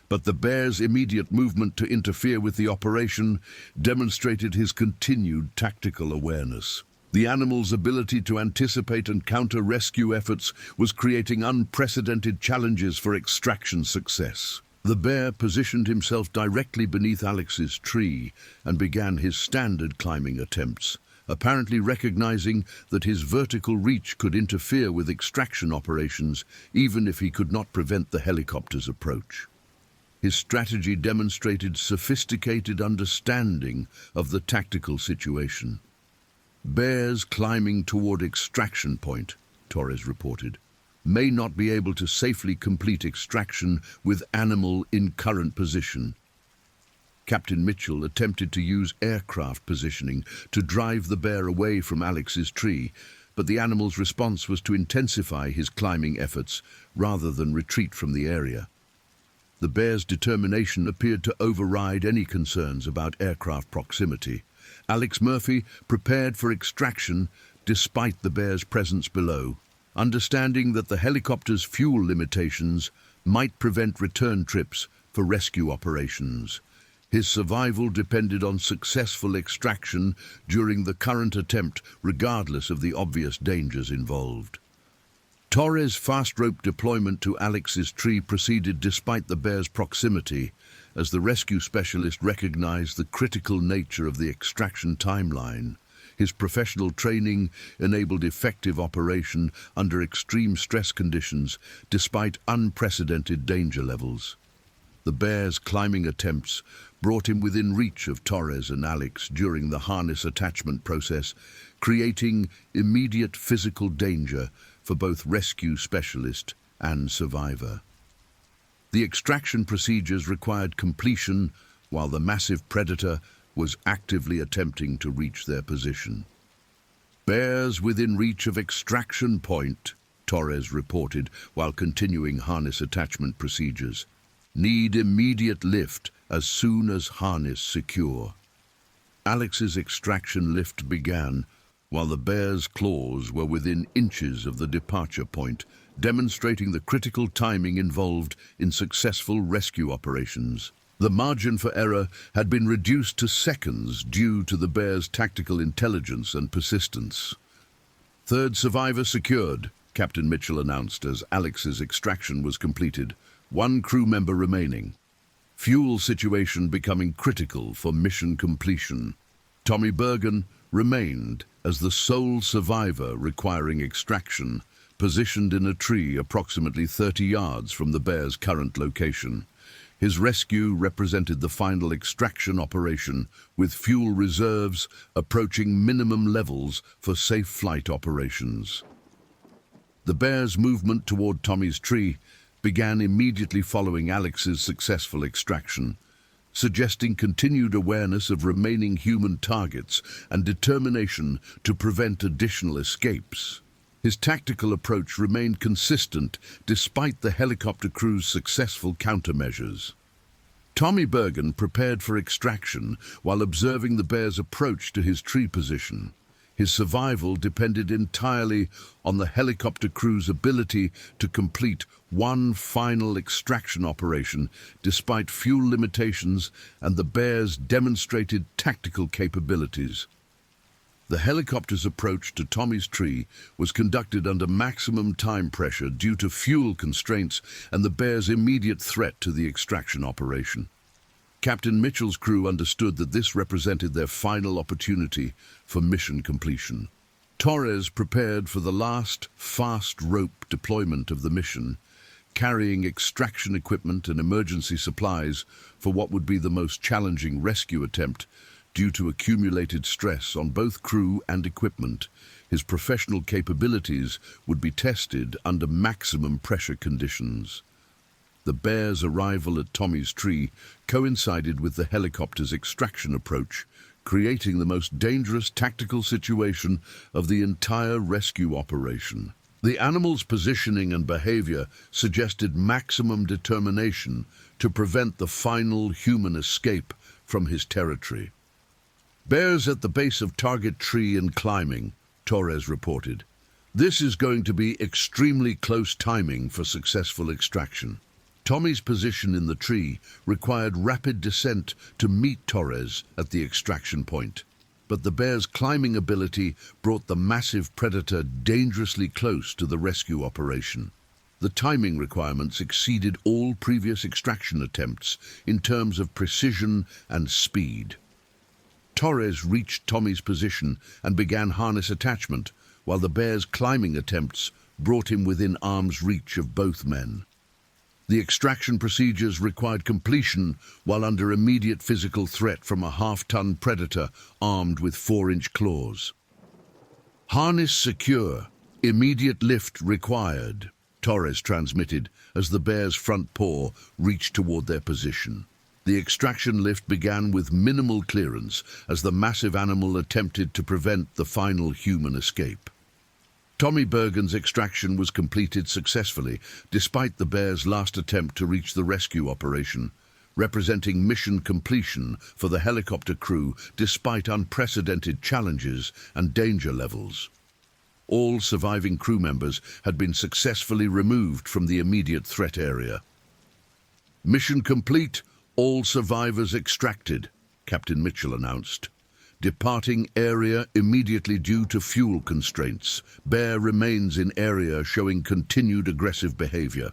Speaker 1: but the bear's immediate movement to interfere with the operation demonstrated his continued tactical awareness. The animal's ability to anticipate and counter rescue efforts was creating unprecedented challenges for extraction success. The bear positioned himself directly beneath Alex's tree and began his standard climbing attempts, apparently recognizing that his vertical reach could interfere with extraction operations even if he could not prevent the helicopter's approach. His strategy demonstrated sophisticated understanding of the tactical situation. "Bears climbing toward extraction point," Torres reported, "may not be able to safely complete extraction with animal in current position." Captain Mitchell attempted to use aircraft positioning to drive the bear away from Alex's tree, but the animal's response was to intensify his climbing efforts rather than retreat from the area. The bear's determination appeared to override any concerns about aircraft proximity. Alex Murphy prepared for extraction despite the bear's presence below, understanding that the helicopter's fuel limitations might prevent return trips for rescue operations. His survival depended on successful extraction during the current attempt, regardless of the obvious dangers involved. Torres' fast rope deployment to Alex's tree proceeded despite the bear's proximity, as the rescue specialist recognized the critical nature of the extraction timeline. His professional training enabled effective operation under extreme stress conditions, despite unprecedented danger levels. The bear's climbing attempts brought him within reach of Torres and Alex during the harness attachment process, creating immediate physical danger for both rescue specialist and survivor. The extraction procedures required completion while the massive predator was actively attempting to reach their position. "Bears within reach of extraction point," Torres reported while continuing harness attachment procedures. "Need immediate lift as soon as harness secure." Alex's extraction lift began while the bear's claws were within inches of the departure point, demonstrating the critical timing involved in successful rescue operations. The margin for error had been reduced to seconds due to the bear's tactical intelligence and persistence. "Third survivor secured," Captain Mitchell announced as Alex's extraction was completed. "One crew member remaining." Fuel situation becoming critical for mission completion. Tommy Bergen remained as the sole survivor requiring extraction, positioned in a tree approximately 30 yards from the bear's current location. His rescue represented the final extraction operation, with fuel reserves approaching minimum levels for safe flight operations. The bear's movement toward Tommy's tree began immediately following Alex's successful extraction, suggesting continued awareness of remaining human targets and determination to prevent additional escapes. His tactical approach remained consistent despite the helicopter crew's successful countermeasures. Tommy Bergen prepared for extraction while observing the bear's approach to his tree position. His survival depended entirely on the helicopter crew's ability to complete one final extraction operation despite fuel limitations and the bear's demonstrated tactical capabilities. The helicopter's approach to Tommy's tree was conducted under maximum time pressure due to fuel constraints and the bear's immediate threat to the extraction operation. Captain Mitchell's crew understood that this represented their final opportunity for mission completion. Torres prepared for the last fast rope deployment of the mission, carrying extraction equipment and emergency supplies for what would be the most challenging rescue attempt due to accumulated stress on both crew and equipment. His professional capabilities would be tested under maximum pressure conditions. The bear's arrival at Tommy's tree coincided with the helicopter's extraction approach, creating the most dangerous tactical situation of the entire rescue operation. The animal's positioning and behavior suggested maximum determination to prevent the final human escape from his territory. "Bears at the base of target tree and climbing," Torres reported. "This is going to be extremely close timing for successful extraction." Tommy's position in the tree required rapid descent to meet Torres at the extraction point, but the bear's climbing ability brought the massive predator dangerously close to the rescue operation. The timing requirements exceeded all previous extraction attempts in terms of precision and speed. Torres reached Tommy's position and began harness attachment, while the bear's climbing attempts brought him within arm's reach of both men. The extraction procedures required completion while under immediate physical threat from a half-ton predator armed with 4-inch claws. "Harness secure. Immediate lift required," Torres transmitted as the bear's front paw reached toward their position. The extraction lift began with minimal clearance as the massive animal attempted to prevent the final human escape. Tommy Bergen's extraction was completed successfully, despite the bear's last attempt to reach the rescue operation, representing mission completion for the helicopter crew despite unprecedented challenges and danger levels. All surviving crew members had been successfully removed from the immediate threat area. "Mission complete, all survivors extracted," Captain Mitchell announced. "Departing area immediately due to fuel constraints. Bear remains in area showing continued aggressive behavior."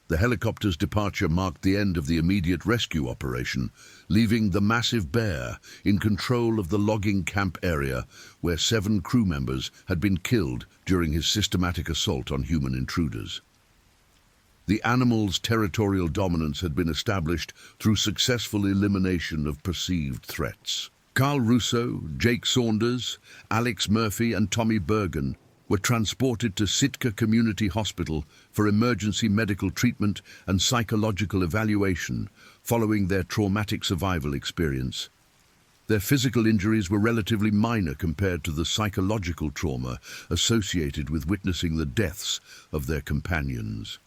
Speaker 1: The helicopter's departure marked the end of the immediate rescue operation, leaving the massive bear in control of the logging camp area where 7 crew members had been killed during his systematic assault on human intruders. The animal's territorial dominance had been established through successful elimination of perceived threats. Carl Russo, Jake Saunders, Alex Murphy and Tommy Bergen were transported to Sitka Community Hospital for emergency medical treatment and psychological evaluation following their traumatic survival experience. Their physical injuries were relatively minor compared to the psychological trauma associated with witnessing the deaths of their companions.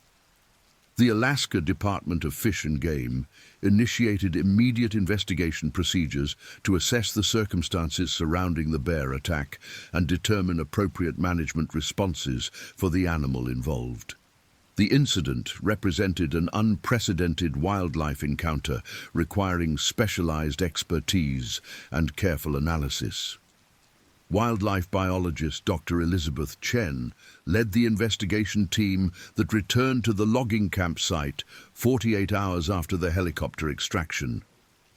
Speaker 1: The Alaska Department of Fish and Game initiated immediate investigation procedures to assess the circumstances surrounding the bear attack and determine appropriate management responses for the animal involved. The incident represented an unprecedented wildlife encounter requiring specialized expertise and careful analysis. Wildlife biologist Dr. Elizabeth Chen led the investigation team that returned to the logging campsite 48 hours after the helicopter extraction.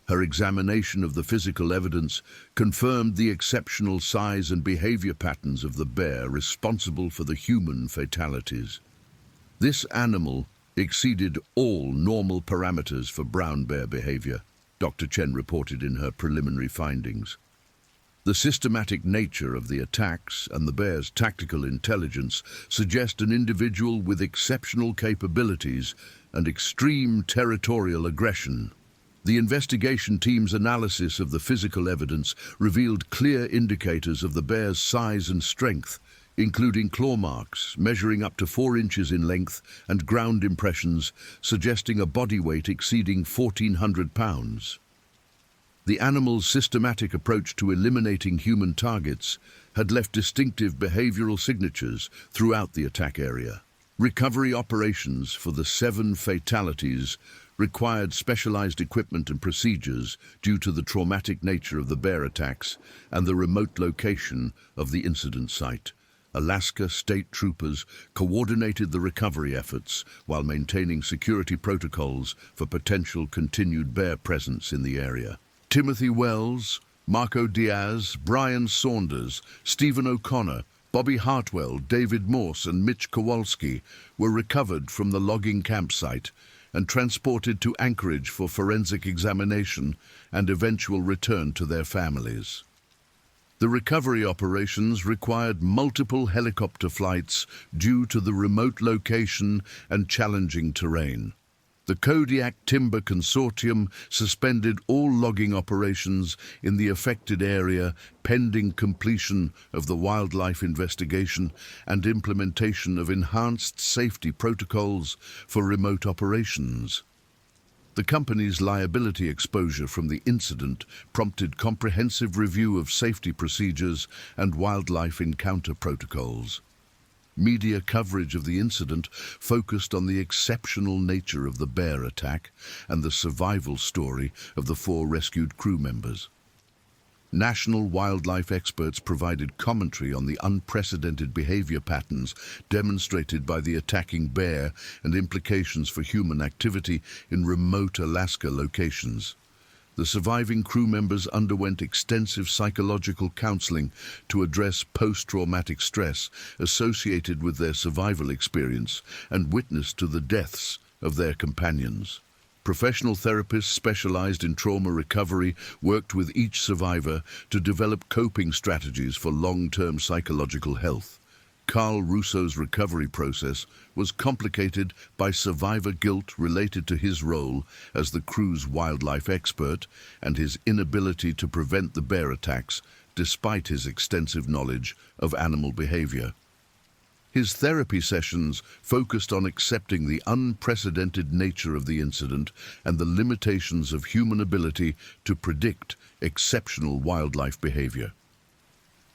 Speaker 1: Her examination of the physical evidence confirmed the exceptional size and behavior patterns of the bear responsible for the human fatalities. This animal exceeded all normal parameters for brown bear behavior, Dr. Chen reported in her preliminary findings. The systematic nature of the attacks and the bear's tactical intelligence suggest an individual with exceptional capabilities and extreme territorial aggression. The investigation team's analysis of the physical evidence revealed clear indicators of the bear's size and strength, including claw marks measuring up to 4 inches in length and ground impressions suggesting a body weight exceeding 1,400 pounds. The animal's systematic approach to eliminating human targets had left distinctive behavioral signatures throughout the attack area. Recovery operations for the 7 fatalities required specialized equipment and procedures due to the traumatic nature of the bear attacks and the remote location of the incident site. Alaska state troopers coordinated the recovery efforts while maintaining security protocols for potential continued bear presence in the area. Timothy Wells, Marco Diaz, Brian Saunders, Stephen O'Connor, Bobby Hartwell, David Morse and Mitch Kowalski were recovered from the logging campsite and transported to Anchorage for forensic examination and eventual return to their families. The recovery operations required multiple helicopter flights due to the remote location and challenging terrain. The Kodiak Timber Consortium suspended all logging operations in the affected area pending completion of the wildlife investigation and implementation of enhanced safety protocols for remote operations. The company's liability exposure from the incident prompted comprehensive review of safety procedures and wildlife encounter protocols. Media coverage of the incident focused on the exceptional nature of the bear attack and the survival story of the 4 rescued crew members. National wildlife experts provided commentary on the unprecedented behavior patterns demonstrated by the attacking bear and implications for human activity in remote Alaska locations. The surviving crew members underwent extensive psychological counseling to address post-traumatic stress associated with their survival experience and witnessed to the deaths of their companions. Professional therapists specialized in trauma recovery worked with each survivor to develop coping strategies for long-term psychological health. Carl Russo's recovery process was complicated by survivor guilt related to his role as the crew's wildlife expert and his inability to prevent the bear attacks despite his extensive knowledge of animal behavior. His therapy sessions focused on accepting the unprecedented nature of the incident and the limitations of human ability to predict exceptional wildlife behavior.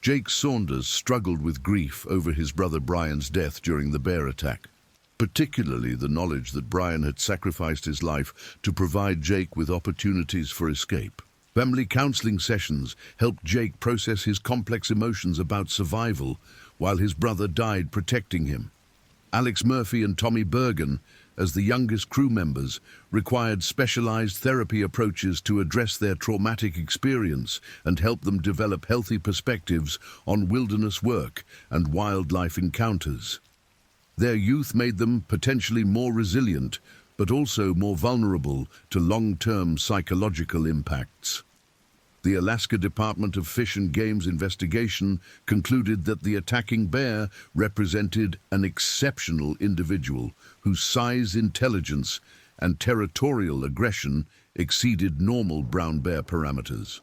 Speaker 1: Jake Saunders struggled with grief over his brother Brian's death during the bear attack, particularly the knowledge that Brian had sacrificed his life to provide Jake with opportunities for escape. Family counseling sessions helped Jake process his complex emotions about survival while his brother died protecting him. Alex Murphy and Tommy Bergen, as the youngest crew members, required specialized therapy approaches to address their traumatic experience and help them develop healthy perspectives on wilderness work and wildlife encounters. Their youth made them potentially more resilient, but also more vulnerable to long-term psychological impacts. The Alaska Department of Fish and Game's investigation concluded that the attacking bear represented an exceptional individual whose size, intelligence, and territorial aggression exceeded normal brown bear parameters.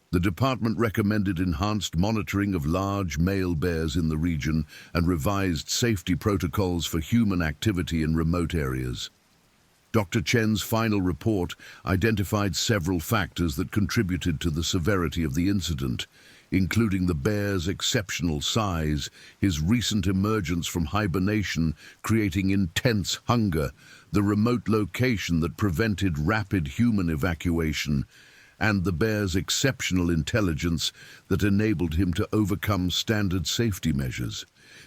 Speaker 1: The department recommended enhanced monitoring of large male bears in the region and revised safety protocols for human activity in remote areas. Dr. Chen's final report identified several factors that contributed to the severity of the incident, including the bear's exceptional size, his recent emergence from hibernation creating intense hunger, the remote location that prevented rapid human evacuation, and the bear's exceptional intelligence that enabled him to overcome standard safety measures.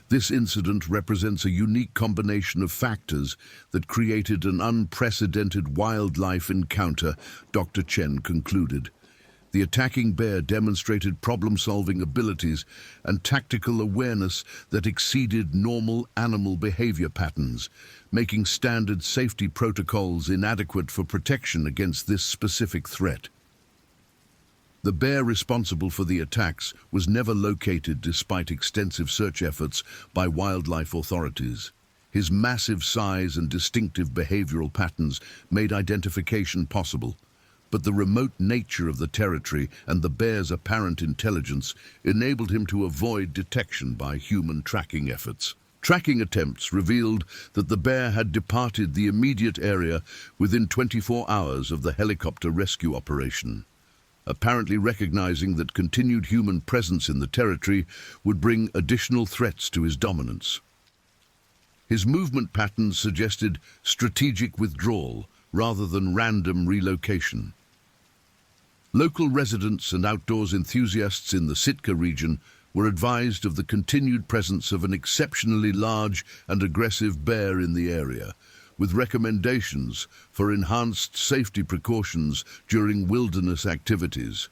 Speaker 1: This incident represents a unique combination of factors that created an unprecedented wildlife encounter, Dr. Chen concluded. The attacking bear demonstrated problem-solving abilities and tactical awareness that exceeded normal animal behavior patterns, making standard safety protocols inadequate for protection against this specific threat. The bear responsible for the attacks was never located despite extensive search efforts by wildlife authorities. His massive size and distinctive behavioral patterns made identification possible, but the remote nature of the territory and the bear's apparent intelligence enabled him to avoid detection by human tracking efforts. Tracking attempts revealed that the bear had departed the immediate area within 24 hours of the helicopter rescue operation, apparently recognizing that continued human presence in the territory would bring additional threats to his dominance. His movement patterns suggested strategic withdrawal rather than random relocation. Local residents and outdoors enthusiasts in the Sitka region were advised of the continued presence of an exceptionally large and aggressive bear in the area, with recommendations for enhanced safety precautions during wilderness activities.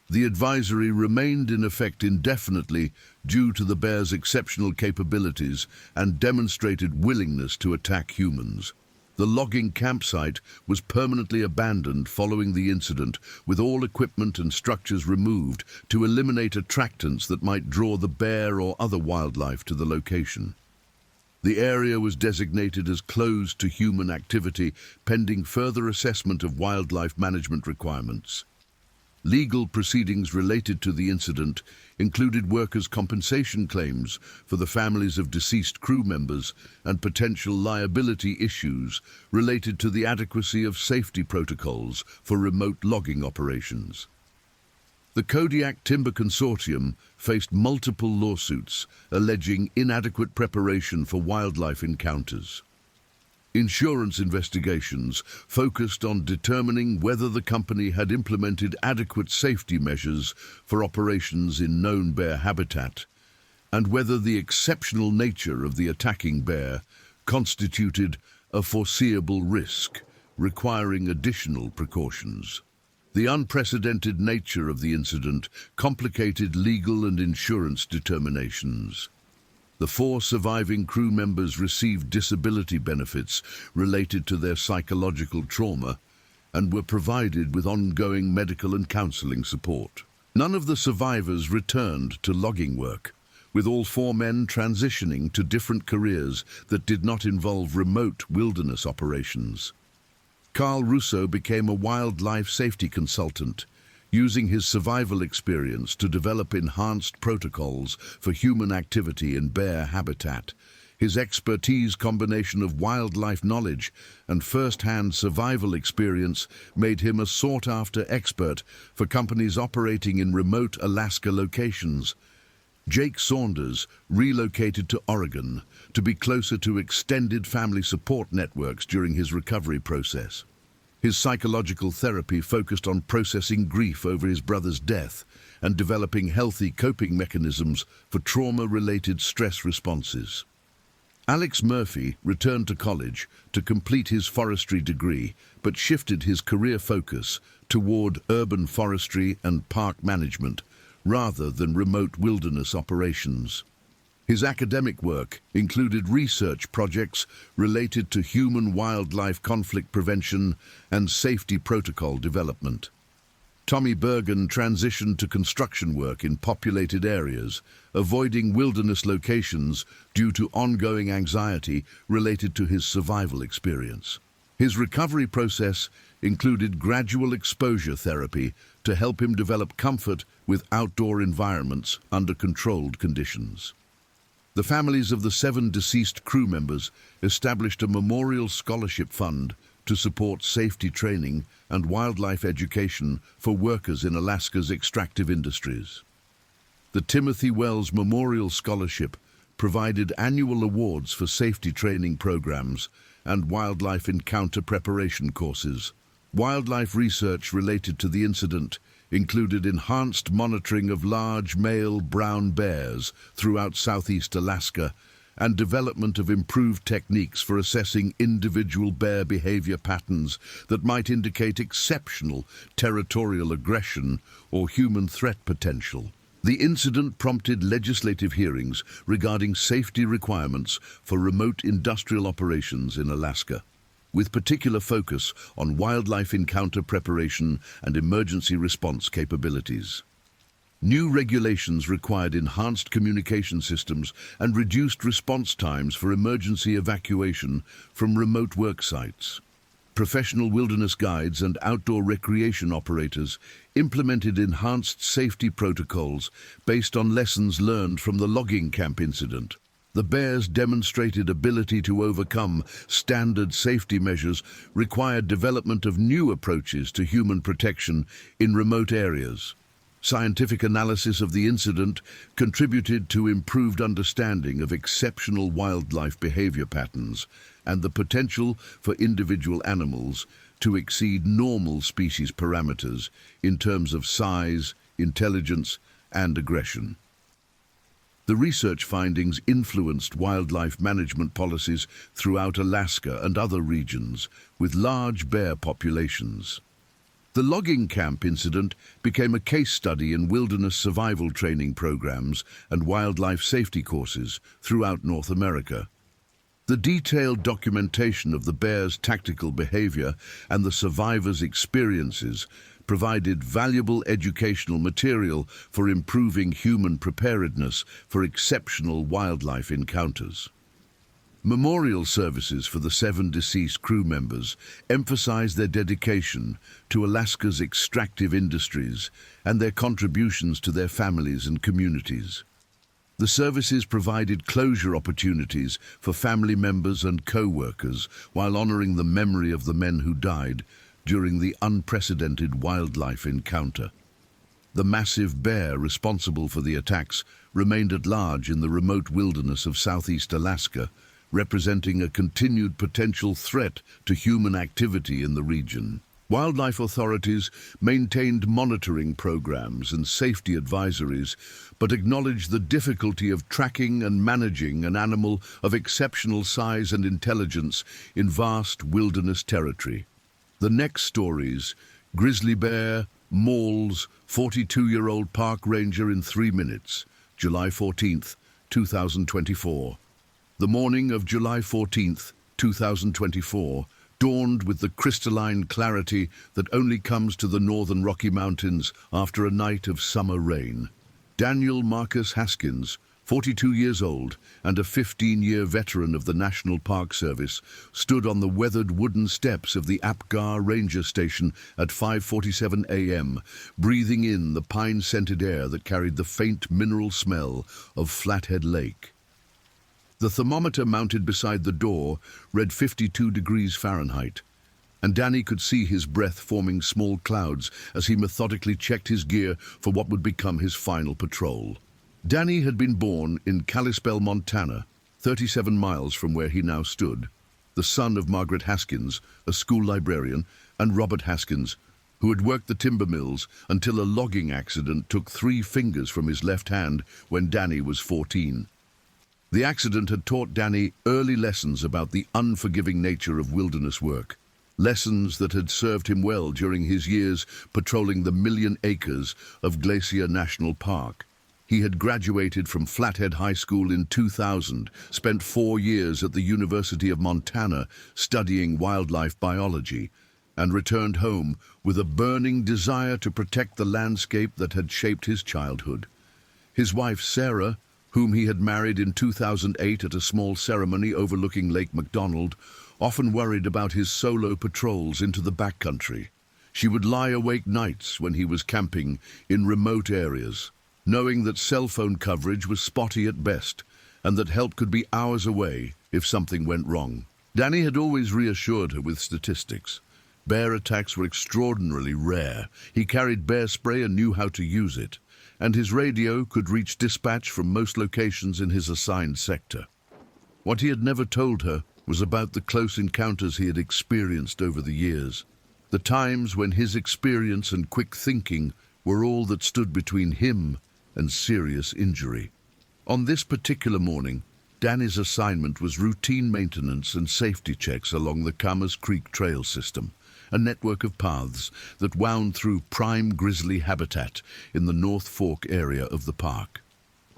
Speaker 1: The advisory remained in effect indefinitely due to the bear's exceptional capabilities and demonstrated willingness to attack humans. The logging campsite was permanently abandoned following the incident, with all equipment and structures removed to eliminate attractants that might draw the bear or other wildlife to the location. The area was designated as closed to human activity, pending further assessment of wildlife management requirements. Legal proceedings related to the incident included workers' compensation claims for the families of deceased crew members and potential liability issues related to the adequacy of safety protocols for remote logging operations. The Kodiak Timber Consortium faced multiple lawsuits alleging inadequate preparation for wildlife encounters. Insurance investigations focused on determining whether the company had implemented adequate safety measures for operations in known bear habitat, and whether the exceptional nature of the attacking bear constituted a foreseeable risk, requiring additional precautions. The unprecedented nature of the incident complicated legal and insurance determinations. The 4 surviving crew members received disability benefits related to their psychological trauma and were provided with ongoing medical and counseling support. None of the survivors returned to logging work, with all 4 men transitioning to different careers that did not involve remote wilderness operations. Carl Russo became a wildlife safety consultant, using his survival experience to develop enhanced protocols for human activity in bear habitat. His expertise combination of wildlife knowledge and first-hand survival experience made him a sought-after expert for companies operating in remote Alaska locations. Jake Saunders relocated to Oregon to be closer to extended family support networks during his recovery process. His psychological therapy focused on processing grief over his brother's death and developing healthy coping mechanisms for trauma-related stress responses. Alex Murphy returned to college to complete his forestry degree, but shifted his career focus toward urban forestry and park management, rather than remote wilderness operations. His academic work included research projects related to human-wildlife conflict prevention and safety protocol development. Tommy Bergen transitioned to construction work in populated areas, avoiding wilderness locations due to ongoing anxiety related to his survival experience. His recovery process included gradual exposure therapy to help him develop comfort with outdoor environments under controlled conditions. The families of the 7 deceased crew members established a memorial scholarship fund to support safety training and wildlife education for workers in Alaska's extractive industries. The Timothy Wells Memorial Scholarship provided annual awards for safety training programs and wildlife encounter preparation courses. Wildlife research related to the incident included enhanced monitoring of large male brown bears throughout southeast Alaska and development of improved techniques for assessing individual bear behavior patterns that might indicate exceptional territorial aggression or human threat potential. The incident prompted legislative hearings regarding safety requirements for remote industrial operations in Alaska, with particular focus on wildlife encounter preparation and emergency response capabilities. New regulations required enhanced communication systems and reduced response times for emergency evacuation from remote work sites. Professional wilderness guides and outdoor recreation operators implemented enhanced safety protocols based on lessons learned from the logging camp incident. The bears' demonstrated ability to overcome standard safety measures required development of new approaches to human protection in remote areas. Scientific analysis of the incident contributed to improved understanding of exceptional wildlife behavior patterns and the potential for individual animals to exceed normal species parameters in terms of size, intelligence, and aggression. The research findings influenced wildlife management policies throughout Alaska and other regions with large bear populations. The logging camp incident became a case study in wilderness survival training programs and wildlife safety courses throughout North America. The detailed documentation of the bear's tactical behavior and the survivors' experiences provided valuable educational material for improving human preparedness for exceptional wildlife encounters. Memorial services for the 7 deceased crew members emphasized their dedication to Alaska's extractive industries and their contributions to their families and communities. The services provided closure opportunities for family members and co-workers while honoring the memory of the men who died during the unprecedented wildlife encounter. The massive bear responsible for the attacks remained at large in the remote wilderness of southeast Alaska, representing a continued potential threat to human activity in the region. Wildlife authorities maintained monitoring programs and safety advisories, but acknowledged the difficulty of tracking and managing an animal of exceptional size and intelligence in vast wilderness territory. The next stories: grizzly bear mauls 42-year-old park ranger in 3 minutes, July 14th, 2024. The morning of July 14th, 2024, dawned with the crystalline clarity that only comes to the northern Rocky Mountains after a night of summer rain. Daniel Marcus Haskins, 42 years old and a 15-year veteran of the National Park Service, stood on the weathered wooden steps of the Apgar Ranger Station at 5:47 a.m., breathing in the pine-scented air that carried the faint mineral smell of Flathead Lake. The thermometer mounted beside the door read 52 degrees Fahrenheit, and Danny could see his breath forming small clouds as he methodically checked his gear for what would become his final patrol. Danny had been born in Kalispell, Montana, 37 miles from where he now stood, the son of Margaret Haskins, a school librarian, and Robert Haskins, who had worked the timber mills until a logging accident took 3 fingers from his left hand when Danny was 14. The accident had taught Danny early lessons about the unforgiving nature of wilderness work, lessons that had served him well during his years patrolling the million acres of Glacier National Park. He had graduated from Flathead High School in 2000, spent 4 years at the University of Montana studying wildlife biology, and returned home with a burning desire to protect the landscape that had shaped his childhood. His wife, Sarah, whom he had married in 2008 at a small ceremony overlooking Lake McDonald, often worried about his solo patrols into the backcountry. She would lie awake nights when he was camping in remote areas, knowing that cell phone coverage was spotty at best and that help could be hours away if something went wrong. Danny had always reassured her with statistics. Bear attacks were extraordinarily rare. He carried bear spray and knew how to use it, and his radio could reach dispatch from most locations in his assigned sector. What he had never told her was about the close encounters he had experienced over the years, the times when his experience and quick thinking were all that stood between him and serious injury. On this particular morning, Danny's assignment was routine maintenance and safety checks along the Camas Creek Trail system, a network of paths that wound through prime grizzly habitat in the North Fork area of the park.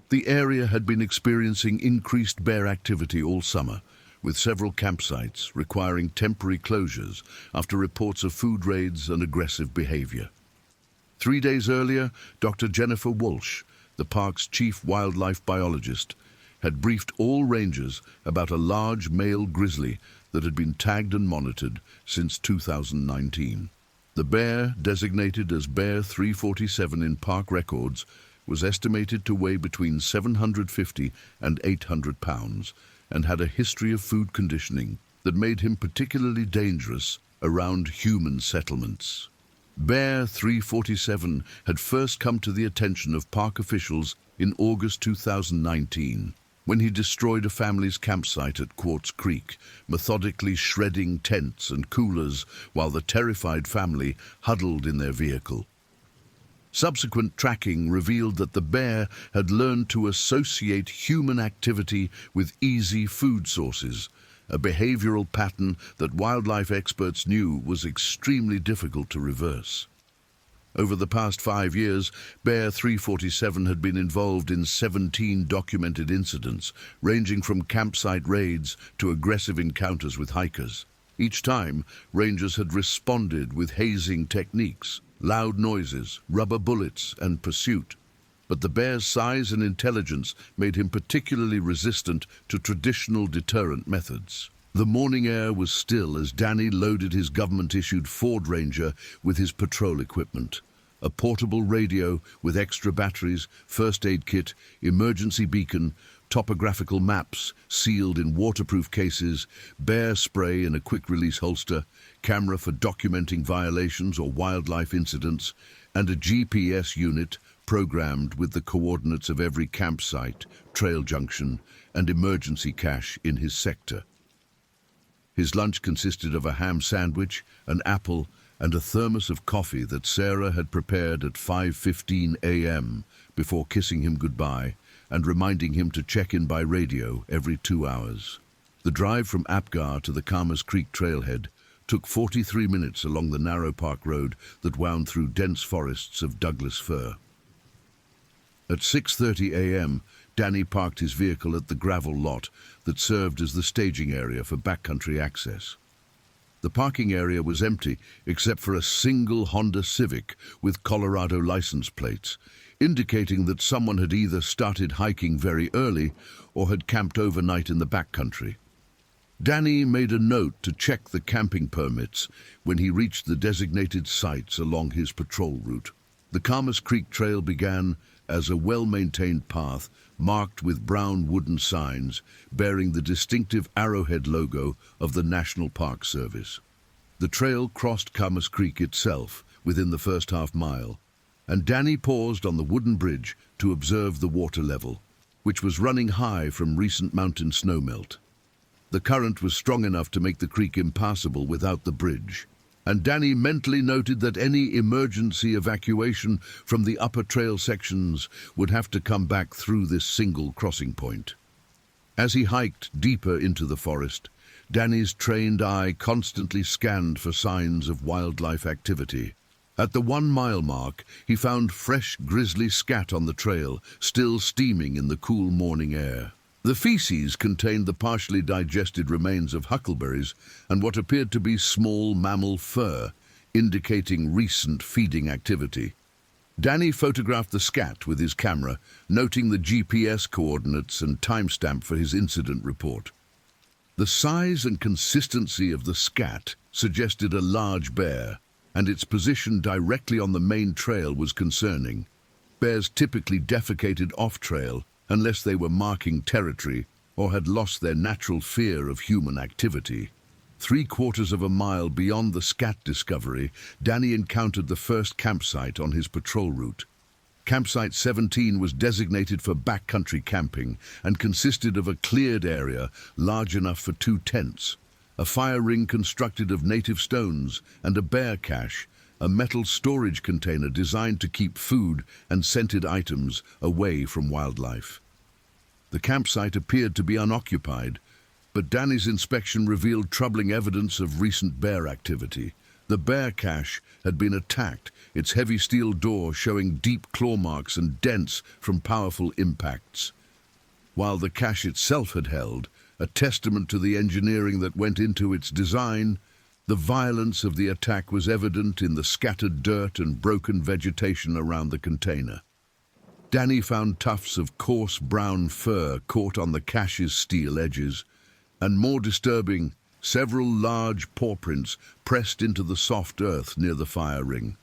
Speaker 1: The area had been experiencing increased bear activity all summer, with several campsites requiring temporary closures after reports of food raids and aggressive behavior. 3 days earlier, Dr. Jennifer Walsh, the park's chief wildlife biologist, had briefed all rangers about a large male grizzly that had been tagged and monitored since 2019. The bear, designated as Bear 347 in park records, was estimated to weigh between 750 and 800 pounds and had a history of food conditioning that made him particularly dangerous around human settlements. Bear 347 had first come to the attention of park officials in August 2019, when he destroyed a family's campsite at Quartz Creek, methodically shredding tents and coolers while the terrified family huddled in their vehicle. Subsequent tracking revealed that the bear had learned to associate human activity with easy food sources, a behavioral pattern that wildlife experts knew was extremely difficult to reverse. Over the past 5 years, Bear 347 had been involved in 17 documented incidents, ranging from campsite raids to aggressive encounters with hikers. Each time, rangers had responded with hazing techniques, loud noises, rubber bullets, and pursuit. But the bear's size and intelligence made him particularly resistant to traditional deterrent methods. The morning air was still as Danny loaded his government-issued Ford Ranger with his patrol equipment. A portable radio with extra batteries, first aid kit, emergency beacon, topographical maps sealed in waterproof cases, bear spray in a quick-release holster, camera for documenting violations or wildlife incidents, and a GPS unit programmed with the coordinates of every campsite, trail junction, and emergency cache in his sector. His lunch consisted of a ham sandwich, an apple, and a thermos of coffee that Sarah had prepared at 5:15 a.m. before kissing him goodbye and reminding him to check in by radio every 2 hours. The drive from Apgar to the Camas Creek trailhead took 43 minutes along the narrow park road that wound through dense forests of Douglas fir. At 6:30 a.m., Danny parked his vehicle at the gravel lot that served as the staging area for backcountry access. The parking area was empty except for a single Honda Civic with Colorado license plates, indicating that someone had either started hiking very early or had camped overnight in the backcountry. Danny made a note to check the camping permits when he reached the designated sites along his patrol route. The Camas Creek Trail began as a well-maintained path marked with brown wooden signs bearing the distinctive arrowhead logo of the National Park Service. The trail crossed Camas Creek itself within the first half-mile, and Danny paused on the wooden bridge to observe the water level, which was running high from recent mountain snowmelt. The current was strong enough to make the creek impassable without the bridge, and Danny mentally noted that any emergency evacuation from the upper trail sections would have to come back through this single crossing point. As he hiked deeper into the forest, Danny's trained eye constantly scanned for signs of wildlife activity. At the 1-mile mark, he found fresh grizzly scat on the trail, still steaming in the cool morning air. The feces contained the partially digested remains of huckleberries and what appeared to be small mammal fur, indicating recent feeding activity. Danny photographed the scat with his camera, noting the GPS coordinates and timestamp for his incident report. The size and consistency of the scat suggested a large bear, and its position directly on the main trail was concerning. Bears typically defecated off-trail, unless they were marking territory or had lost their natural fear of human activity. 3/4 of a mile beyond the scat discovery, Danny encountered the first campsite on his patrol route. Campsite 17 was designated for backcountry camping and consisted of a cleared area large enough for 2 tents, a fire ring constructed of native stones, and a bear cache, a metal storage container designed to keep food and scented items away from wildlife. The campsite appeared to be unoccupied, but Danny's inspection revealed troubling evidence of recent bear activity. The bear cache had been attacked, its heavy steel door showing deep claw marks and dents from powerful impacts. While the cache itself had held, a testament to the engineering that went into its design, the violence of the attack was evident in the scattered dirt and broken vegetation around the container. Danny found tufts of coarse brown fur caught on the cache's steel edges, and more disturbing, several large paw prints pressed into the soft earth near the fire ring.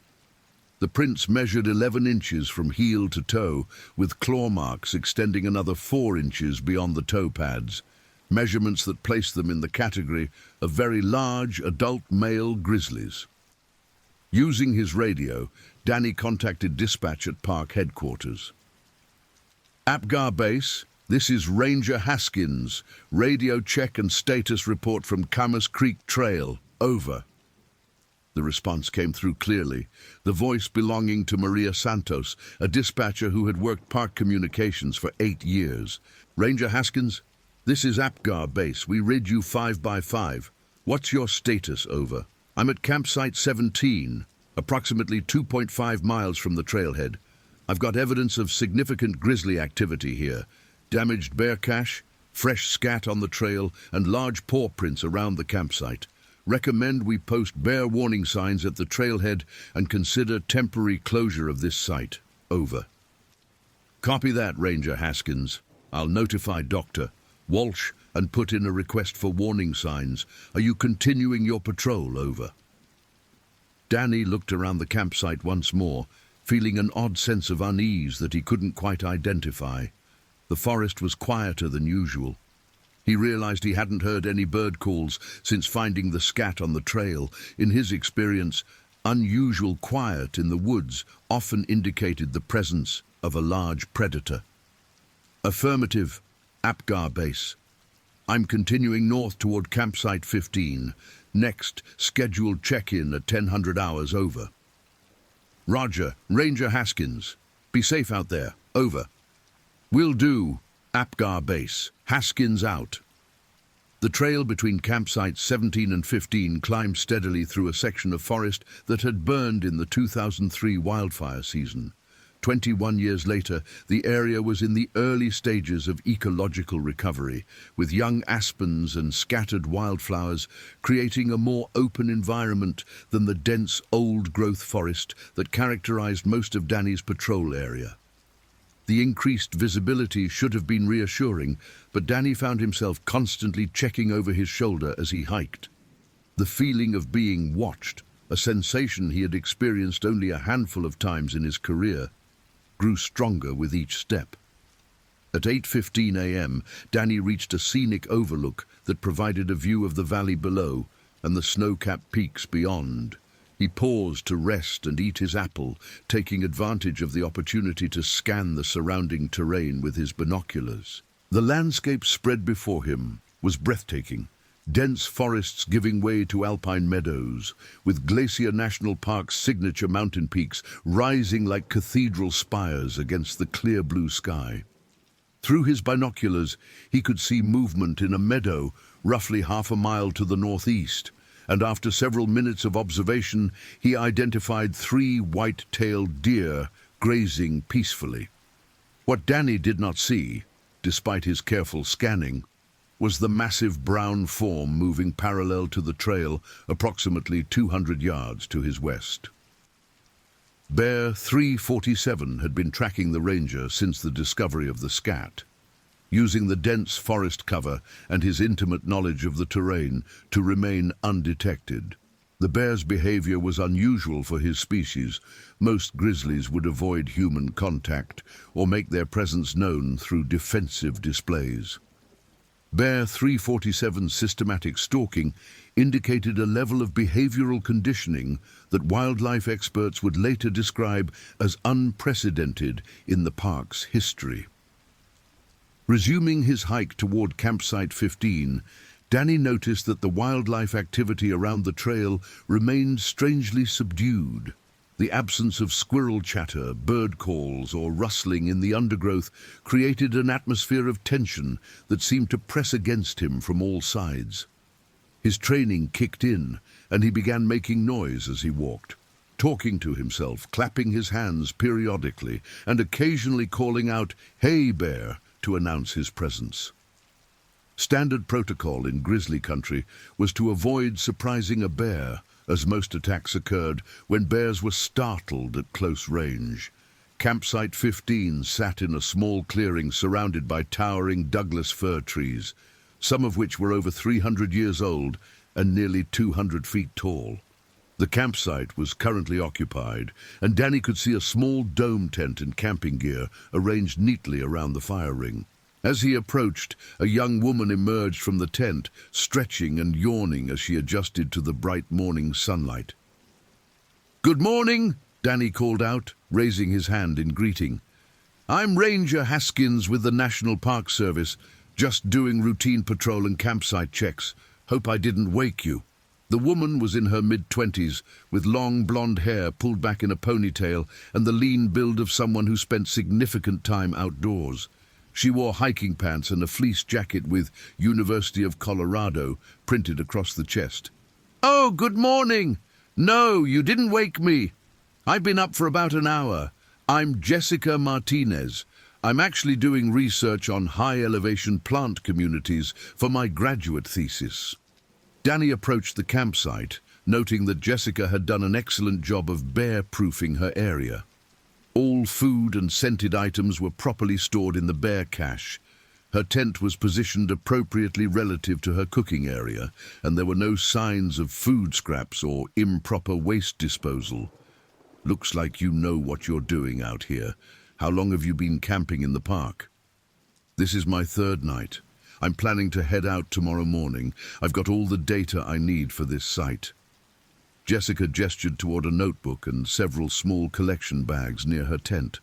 Speaker 1: The prints measured 11 inches from heel to toe, with claw marks extending another 4 inches beyond the toe pads, measurements that placed them in the category of very large adult male grizzlies. Using his radio, Danny contacted dispatch at park headquarters. Apgar Base, this is Ranger Haskins. Radio check and status report from Camas Creek Trail. Over. The response came through clearly, the voice belonging to Maria Santos, a dispatcher who had worked park communications for 8 years. Ranger Haskins, this is Apgar Base. We read you 5x5. What's your status? Over. I'm at campsite 17, approximately 2.5 miles from the trailhead. I've got evidence of significant grizzly activity here. Damaged bear cache, fresh scat on the trail, and large paw prints around the campsite. Recommend we post bear warning signs at the trailhead and consider temporary closure of this site. Over. Copy that, Ranger Haskins. I'll notify Dr. Walsh and put in a request for warning signs. Are you continuing your patrol? Over. Danny looked around the campsite once more, feeling an odd sense of unease that he couldn't quite identify. The forest was quieter than usual. He realized he hadn't heard any bird calls since finding the scat on the trail. In his experience, unusual quiet in the woods often indicated the presence of a large predator. Affirmative, Apgar Base. I'm continuing north toward campsite 15. Next, scheduled check-in at 1000 hours. Over. Roger, Ranger Haskins. Be safe out there. Over. Will do. Apgar Base. Haskins out. The trail between campsites 17 and 15 climbed steadily through a section of forest that had burned in the 2003 wildfire season. 21 years later, the area was in the early stages of ecological recovery, with young aspens and scattered wildflowers creating a more open environment than the dense old-growth forest that characterized most of Danny's patrol area. The increased visibility should have been reassuring, but Danny found himself constantly checking over his shoulder as he hiked. The feeling of being watched, a sensation he had experienced only a handful of times in his career, grew stronger with each step. At 8:15 a.m., Danny reached a scenic overlook that provided a view of the valley below and the snow-capped peaks beyond. He paused to rest and eat his apple, taking advantage of the opportunity to scan the surrounding terrain with his binoculars. The landscape spread before him was breathtaking, dense forests giving way to alpine meadows, with Glacier National Park's signature mountain peaks rising like cathedral spires against the clear blue sky. Through his binoculars, he could see movement in a meadow roughly half a mile to the northeast, and after several minutes of observation, he identified 3 white-tailed deer grazing peacefully. What Danny did not see, despite his careful scanning, was the massive brown form moving parallel to the trail approximately 200 yards to his west. Bear 347 had been tracking the ranger since the discovery of the scat, using the dense forest cover and his intimate knowledge of the terrain to remain undetected. The bear's behavior was unusual for his species. Most grizzlies would avoid human contact or make their presence known through defensive displays. Bear 347's systematic stalking indicated a level of behavioral conditioning that wildlife experts would later describe as unprecedented in the park's history. Resuming his hike toward campsite 15, Danny noticed that the wildlife activity around the trail remained strangely subdued. The absence of squirrel chatter, bird calls, or rustling in the undergrowth created an atmosphere of tension that seemed to press against him from all sides. His training kicked in, and he began making noise as he walked, talking to himself, clapping his hands periodically, and occasionally calling out, "Hey, bear," to announce his presence. Standard protocol in grizzly country was to avoid surprising a bear, as most attacks occurred when bears were startled at close range. Campsite 15 sat in a small clearing surrounded by towering Douglas fir trees, some of which were over 300 years old and nearly 200 feet tall. The campsite was currently occupied, and Danny could see a small dome tent and camping gear arranged neatly around the fire ring. As he approached, a young woman emerged from the tent, stretching and yawning as she adjusted to the bright morning sunlight. "Good morning," Danny called out, raising his hand in greeting. "I'm Ranger Haskins with the National Park Service, just doing routine patrol and campsite checks. Hope I didn't wake you." The woman was in her mid-20s, with long blonde hair pulled back in a ponytail and the lean build of someone who spent significant time outdoors. She wore hiking pants and a fleece jacket with University of Colorado printed across the chest. "Oh, good morning. No, you didn't wake me. I've been up for about an hour. I'm Jessica Martinez. I'm actually doing research on high-elevation plant communities for my graduate thesis." Danny approached the campsite, noting that Jessica had done an excellent job of bear-proofing her area. All food and scented items were properly stored in the bear cache. Her tent was positioned appropriately relative to her cooking area, and there were no signs of food scraps or improper waste disposal. "Looks like you know what you're doing out here. How long have you been camping in the park?" "This is my 3rd night. I'm planning to head out tomorrow morning. I've got all the data I need for this site." Jessica gestured toward a notebook and several small collection bags near her tent.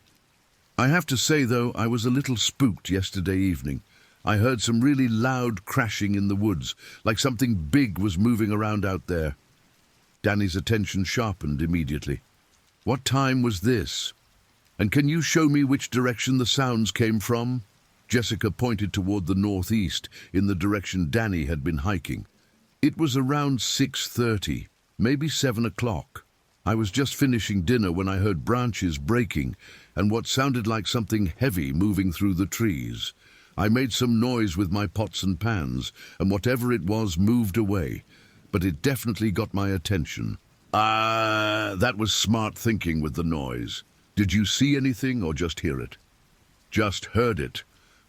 Speaker 1: "I have to say, though, I was a little spooked yesterday evening. I heard some really loud crashing in the woods, like something big was moving around out there." Danny's attention sharpened immediately. "What time was this? And can you show me which direction the sounds came from?" Jessica pointed toward the northeast, in the direction Danny had been hiking. "It was around 6:30. Maybe 7 o'clock. I was just finishing dinner when I heard branches breaking and what sounded like something heavy moving through the trees. I made some noise with my pots and pans, and whatever it was moved away, but it definitely got my attention." That was smart thinking with the noise. Did you see anything or just hear it?" Just heard it,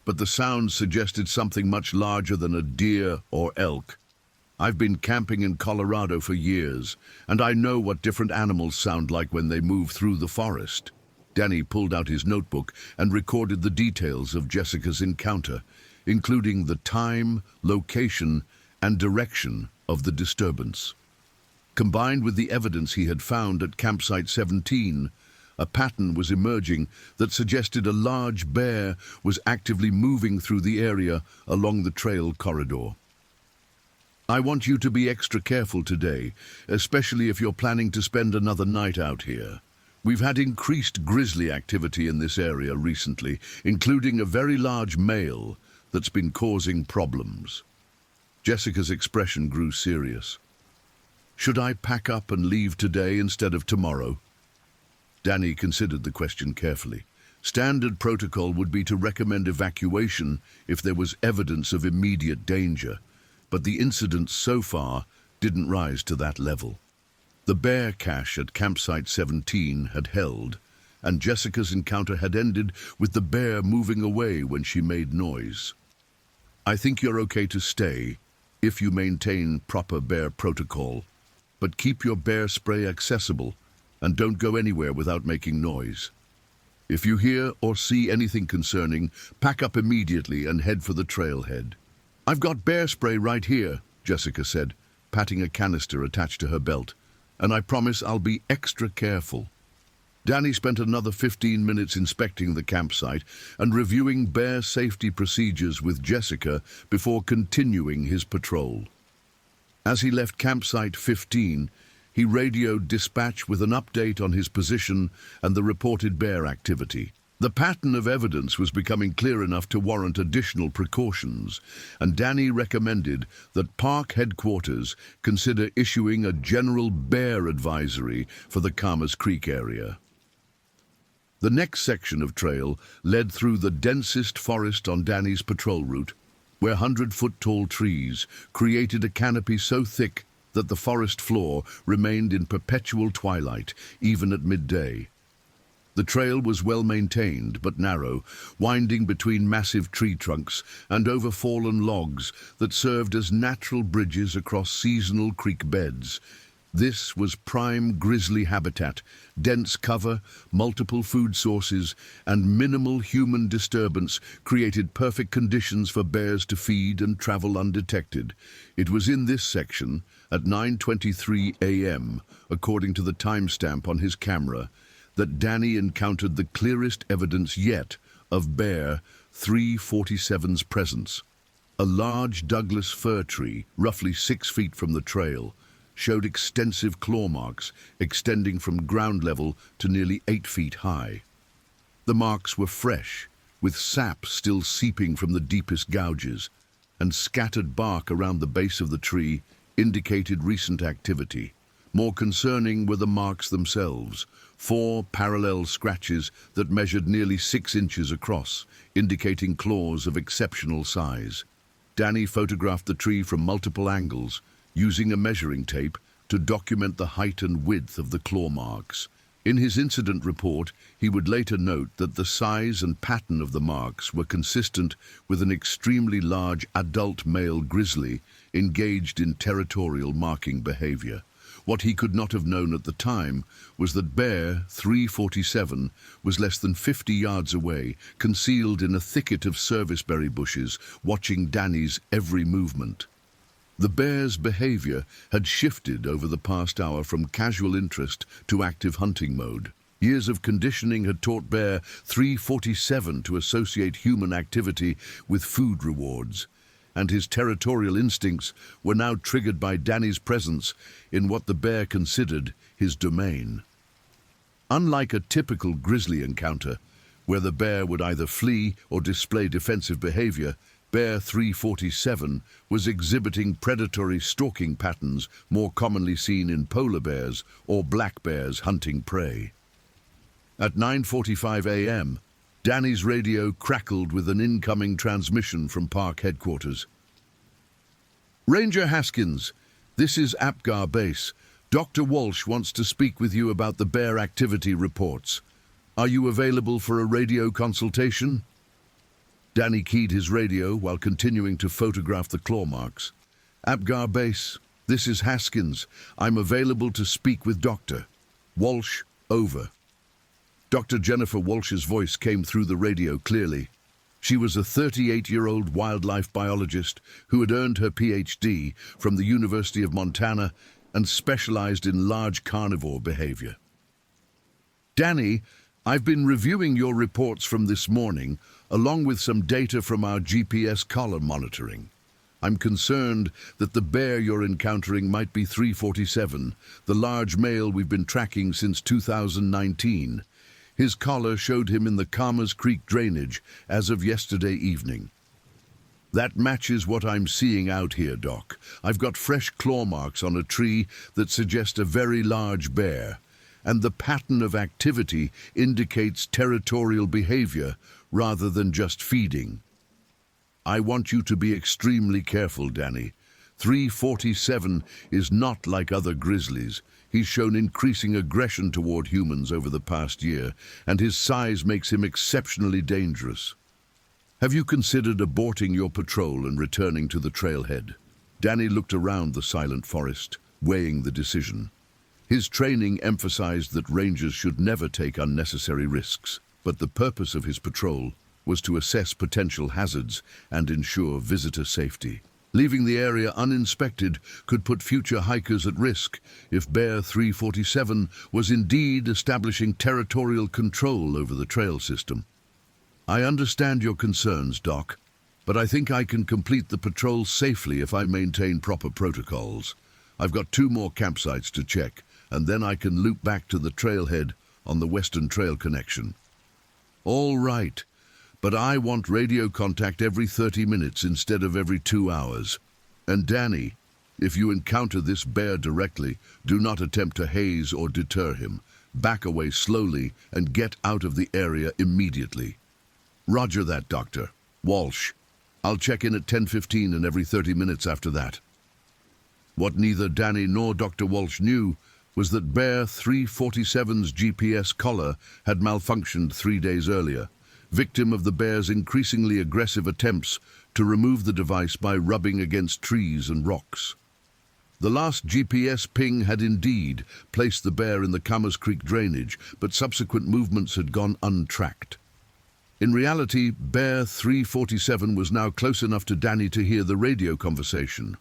Speaker 1: but the sound suggested something much larger than a deer or elk. I've been camping in Colorado for years, and I know what different animals sound like when they move through the forest. Danny pulled out his notebook and recorded the details of Jessica's encounter, including the time, location, and direction of the disturbance. Combined with the evidence he had found at Campsite 17, a pattern was emerging that suggested a large bear was actively moving through the area along the trail corridor. I want you to be extra careful today, especially if you're planning to spend another night out here. We've had increased grizzly activity in this area recently, including a very large male that's been causing problems. Jessica's expression grew serious. Should I pack up and leave today instead of tomorrow? Danny considered the question carefully. Standard protocol would be to recommend evacuation if there was evidence of immediate danger, but the incidents so far didn't rise to that level. The bear cache at Campsite 17 had held, and Jessica's encounter had ended with the bear moving away when she made noise. I think you're okay to stay if you maintain proper bear protocol, but keep your bear spray accessible and don't go anywhere without making noise. If you hear or see anything concerning, pack up immediately and head for the trailhead. I've got bear spray right here, Jessica said, patting a canister attached to her belt, and I promise I'll be extra careful. Danny spent another 15 minutes inspecting the campsite and reviewing bear safety procedures with Jessica before continuing his patrol. As he left Campsite 15, he radioed dispatch with an update on his position and the reported bear activity. The pattern of evidence was becoming clear enough to warrant additional precautions, and Danny recommended that park headquarters consider issuing a general bear advisory for the Camas Creek area. The next section of trail led through the densest forest on Danny's patrol route, where 100-foot-tall trees created a canopy so thick that the forest floor remained in perpetual twilight, even at midday. The trail was well maintained but narrow, winding between massive tree trunks and over fallen logs that served as natural bridges across seasonal creek beds. This was prime grizzly habitat: dense cover, multiple food sources, and minimal human disturbance created perfect conditions for bears to feed and travel undetected. It was in this section, at 9:23 a.m., according to the timestamp on his camera, that Danny encountered the clearest evidence yet of Bear 347's presence. A large Douglas fir tree, roughly 6 feet from the trail, showed extensive claw marks extending from ground level to nearly 8 feet high. The marks were fresh, with sap still seeping from the deepest gouges, and scattered bark around the base of the tree indicated recent activity. More concerning were the marks themselves, 4 parallel scratches that measured nearly 6 inches across, indicating claws of exceptional size. Danny photographed the tree from multiple angles, using a measuring tape to document the height and width of the claw marks. In his incident report, he would later note that the size and pattern of the marks were consistent with an extremely large adult male grizzly engaged in territorial marking behavior. What he could not have known at the time was that Bear 347 was less than 50 yards away, concealed in a thicket of serviceberry bushes, watching Danny's every movement. The bear's behavior had shifted over the past hour from casual interest to active hunting mode. Years of conditioning had taught Bear 347 to associate human activity with food rewards, and his territorial instincts were now triggered by Danny's presence in what the bear considered his domain. Unlike a typical grizzly encounter, where the bear would either flee or display defensive behavior, Bear 347 was exhibiting predatory stalking patterns more commonly seen in polar bears or black bears hunting prey. At 9:45 a.m., Danny's radio crackled with an incoming transmission from park headquarters. Ranger Haskins, this is Apgar Base. Dr. Walsh wants to speak with you about the bear activity reports. Are you available for a radio consultation? Danny keyed his radio while continuing to photograph the claw marks. Apgar Base, this is Haskins. I'm available to speak with Dr. Walsh, over. Dr. Jennifer Walsh's voice came through the radio clearly. She was a 38-year-old wildlife biologist who had earned her PhD from the University of Montana and specialized in large carnivore behavior. Danny, I've been reviewing your reports from this morning, along with some data from our GPS collar monitoring. I'm concerned that the bear you're encountering might be 347, the large male we've been tracking since 2019. His collar showed him in the Commerce Creek drainage as of yesterday evening. That matches what I'm seeing out here, Doc. I've got fresh claw marks on a tree that suggest a very large bear, and the pattern of activity indicates territorial behavior rather than just feeding. I want you to be extremely careful, Danny. 347 is not like other grizzlies. He's shown increasing aggression toward humans over the past year, and his size makes him exceptionally dangerous. Have you considered aborting your patrol and returning to the trailhead? Danny looked around the silent forest, weighing the decision. His training emphasized that rangers should never take unnecessary risks, but the purpose of his patrol was to assess potential hazards and ensure visitor safety. Leaving the area uninspected could put future hikers at risk if Bear 347 was indeed establishing territorial control over the trail system. I understand your concerns, Doc, but I think I can complete the patrol safely if I maintain proper protocols. I've got 2 more campsites to check, and then I can loop back to the trailhead on the Western Trail connection. All right, but I want radio contact every 30 minutes instead of every 2 hours. And Danny, if you encounter this bear directly, do not attempt to haze or deter him. Back away slowly and get out of the area immediately. Roger that, Dr. Walsh. I'll check in at 10:15 and every 30 minutes after that. What neither Danny nor Dr. Walsh knew was that Bear 347's GPS collar had malfunctioned 3 days earlier, victim of the bear's increasingly aggressive attempts to remove the device by rubbing against trees and rocks. The last GPS ping had indeed placed the bear in the Commerce Creek drainage, but subsequent movements had gone untracked. In reality, Bear 347 was now close enough to Danny to hear the radio conversation,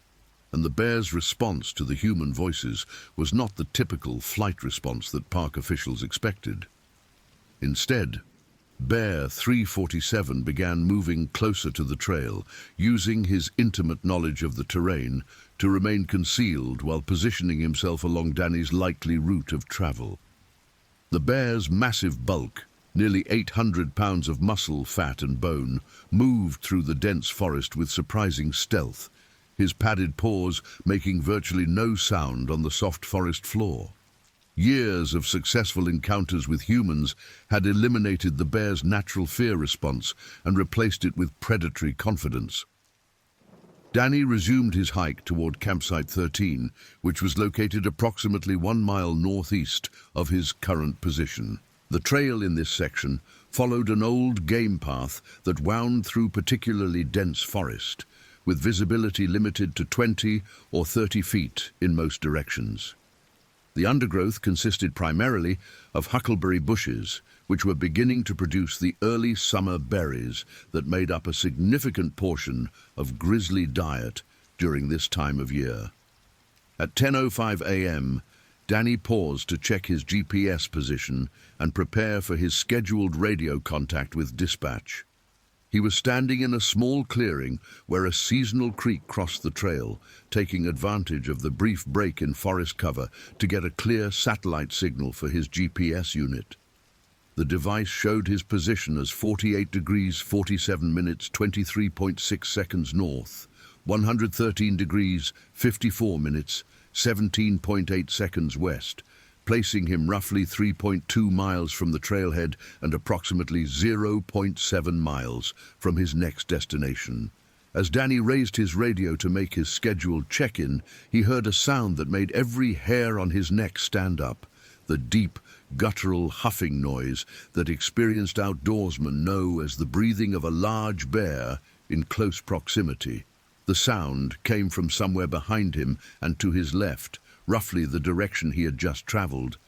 Speaker 1: and the bear's response to the human voices was not the typical flight response that park officials expected. Instead, Bear 347 began moving closer to the trail, using his intimate knowledge of the terrain to remain concealed while positioning himself along Danny's likely route of travel. The bear's massive bulk, nearly 800 pounds of muscle, fat and bone, moved through the dense forest with surprising stealth, his padded paws making virtually no sound on the soft forest floor. Years of successful encounters with humans had eliminated the bear's natural fear response and replaced it with predatory confidence. Danny resumed his hike toward Campsite 13, which was located approximately 1 mile northeast of his current position. The trail in this section followed an old game path that wound through particularly dense forest, with visibility limited to 20 or 30 feet in most directions. The undergrowth consisted primarily of huckleberry bushes, which were beginning to produce the early summer berries that made up a significant portion of grizzly diet during this time of year. At 10:05 a.m., Danny paused to check his GPS position and prepare for his scheduled radio contact with dispatch. He was standing in a small clearing where a seasonal creek crossed the trail, taking advantage of the brief break in forest cover to get a clear satellite signal for his GPS unit. The device showed his position as 48 degrees 47 minutes 23.6 seconds north, 113 degrees 54 minutes 17.8 seconds west, placing him roughly 3.2 miles from the trailhead and approximately 0.7 miles from his next destination. As Danny raised his radio to make his scheduled check-in, he heard a sound that made every hair on his neck stand up, the deep, guttural huffing noise that experienced outdoorsmen know as the breathing of a large bear in close proximity. The sound came from somewhere behind him and to his left, roughly the direction he had just traveled,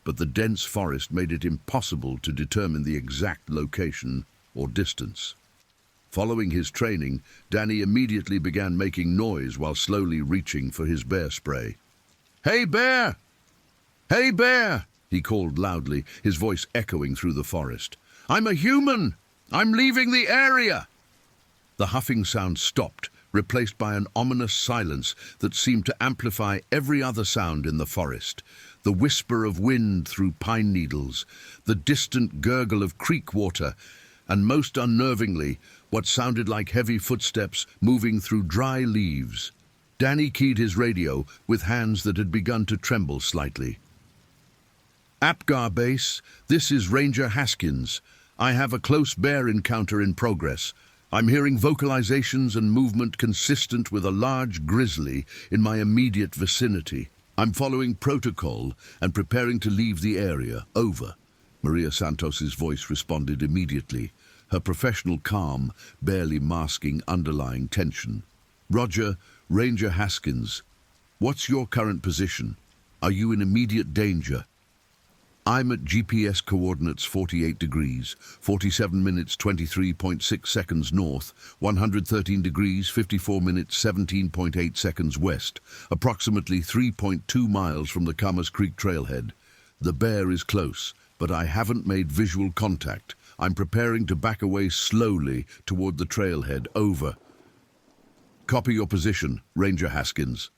Speaker 1: but the dense forest made it impossible to determine the exact location or distance. Following his training, Danny immediately began making noise while slowly reaching for his bear spray. "Hey, bear! Hey, bear!" he called loudly, his voice echoing through the forest. "I'm a human! I'm leaving the area!" The huffing sound stopped, replaced by an ominous silence that seemed to amplify every other sound in the forest. The whisper of wind through pine needles, the distant gurgle of creek water, and most unnervingly, what sounded like heavy footsteps moving through dry leaves. Danny keyed his radio with hands that had begun to tremble slightly. "Apgar Base, this is Ranger Haskins. I have a close bear encounter in progress. I'm hearing vocalizations and movement consistent with a large grizzly in my immediate vicinity. I'm following protocol and preparing to leave the area. Over." Maria Santos's voice responded immediately, her professional calm barely masking underlying tension. "Roger, Ranger Haskins. What's your current position? Are you in immediate danger?" "I'm at GPS coordinates 48 degrees, 47 minutes 23.6 seconds north, 113 degrees 54 minutes 17.8 seconds west, approximately 3.2 miles from the Camas Creek trailhead. The bear is close, but I haven't made visual contact. I'm preparing to back away slowly toward the trailhead. Over." "Copy your position, Ranger Haskins.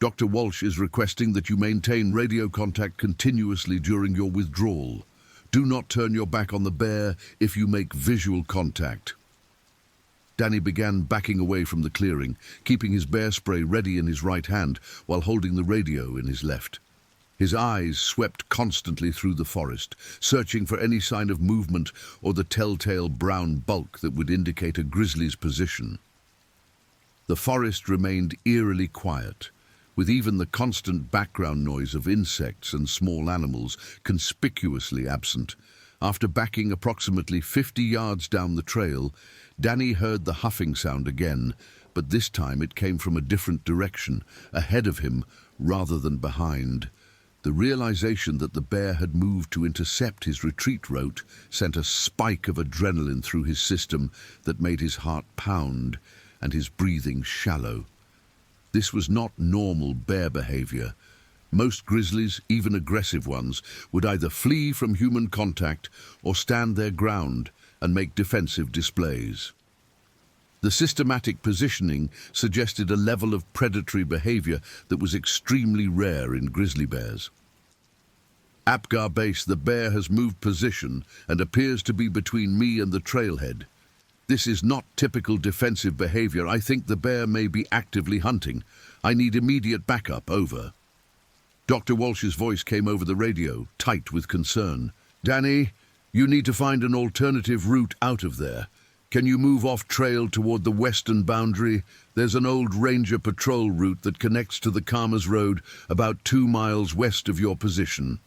Speaker 1: Dr. Walsh is requesting that you maintain radio contact continuously during your withdrawal. Do not turn your back on the bear if you make visual contact." Danny began backing away from the clearing, keeping his bear spray ready in his right hand while holding the radio in his left. His eyes swept constantly through the forest, searching for any sign of movement or the telltale brown bulk that would indicate a grizzly's position. The forest remained eerily quiet, with even the constant background noise of insects and small animals conspicuously absent. After backing approximately 50 yards down the trail, Danny heard the huffing sound again, but this time it came from a different direction, ahead of him rather than behind. The realization that the bear had moved to intercept his retreat route sent a spike of adrenaline through his system that made his heart pound and his breathing shallow. This was not normal bear behavior. Most grizzlies, even aggressive ones, would either flee from human contact or stand their ground and make defensive displays. The systematic positioning suggested a level of predatory behavior that was extremely rare in grizzly bears. "Apgar Base, the bear has moved position and appears to be between me and the trailhead. This is not typical defensive behavior. I think the bear may be actively hunting. I need immediate backup. Over." Dr. Walsh's voice came over the radio, tight with concern. "Danny, you need to find an alternative route out of there. Can you move off trail toward the western boundary? There's an old ranger patrol route that connects to the Camas Road about 2 miles west of your position."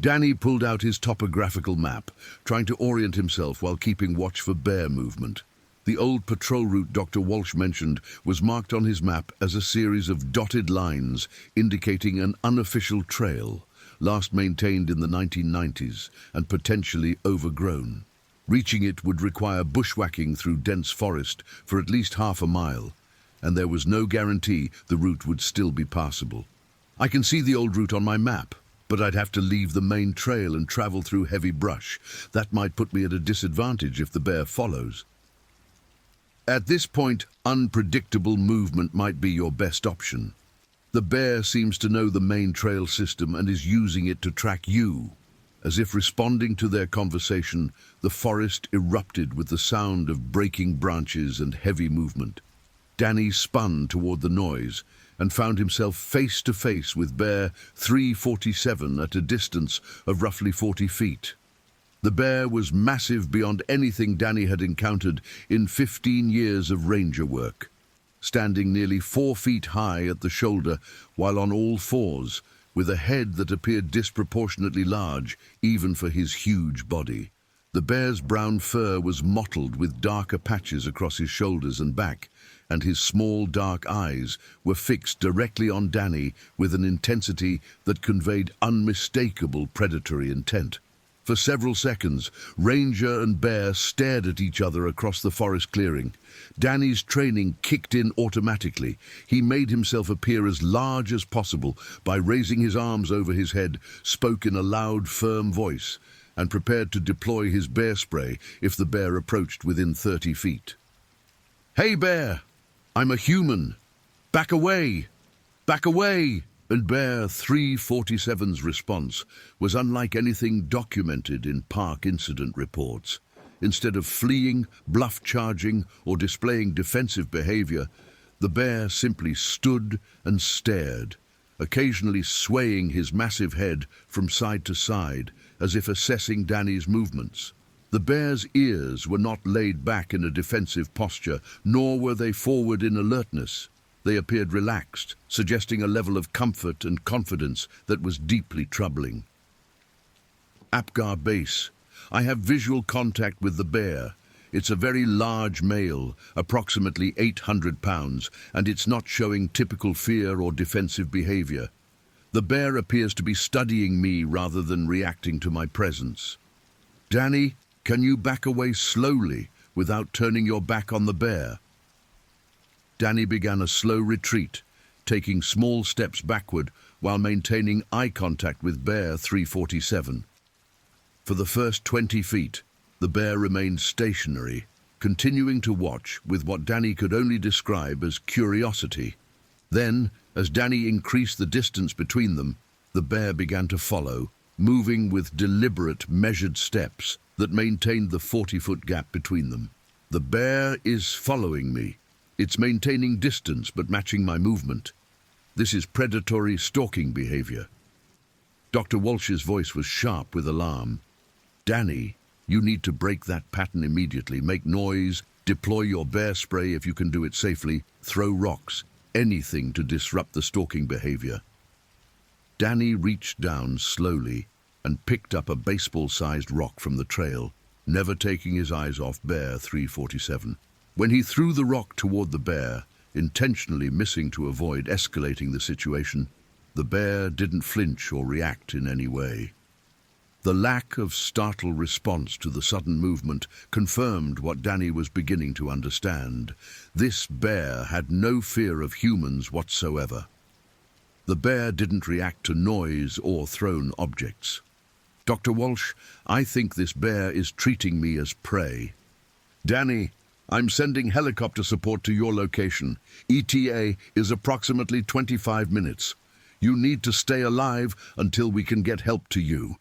Speaker 1: Danny pulled out his topographical map, trying to orient himself while keeping watch for bear movement. The old patrol route Dr. Walsh mentioned was marked on his map as a series of dotted lines indicating an unofficial trail, last maintained in the 1990s and potentially overgrown. Reaching it would require bushwhacking through dense forest for at least half a mile, and there was no guarantee the route would still be passable. "I can see the old route on my map, but I'd have to leave the main trail and travel through heavy brush. That might put me at a disadvantage if the bear follows." At this point, unpredictable movement might be your best option. The bear seems to know the main trail system and is using it to track you. As if responding to their conversation, the forest erupted with the sound of breaking branches and heavy movement. Danny spun toward the noise and found himself face to face with Bear 347 at a distance of roughly 40 feet. The bear was massive beyond anything Danny had encountered in 15 years of ranger work. Standing nearly 4 feet high at the shoulder while on all fours, with a head that appeared disproportionately large even for his huge body. The bear's brown fur was mottled with darker patches across his shoulders and back, and his small dark eyes were fixed directly on Danny with an intensity that conveyed unmistakable predatory intent. For several seconds, Ranger and Bear stared at each other across the forest clearing. Danny's training kicked in automatically. He made himself appear as large as possible by raising his arms over his head, spoke in a loud, firm voice, and prepared to deploy his bear spray if the bear approached within 30 feet. "Hey, Bear! I'm a human! Back away! Back away!" And Bear 347's response was unlike anything documented in park incident reports. Instead of fleeing, bluff charging, or displaying defensive behavior, the bear simply stood and stared, occasionally swaying his massive head from side to side as if assessing Danny's movements. The bear's ears were not laid back in a defensive posture, nor were they forward in alertness. They appeared relaxed, suggesting a level of comfort and confidence that was deeply troubling. Apgar Base. I have visual contact with the bear. It's a very large male, approximately 800 pounds, and it's not showing typical fear or defensive behavior. The bear appears to be studying me rather than reacting to my presence. Danny, can you back away slowly without turning your back on the bear? Danny began a slow retreat, taking small steps backward while maintaining eye contact with Bear 347. For the first 20 feet, the bear remained stationary, continuing to watch with what Danny could only describe as curiosity. Then, as Danny increased the distance between them, the bear began to follow, moving with deliberate, measured steps that maintained the 40-foot gap between them. The bear is following me. It's maintaining distance but matching my movement. This is predatory stalking behavior. Dr. Walsh's voice was sharp with alarm. Danny, you need to break that pattern immediately. Make noise, deploy your bear spray if you can do it safely, throw rocks, anything to disrupt the stalking behavior. Danny reached down slowly and picked up a baseball-sized rock from the trail, never taking his eyes off Bear 347. When he threw the rock toward the bear, intentionally missing to avoid escalating the situation, the bear didn't flinch or react in any way. The lack of startled response to the sudden movement confirmed what Danny was beginning to understand. This bear had no fear of humans whatsoever. The bear didn't react to noise or thrown objects. Dr. Walsh, I think this bear is treating me as prey. Danny, I'm sending helicopter support to your location. ETA is approximately 25 minutes. You need to stay alive until we can get help to you.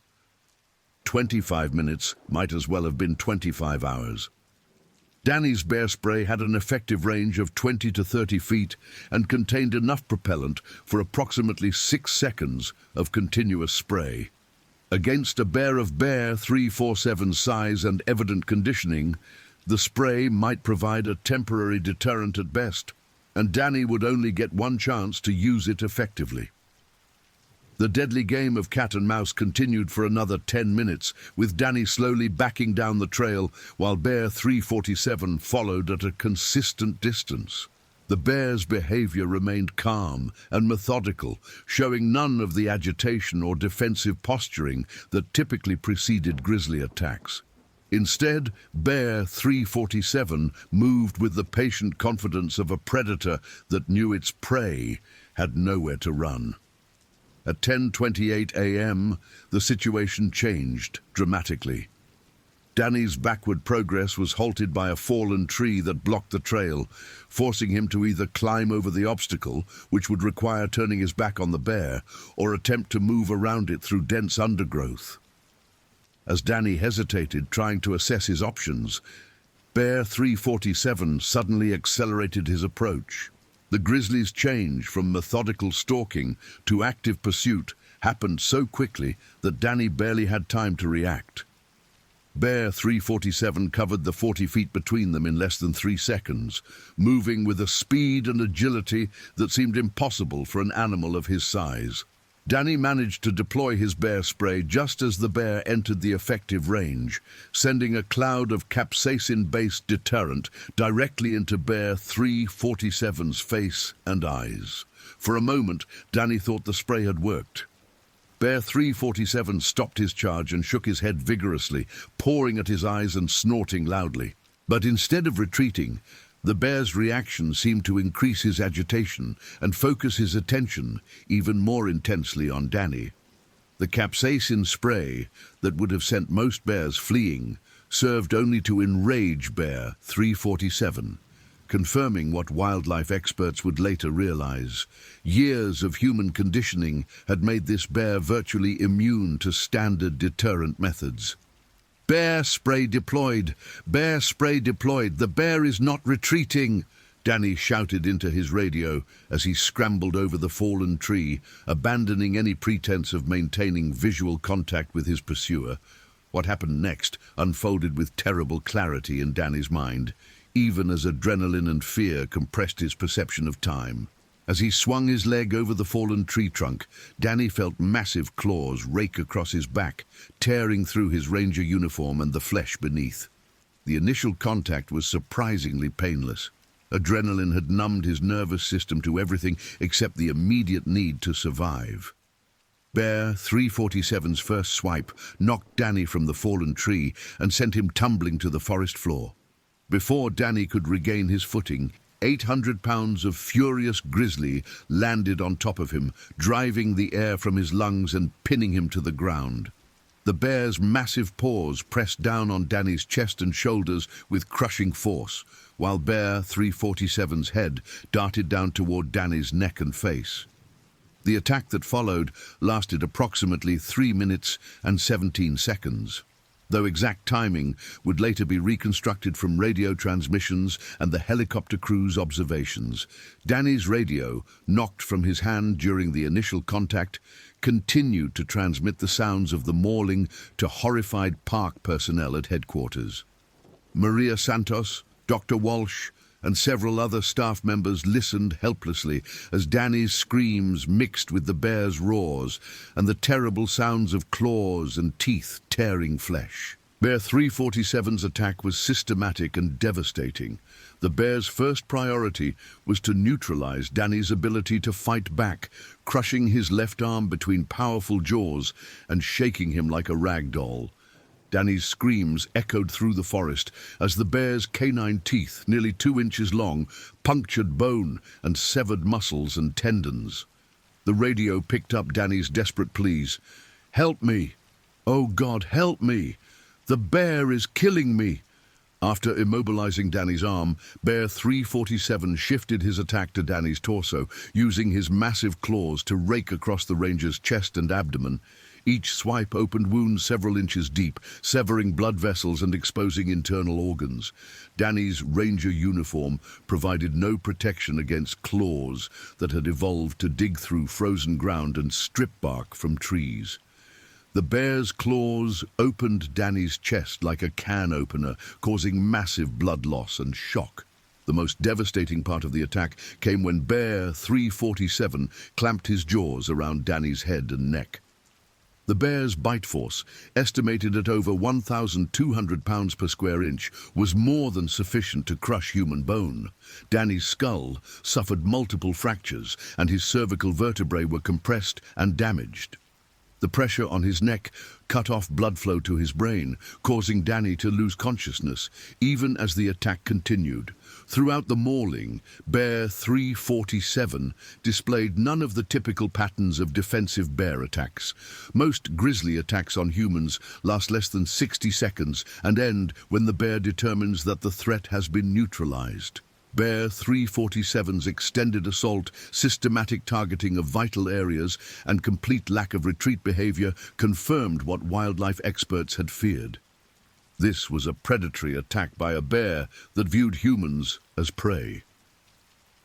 Speaker 1: 25 minutes might as well have been 25 hours. Danny's bear spray had an effective range of 20 to 30 feet and contained enough propellant for approximately 6 seconds of continuous spray. Against a bear of Bear 347 size and evident conditioning, the spray might provide a temporary deterrent at best, and Danny would only get one chance to use it effectively. The deadly game of cat and mouse continued for another 10 minutes, with Danny slowly backing down the trail while Bear 347 followed at a consistent distance. The bear's behavior remained calm and methodical, showing none of the agitation or defensive posturing that typically preceded grizzly attacks. Instead, Bear 347 moved with the patient confidence of a predator that knew its prey had nowhere to run. At 10:28 a.m., the situation changed dramatically. Danny's backward progress was halted by a fallen tree that blocked the trail, forcing him to either climb over the obstacle, which would require turning his back on the bear, or attempt to move around it through dense undergrowth. As Danny hesitated, trying to assess his options, Bear 347 suddenly accelerated his approach. The grizzly's change from methodical stalking to active pursuit happened so quickly that Danny barely had time to react. Bear 347 covered the 40 feet between them in less than 3 seconds, moving with a speed and agility that seemed impossible for an animal of his size. Danny managed to deploy his bear spray just as the bear entered the effective range, sending a cloud of capsaicin-based deterrent directly into Bear 347's face and eyes. For a moment, Danny thought the spray had worked. Bear 347 stopped his charge and shook his head vigorously, pawing at his eyes and snorting loudly. But instead of retreating, the bear's reaction seemed to increase his agitation and focus his attention even more intensely on Danny. The capsaicin spray that would have sent most bears fleeing served only to enrage Bear 347, confirming what wildlife experts would later realize. Years of human conditioning had made this bear virtually immune to standard deterrent methods. "Bear spray deployed! Bear spray deployed! The bear is not retreating!" Danny shouted into his radio as he scrambled over the fallen tree, abandoning any pretense of maintaining visual contact with his pursuer. What happened next unfolded with terrible clarity in Danny's mind, even as adrenaline and fear compressed his perception of time. As he swung his leg over the fallen tree trunk, Danny felt massive claws rake across his back, tearing through his ranger uniform and the flesh beneath. The initial contact was surprisingly painless. Adrenaline had numbed his nervous system to everything except the immediate need to survive. Bear 347's first swipe knocked Danny from the fallen tree and sent him tumbling to the forest floor. Before Danny could regain his footing, 800 pounds of furious grizzly landed on top of him, driving the air from his lungs and pinning him to the ground. The bear's massive paws pressed down on Danny's chest and shoulders with crushing force, while Bear 347's head darted down toward Danny's neck and face. The attack that followed lasted approximately 3 minutes and 17 seconds. Though exact timing would later be reconstructed from radio transmissions and the helicopter crew's observations, Danny's radio, knocked from his hand during the initial contact, continued to transmit the sounds of the mauling to horrified park personnel at headquarters. Maria Santos, Dr. Walsh, and several other staff members listened helplessly as Danny's screams mixed with the bear's roars and the terrible sounds of claws and teeth tearing flesh. Bear 347's attack was systematic and devastating. The bear's first priority was to neutralize Danny's ability to fight back, crushing his left arm between powerful jaws and shaking him like a rag doll. Danny's screams echoed through the forest as the bear's canine teeth, nearly 2 inches long, punctured bone and severed muscles and tendons. The radio picked up Danny's desperate pleas. "Help me! Oh God, help me! The bear is killing me!" After immobilizing Danny's arm, Bear 347 shifted his attack to Danny's torso, using his massive claws to rake across the ranger's chest and abdomen. Each swipe opened wounds several inches deep, severing blood vessels and exposing internal organs. Danny's ranger uniform provided no protection against claws that had evolved to dig through frozen ground and strip bark from trees. The bear's claws opened Danny's chest like a can opener, causing massive blood loss and shock. The most devastating part of the attack came when Bear 347 clamped his jaws around Danny's head and neck. The bear's bite force, estimated at over 1,200 pounds per square inch, was more than sufficient to crush human bone. Danny's skull suffered multiple fractures, and his cervical vertebrae were compressed and damaged. The pressure on his neck cut off blood flow to his brain, causing Danny to lose consciousness, even as the attack continued. Throughout the mauling, Bear 347 displayed none of the typical patterns of defensive bear attacks. Most grizzly attacks on humans last less than 60 seconds and end when the bear determines that the threat has been neutralized. Bear 347's extended assault, systematic targeting of vital areas, and complete lack of retreat behavior confirmed what wildlife experts had feared. This was a predatory attack by a bear that viewed humans as prey.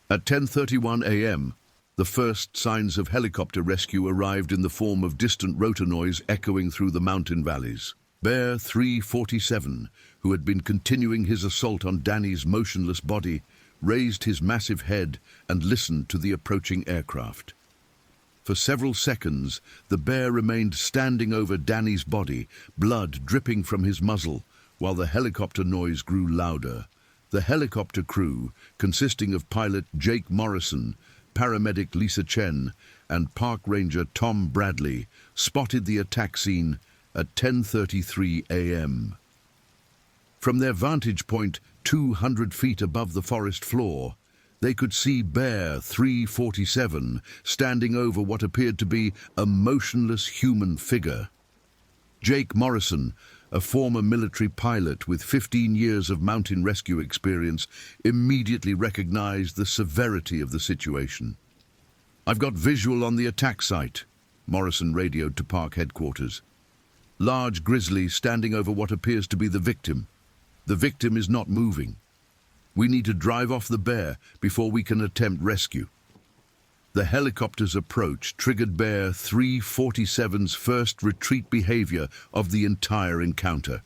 Speaker 1: At 10:31 a.m., the first signs of helicopter rescue arrived in the form of distant rotor noise echoing through the mountain valleys. Bear 347, who had been continuing his assault on Danny's motionless body, raised his massive head and listened to the approaching aircraft. For several seconds, the bear remained standing over Danny's body, blood dripping from his muzzle, while the helicopter noise grew louder. The helicopter crew, consisting of pilot Jake Morrison, paramedic Lisa Chen, and park ranger Tom Bradley, spotted the attack scene at 10:33 a.m. From their vantage point 200 feet above the forest floor, they could see Bear 347 standing over what appeared to be a motionless human figure. Jake Morrison, a former military pilot with 15 years of mountain rescue experience, immediately recognized the severity of the situation. "I've got visual on the attack site," Morrison radioed to park headquarters. "Large grizzly standing over what appears to be the victim. The victim is not moving. We need to drive off the bear before we can attempt rescue." The helicopter's approach triggered Bear 347's first retreat behavior of the entire encounter.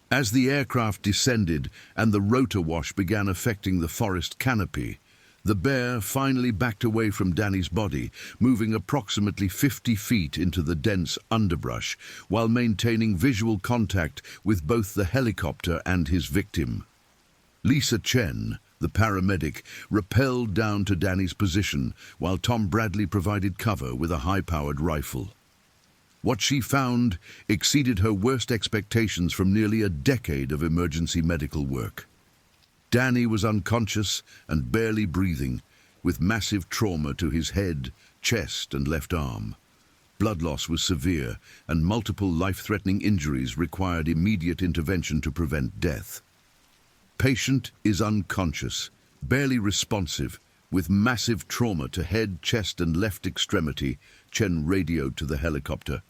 Speaker 1: As the aircraft descended and the rotor wash began affecting the forest canopy, the bear finally backed away from Danny's body, moving approximately 50 feet into the dense underbrush, while maintaining visual contact with both the helicopter and his victim. Lisa Chen, the paramedic, rappelled down to Danny's position, while Tom Bradley provided cover with a high-powered rifle. What she found exceeded her worst expectations from nearly a decade of emergency medical work. Danny was unconscious and barely breathing, with massive trauma to his head, chest, and left arm. Blood loss was severe, and multiple life-threatening injuries required immediate intervention to prevent death. Patient is unconscious, barely responsive, with massive trauma to head, chest, and left extremity, Chen radioed to the helicopter.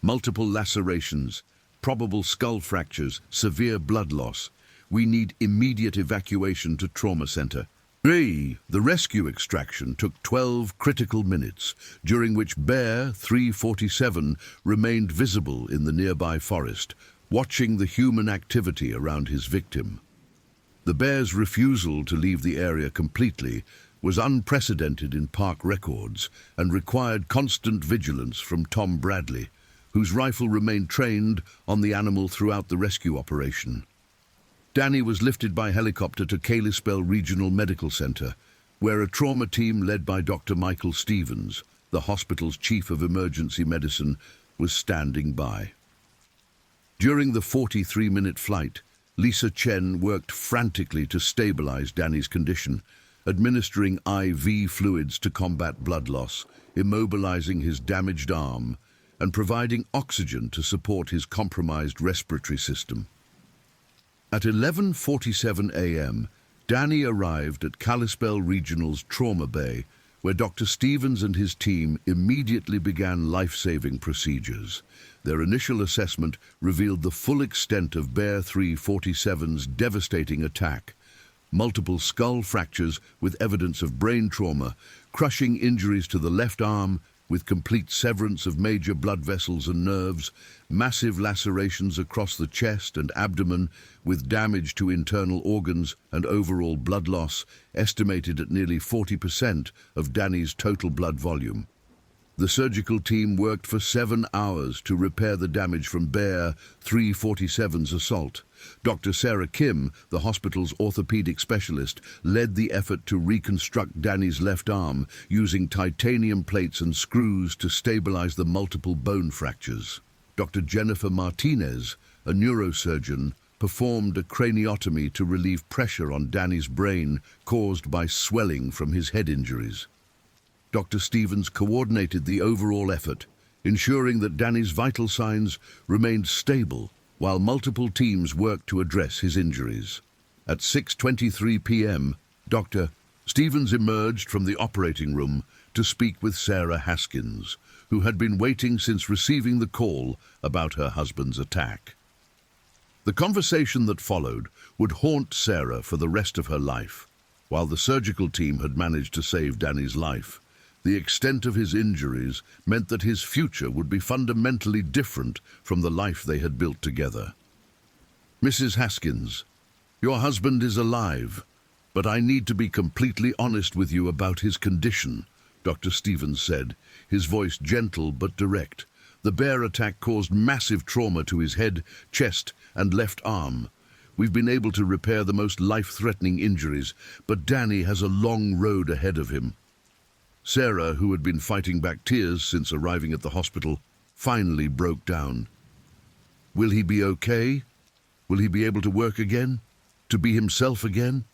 Speaker 1: Multiple lacerations, probable skull fractures, severe blood loss. We need immediate evacuation to trauma center. The rescue extraction took 12 critical minutes, during which Bear 347 remained visible in the nearby forest, watching the human activity around his victim. The bear's refusal to leave the area completely was unprecedented in park records and required constant vigilance from Tom Bradley, whose rifle remained trained on the animal throughout the rescue operation. Danny was lifted by helicopter to Kalispell Regional Medical Center, where a trauma team led by Dr. Michael Stevens, the hospital's chief of emergency medicine, was standing by. During the 43-minute flight, Lisa Chen worked frantically to stabilize Danny's condition, administering IV fluids to combat blood loss, immobilizing his damaged arm, and providing oxygen to support his compromised respiratory system. At 11:47 a.m., Danny arrived at Kalispell Regional's Trauma Bay, where Dr. Stevens and his team immediately began life-saving procedures. Their initial assessment revealed the full extent of Bear 347's devastating attack. Multiple skull fractures with evidence of brain trauma, crushing injuries to the left arm with complete severance of major blood vessels and nerves, massive lacerations across the chest and abdomen with damage to internal organs and overall blood loss estimated at nearly 40% of Danny's total blood volume. The surgical team worked for 7 hours to repair the damage from Bear 347's assault. Dr. Sarah Kim, the hospital's orthopedic specialist, led the effort to reconstruct Danny's left arm using titanium plates and screws to stabilize the multiple bone fractures. Dr. Jennifer Martinez, a neurosurgeon, performed a craniotomy to relieve pressure on Danny's brain caused by swelling from his head injuries. Dr. Stevens coordinated the overall effort, ensuring that Danny's vital signs remained stable while multiple teams worked to address his injuries. At 6:23 p.m., Dr. Stevens emerged from the operating room to speak with Sarah Haskins, who had been waiting since receiving the call about her husband's attack. The conversation that followed would haunt Sarah for the rest of her life. While the surgical team had managed to save Danny's life, the extent of his injuries meant that his future would be fundamentally different from the life they had built together. "Mrs. Haskins, your husband is alive, but I need to be completely honest with you about his condition," Dr. Stevens said, his voice gentle but direct. The bear attack caused massive trauma to his head, chest, and left arm. We've been able to repair the most life-threatening injuries, but Danny has a long road ahead of him. Sarah, who had been fighting back tears since arriving at the hospital, finally broke down. Will he be okay? Will he be able to work again? To be himself again?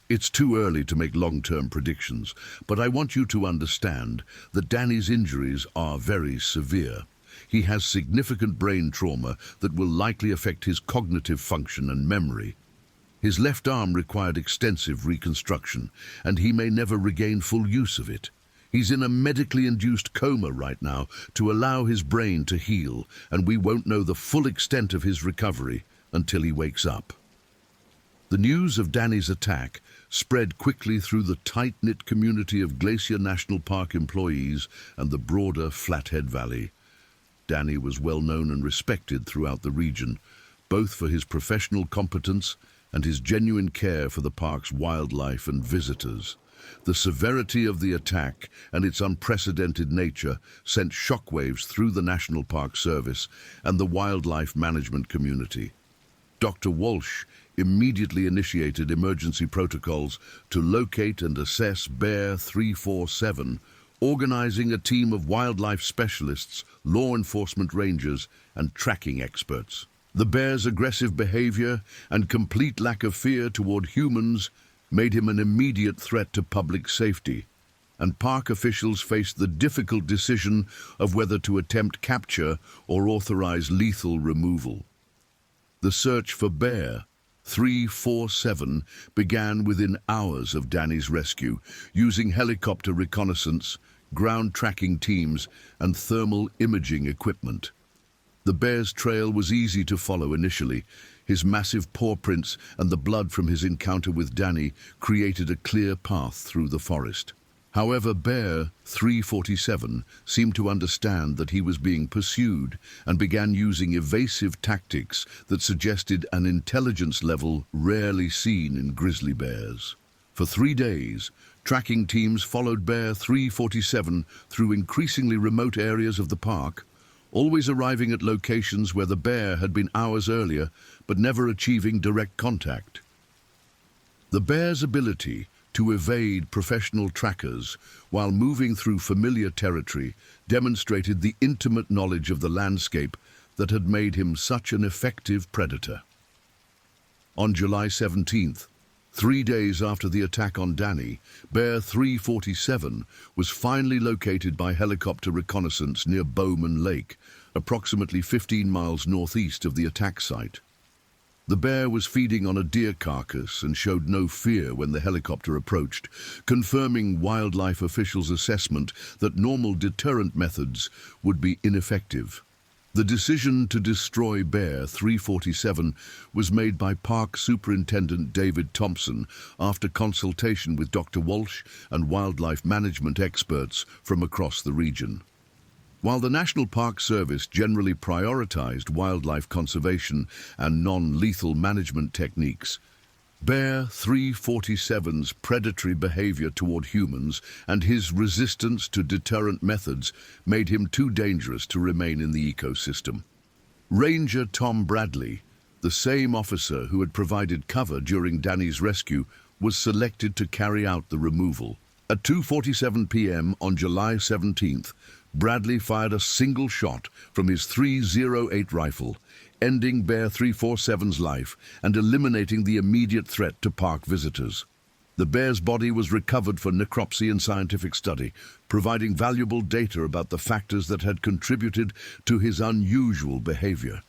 Speaker 1: It's too early to make long-term predictions, but I want you to understand that Danny's injuries are very severe. He has significant brain trauma that will likely affect his cognitive function and memory. His left arm required extensive reconstruction, and he may never regain full use of it. He's in a medically induced coma right now to allow his brain to heal, and we won't know the full extent of his recovery until he wakes up. The news of Danny's attack spread quickly through the tight-knit community of Glacier National Park employees and the broader Flathead Valley. Danny was well known and respected throughout the region, both for his professional competence and his genuine care for the park's wildlife and visitors. The severity of the attack and its unprecedented nature sent shockwaves through the National Park Service and the wildlife management community. Dr. Walsh immediately initiated emergency protocols to locate and assess Bear 347, organizing a team of wildlife specialists, law enforcement rangers, and tracking experts. The bear's aggressive behavior and complete lack of fear toward humans made him an immediate threat to public safety, and park officials faced the difficult decision of whether to attempt capture or authorize lethal removal. The search for Bear 347 began within hours of Danny's rescue, using helicopter reconnaissance, ground tracking teams, and thermal imaging equipment. The bear's trail was easy to follow initially. His massive paw prints and the blood from his encounter with Danny created a clear path through the forest. However, Bear 347 seemed to understand that he was being pursued and began using evasive tactics that suggested an intelligence level rarely seen in grizzly bears. For 3 days, tracking teams followed Bear 347 through increasingly remote areas of the park, always arriving at locations where the bear had been hours earlier, but never achieving direct contact. The bear's ability to evade professional trackers while moving through familiar territory demonstrated the intimate knowledge of the landscape that had made him such an effective predator. On July 17th, 3 days after the attack on Danny, Bear 347 was finally located by helicopter reconnaissance near Bowman Lake, approximately 15 miles northeast of the attack site. The bear was feeding on a deer carcass and showed no fear when the helicopter approached, confirming wildlife officials' assessment that normal deterrent methods would be ineffective. The decision to destroy Bear 347 was made by Park Superintendent David Thompson after consultation with Dr. Walsh and wildlife management experts from across the region. While the National Park Service generally prioritized wildlife conservation and non-lethal management techniques, Bear 347's predatory behavior toward humans and his resistance to deterrent methods made him too dangerous to remain in the ecosystem. Ranger Tom Bradley, the same officer who had provided cover during Danny's rescue, was selected to carry out the removal. At 2:47 p.m. on July 17th, Bradley fired a single shot from his .308 rifle, ending Bear 347's life and eliminating the immediate threat to park visitors. The bear's body was recovered for necropsy and scientific study, providing valuable data about the factors that had contributed to his unusual behavior.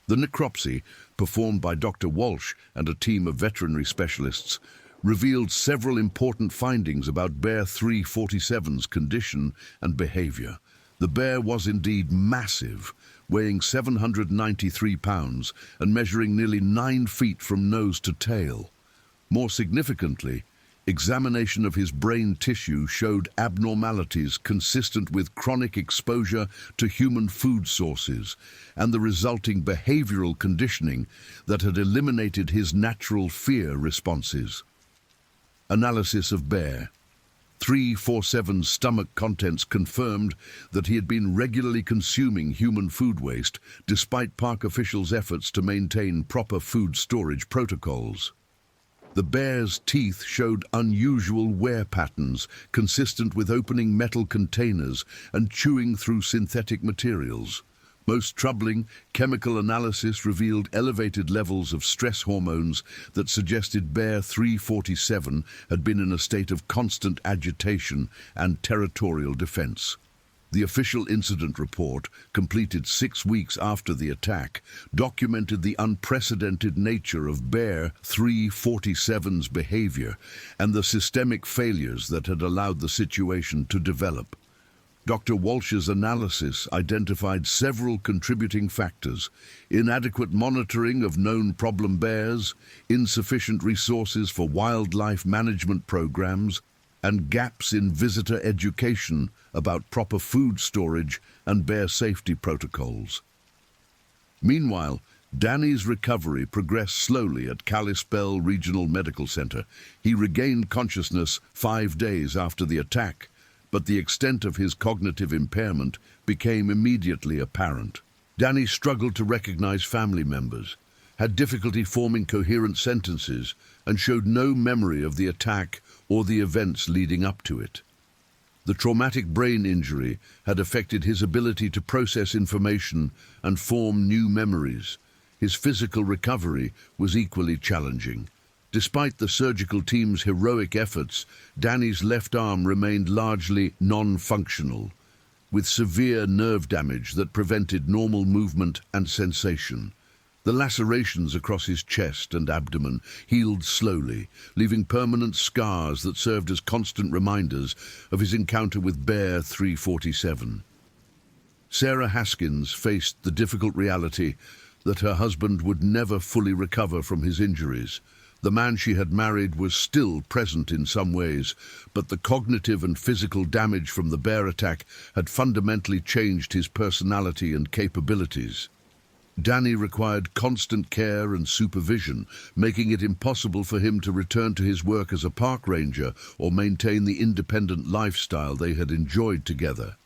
Speaker 1: The necropsy, performed by Dr. Walsh and a team of veterinary specialists, revealed several important findings about Bear 347's condition and behavior. The bear was indeed massive, weighing 793 pounds and measuring nearly 9 feet from nose to tail. More significantly, examination of his brain tissue showed abnormalities consistent with chronic exposure to human food sources and the resulting behavioral conditioning that had eliminated his natural fear responses. Analysis of Bear 347's stomach contents confirmed that he had been regularly consuming human food waste, despite park officials' efforts to maintain proper food storage protocols. The bear's teeth showed unusual wear patterns, consistent with opening metal containers and chewing through synthetic materials. Most troubling, chemical analysis revealed elevated levels of stress hormones that suggested Bear 347 had been in a state of constant agitation and territorial defense. The official incident report, completed 6 weeks after the attack, documented the unprecedented nature of Bear 347's behavior and the systemic failures that had allowed the situation to develop. Dr. Walsh's analysis identified several contributing factors: inadequate monitoring of known problem bears, insufficient resources for wildlife management programs, and gaps in visitor education about proper food storage and bear safety protocols. Meanwhile, Danny's recovery progressed slowly at Kalispell Regional Medical Center. He regained consciousness 5 days after the attack, but the extent of his cognitive impairment became immediately apparent. Danny struggled to recognize family members, had difficulty forming coherent sentences, and showed no memory of the attack or the events leading up to it. The traumatic brain injury had affected his ability to process information and form new memories. His physical recovery was equally challenging. Despite the surgical team's heroic efforts, Danny's left arm remained largely non-functional, with severe nerve damage that prevented normal movement and sensation. The lacerations across his chest and abdomen healed slowly, leaving permanent scars that served as constant reminders of his encounter with Bear 347. Sarah Haskins faced the difficult reality that her husband would never fully recover from his injuries. The man she had married was still present in some ways, but the cognitive and physical damage from the bear attack had fundamentally changed his personality and capabilities. Danny required constant care and supervision, making it impossible for him to return to his work as a park ranger or maintain the independent lifestyle they had enjoyed together.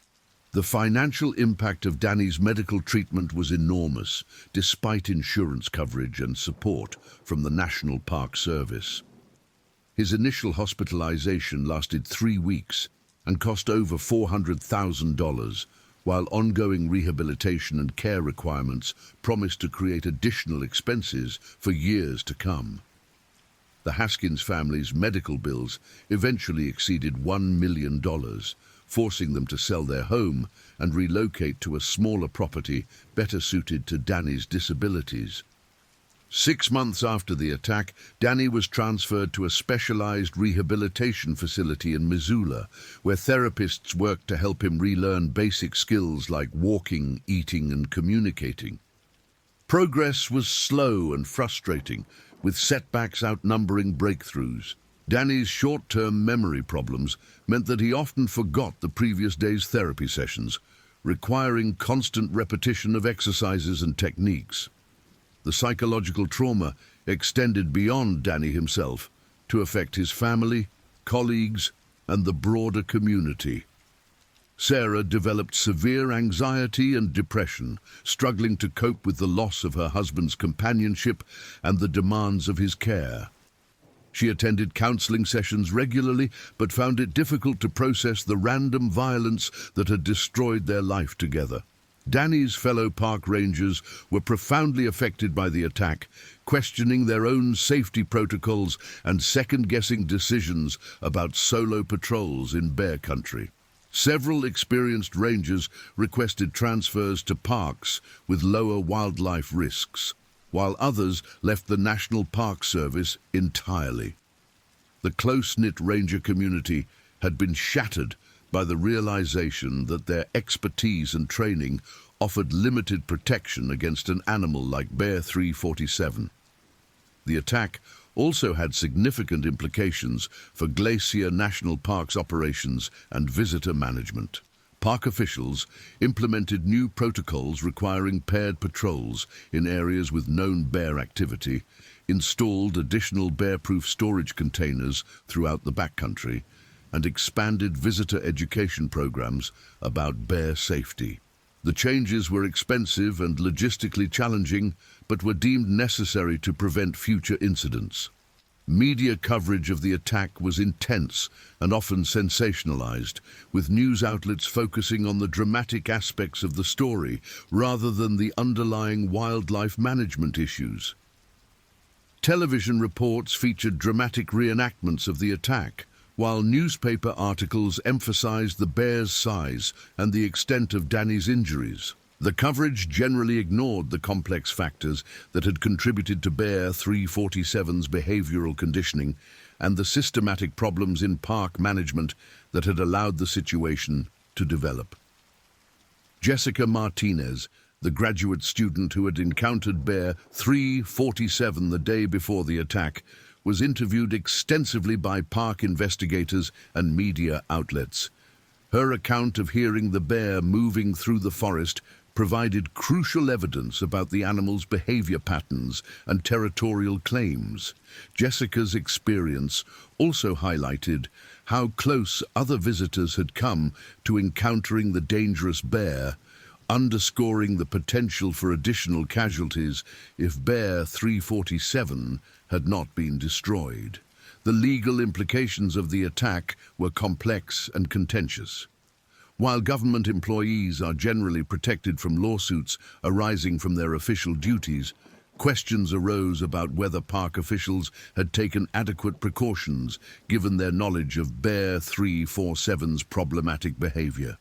Speaker 1: The financial impact of Danny's medical treatment was enormous, despite insurance coverage and support from the National Park Service. His initial hospitalization lasted 3 weeks and cost over $400,000, while ongoing rehabilitation and care requirements promised to create additional expenses for years to come. The Haskins family's medical bills eventually exceeded $1 million, forcing them to sell their home and relocate to a smaller property better suited to Danny's disabilities. 6 months after the attack, Danny was transferred to a specialized rehabilitation facility in Missoula, where therapists worked to help him relearn basic skills like walking, eating, and communicating. Progress was slow and frustrating, with setbacks outnumbering breakthroughs. Danny's short-term memory problems meant that he often forgot the previous day's therapy sessions, requiring constant repetition of exercises and techniques. The psychological trauma extended beyond Danny himself to affect his family, colleagues, and the broader community. Sarah developed severe anxiety and depression, struggling to cope with the loss of her husband's companionship and the demands of his care. She attended counseling sessions regularly, but found it difficult to process the random violence that had destroyed their life together. Danny's fellow park rangers were profoundly affected by the attack, questioning their own safety protocols and second-guessing decisions about solo patrols in bear country. Several experienced rangers requested transfers to parks with lower wildlife risks, while others left the National Park Service entirely. The close-knit ranger community had been shattered by the realization that their expertise and training offered limited protection against an animal like Bear 347. The attack also had significant implications for Glacier National Park's operations and visitor management. Park officials implemented new protocols requiring paired patrols in areas with known bear activity, installed additional bear-proof storage containers throughout the backcountry, and expanded visitor education programs about bear safety. The changes were expensive and logistically challenging, but were deemed necessary to prevent future incidents. Media coverage of the attack was intense and often sensationalized, with news outlets focusing on the dramatic aspects of the story rather than the underlying wildlife management issues. Television reports featured dramatic reenactments of the attack, while newspaper articles emphasized the bear's size and the extent of Danny's injuries. The coverage generally ignored the complex factors that had contributed to Bear 347's behavioral conditioning and the systematic problems in park management that had allowed the situation to develop. Jessica Martinez, the graduate student who had encountered Bear 347 the day before the attack, was interviewed extensively by park investigators and media outlets. Her account of hearing the bear moving through the forest provided crucial evidence about the animal's behavior patterns and territorial claims. Jessica's experience also highlighted how close other visitors had come to encountering the dangerous bear, underscoring the potential for additional casualties if Bear 347 had not been destroyed. The legal implications of the attack were complex and contentious. While government employees are generally protected from lawsuits arising from their official duties, questions arose about whether park officials had taken adequate precautions given their knowledge of Bear 347's problematic behavior.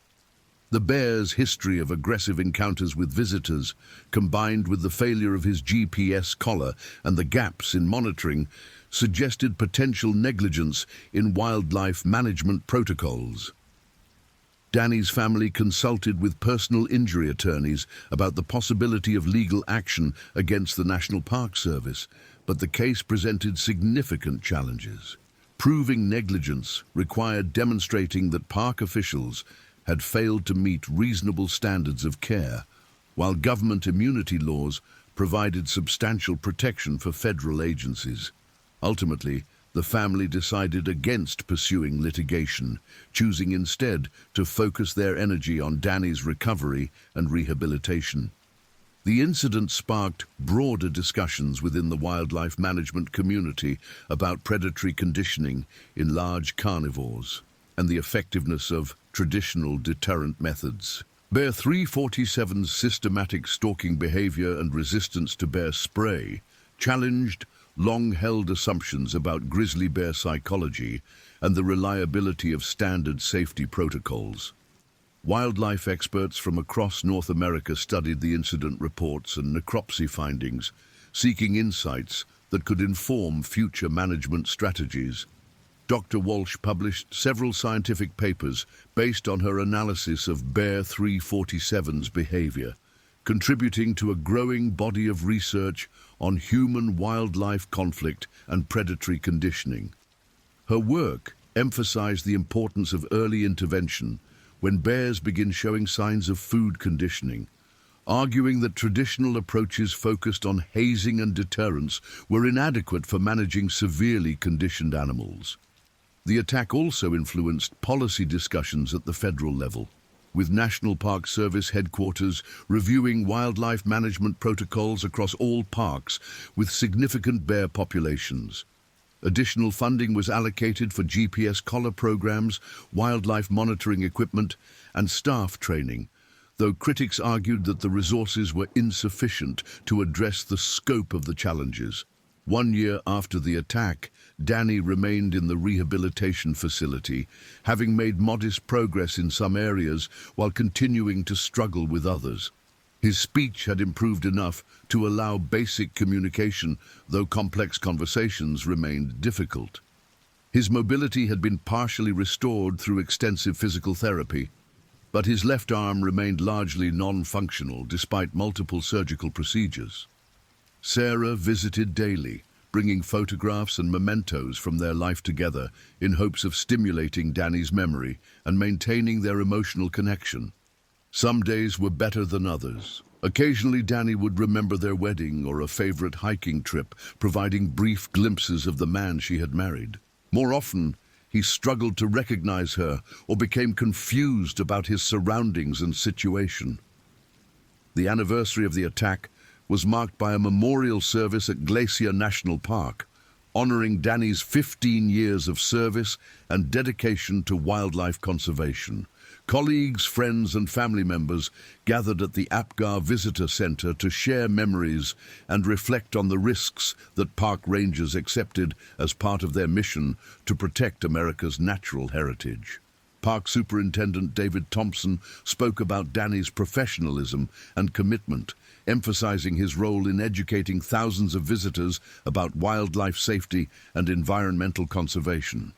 Speaker 1: The bear's history of aggressive encounters with visitors, combined with the failure of his GPS collar and the gaps in monitoring, suggested potential negligence in wildlife management protocols. Danny's family consulted with personal injury attorneys about the possibility of legal action against the National Park Service, but the case presented significant challenges. Proving negligence required demonstrating that park officials had failed to meet reasonable standards of care, while government immunity laws provided substantial protection for federal agencies. Ultimately, the family decided against pursuing litigation, choosing instead to focus their energy on Danny's recovery and rehabilitation. The incident sparked broader discussions within the wildlife management community about predatory conditioning in large carnivores and the effectiveness of traditional deterrent methods. Bear 347's systematic stalking behavior and resistance to bear spray challenged long-held assumptions about grizzly bear psychology and the reliability of standard safety protocols. Wildlife experts from across North America studied the incident reports and necropsy findings, seeking insights that could inform future management strategies. Dr. Walsh published several scientific papers based on her analysis of Bear 347's behavior, contributing to a growing body of research on human-wildlife conflict and predatory conditioning. Her work emphasized the importance of early intervention when bears begin showing signs of food conditioning, arguing that traditional approaches focused on hazing and deterrence were inadequate for managing severely conditioned animals. The attack also influenced policy discussions at the federal level, with National Park Service headquarters reviewing wildlife management protocols across all parks with significant bear populations. Additional funding was allocated for GPS collar programs, wildlife monitoring equipment, and staff training, though critics argued that the resources were insufficient to address the scope of the challenges. 1 year after the attack, Danny remained in the rehabilitation facility, having made modest progress in some areas while continuing to struggle with others. His speech had improved enough to allow basic communication, though complex conversations remained difficult. His mobility had been partially restored through extensive physical therapy, but his left arm remained largely non-functional despite multiple surgical procedures. Sarah visited daily, bringing photographs and mementos from their life together in hopes of stimulating Danny's memory and maintaining their emotional connection. Some days were better than others. Occasionally, Danny would remember their wedding or a favorite hiking trip, providing brief glimpses of the man she had married. More often, He struggled to recognize her or became confused about his surroundings and situation. The anniversary of the attack was marked by a memorial service at Glacier National Park, honoring Danny's 15 years of service and dedication to wildlife conservation. Colleagues, friends and family members gathered at the Apgar Visitor Center to share memories and reflect on the risks that park rangers accepted as part of their mission to protect America's natural heritage. Park Superintendent David Thompson spoke about Danny's professionalism and commitment, emphasizing his role in educating thousands of visitors about wildlife safety and environmental conservation.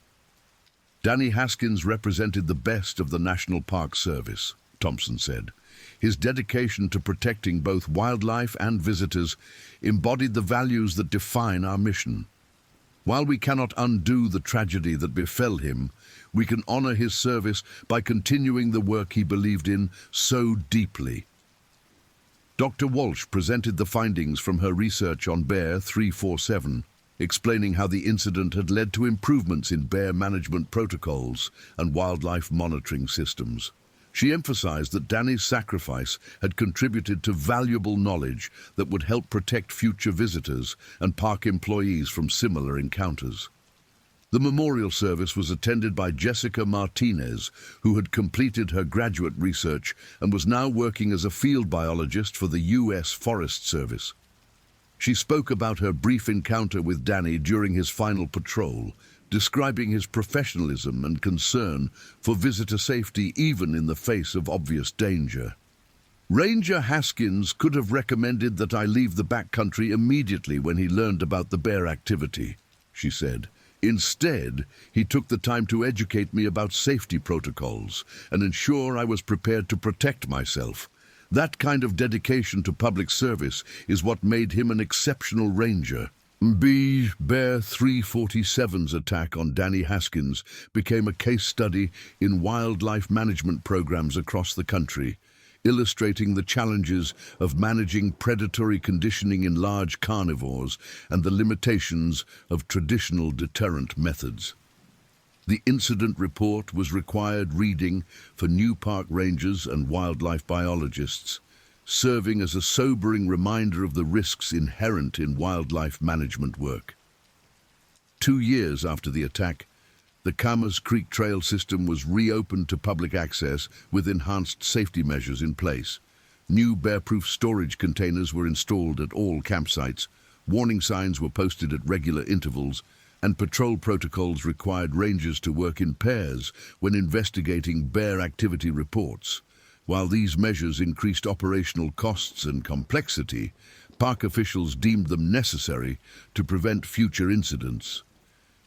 Speaker 1: Danny Haskins represented the best of the National Park Service, Thompson said. His dedication to protecting both wildlife and visitors embodied the values that define our mission. While we cannot undo the tragedy that befell him, we can honor his service by continuing the work he believed in so deeply. Dr. Walsh presented the findings from her research on Bear 347, explaining how the incident had led to improvements in bear management protocols and wildlife monitoring systems. She emphasized that Danny's sacrifice had contributed to valuable knowledge that would help protect future visitors and park employees from similar encounters. The memorial service was attended by Jessica Martinez, who had completed her graduate research and was now working as a field biologist for the U.S. Forest Service. She spoke about her brief encounter with Danny during his final patrol, describing his professionalism and concern for visitor safety even in the face of obvious danger. Ranger Haskins could have recommended that I leave the backcountry immediately when he learned about the bear activity, she said. Instead, he took the time to educate me about safety protocols and ensure I was prepared to protect myself. That kind of dedication to public service is what made him an exceptional ranger. Bear 347's attack on Danny Haskins became a case study in wildlife management programs across the country, illustrating the challenges of managing predatory conditioning in large carnivores and the limitations of traditional deterrent methods. The incident report was required reading for new park rangers and wildlife biologists, serving as a sobering reminder of the risks inherent in wildlife management work. 2 years after the attack, the Camas Creek Trail system was reopened to public access with enhanced safety measures in place. New bear-proof storage containers were installed at all campsites, warning signs were posted at regular intervals, and patrol protocols required rangers to work in pairs when investigating bear activity reports. While these measures increased operational costs and complexity, park officials deemed them necessary to prevent future incidents.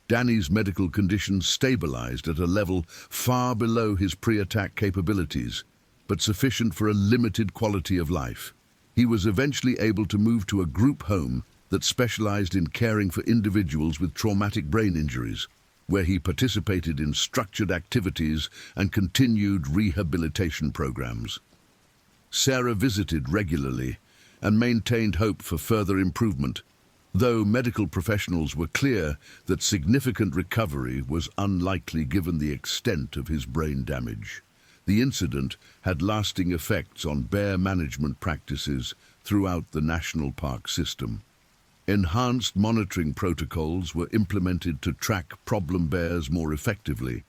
Speaker 1: Danny's medical condition stabilized at a level far below his pre-attack capabilities, but sufficient for a limited quality of life. He was eventually able to move to a group home that specialized in caring for individuals with traumatic brain injuries, where he participated in structured activities and continued rehabilitation programs. Sarah visited regularly and maintained hope for further improvement, though medical professionals were clear that significant recovery was unlikely given the extent of his brain damage. The incident had lasting effects on bear management practices throughout the national park system. Enhanced monitoring protocols were implemented to track problem bears more effectively,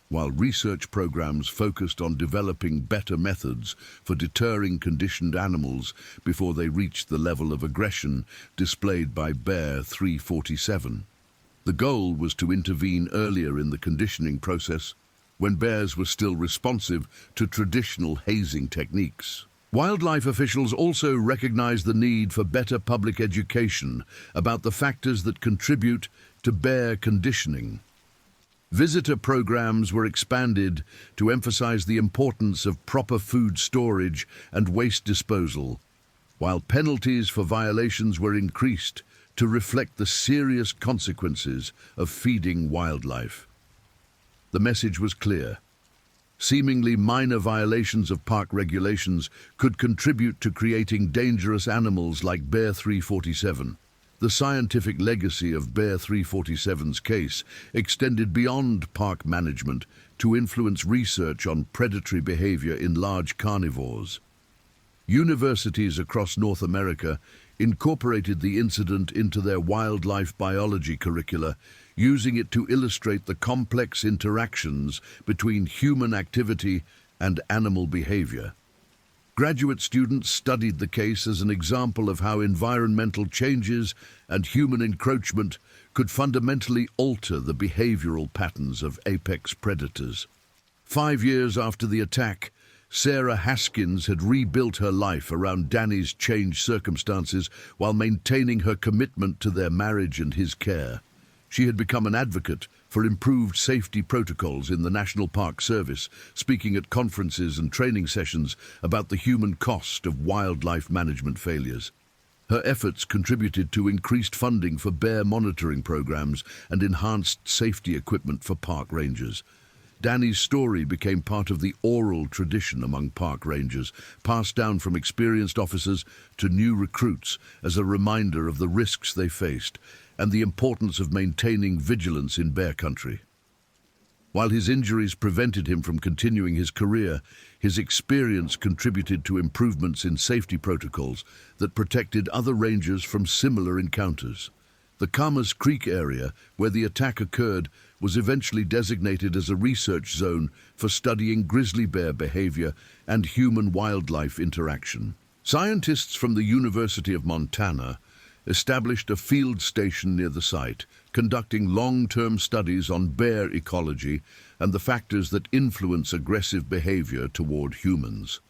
Speaker 1: while research programs focused on developing better methods for deterring conditioned animals before they reached the level of aggression displayed by Bear 347. The goal was to intervene earlier in the conditioning process, when bears were still responsive to traditional hazing techniques. Wildlife officials also recognized the need for better public education about the factors that contribute to bear conditioning. Visitor programs were expanded to emphasize the importance of proper food storage and waste disposal, while penalties for violations were increased to reflect the serious consequences of feeding wildlife. The message was clear. Seemingly minor violations of park regulations could contribute to creating dangerous animals like Bear 347. The scientific legacy of Bear 347's case extended beyond park management to influence research on predatory behavior in large carnivores. Universities across North America incorporated the incident into their wildlife biology curricula, using it to illustrate the complex interactions between human activity and animal behavior. Graduate students studied the case as an example of how environmental changes and human encroachment could fundamentally alter the behavioral patterns of apex predators. 5 years after the attack, Sarah Haskins had rebuilt her life around Danny's changed circumstances while maintaining her commitment to their marriage and his care. She had become an advocate for improved safety protocols in the National Park Service, speaking at conferences and training sessions about the human cost of wildlife management failures. Her efforts contributed to increased funding for bear monitoring programs and enhanced safety equipment for park rangers. Danny's story became part of the oral tradition among park rangers, passed down from experienced officers to new recruits as a reminder of the risks they faced and the importance of maintaining vigilance in bear country. While his injuries prevented him from continuing his career, his experience contributed to improvements in safety protocols that protected other rangers from similar encounters. The Camas Creek area, where the attack occurred, was eventually designated as a research zone for studying grizzly bear behavior and human-wildlife interaction. Scientists from the University of Montana established a field station near the site, conducting long-term studies on bear ecology and the factors that influence aggressive behavior toward humans.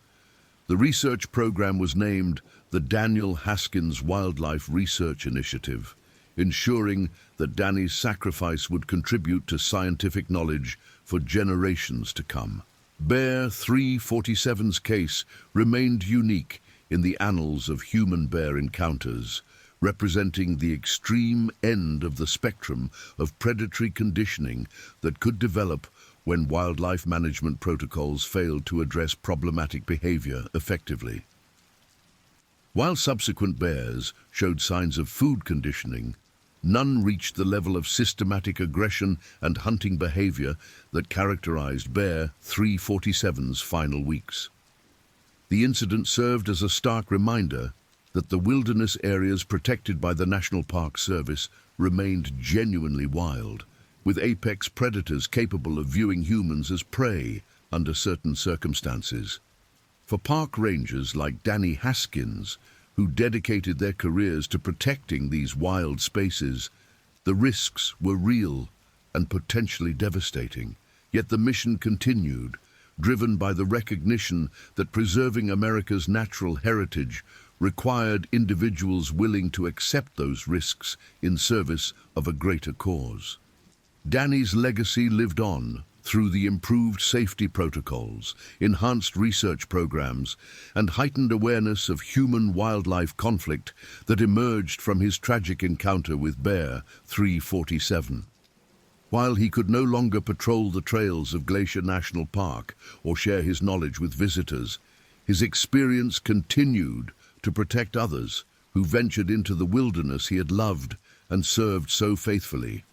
Speaker 1: The research program was named the Daniel Haskins Wildlife Research Initiative, ensuring that Danny's sacrifice would contribute to scientific knowledge for generations to come. Bear 347's case remained unique in the annals of human-bear encounters, representing the extreme end of the spectrum of predatory conditioning that could develop when wildlife management protocols failed to address problematic behavior effectively. While subsequent bears showed signs of food conditioning, none reached the level of systematic aggression and hunting behavior that characterized Bear 347's final weeks. The incident served as a stark reminder that the wilderness areas protected by the National Park Service remained genuinely wild, with apex predators capable of viewing humans as prey under certain circumstances. For park rangers like Danny Haskins, who dedicated their careers to protecting these wild spaces, the risks were real and potentially devastating. Yet the mission continued, driven by the recognition that preserving America's natural heritage required individuals willing to accept those risks in service of a greater cause. Danny's legacy lived on through the improved safety protocols, enhanced research programs, and heightened awareness of human-wildlife conflict that emerged from his tragic encounter with Bear 347. While he could no longer patrol the trails of Glacier National Park or share his knowledge with visitors, his experience continued to protect others who ventured into the wilderness he had loved and served so faithfully.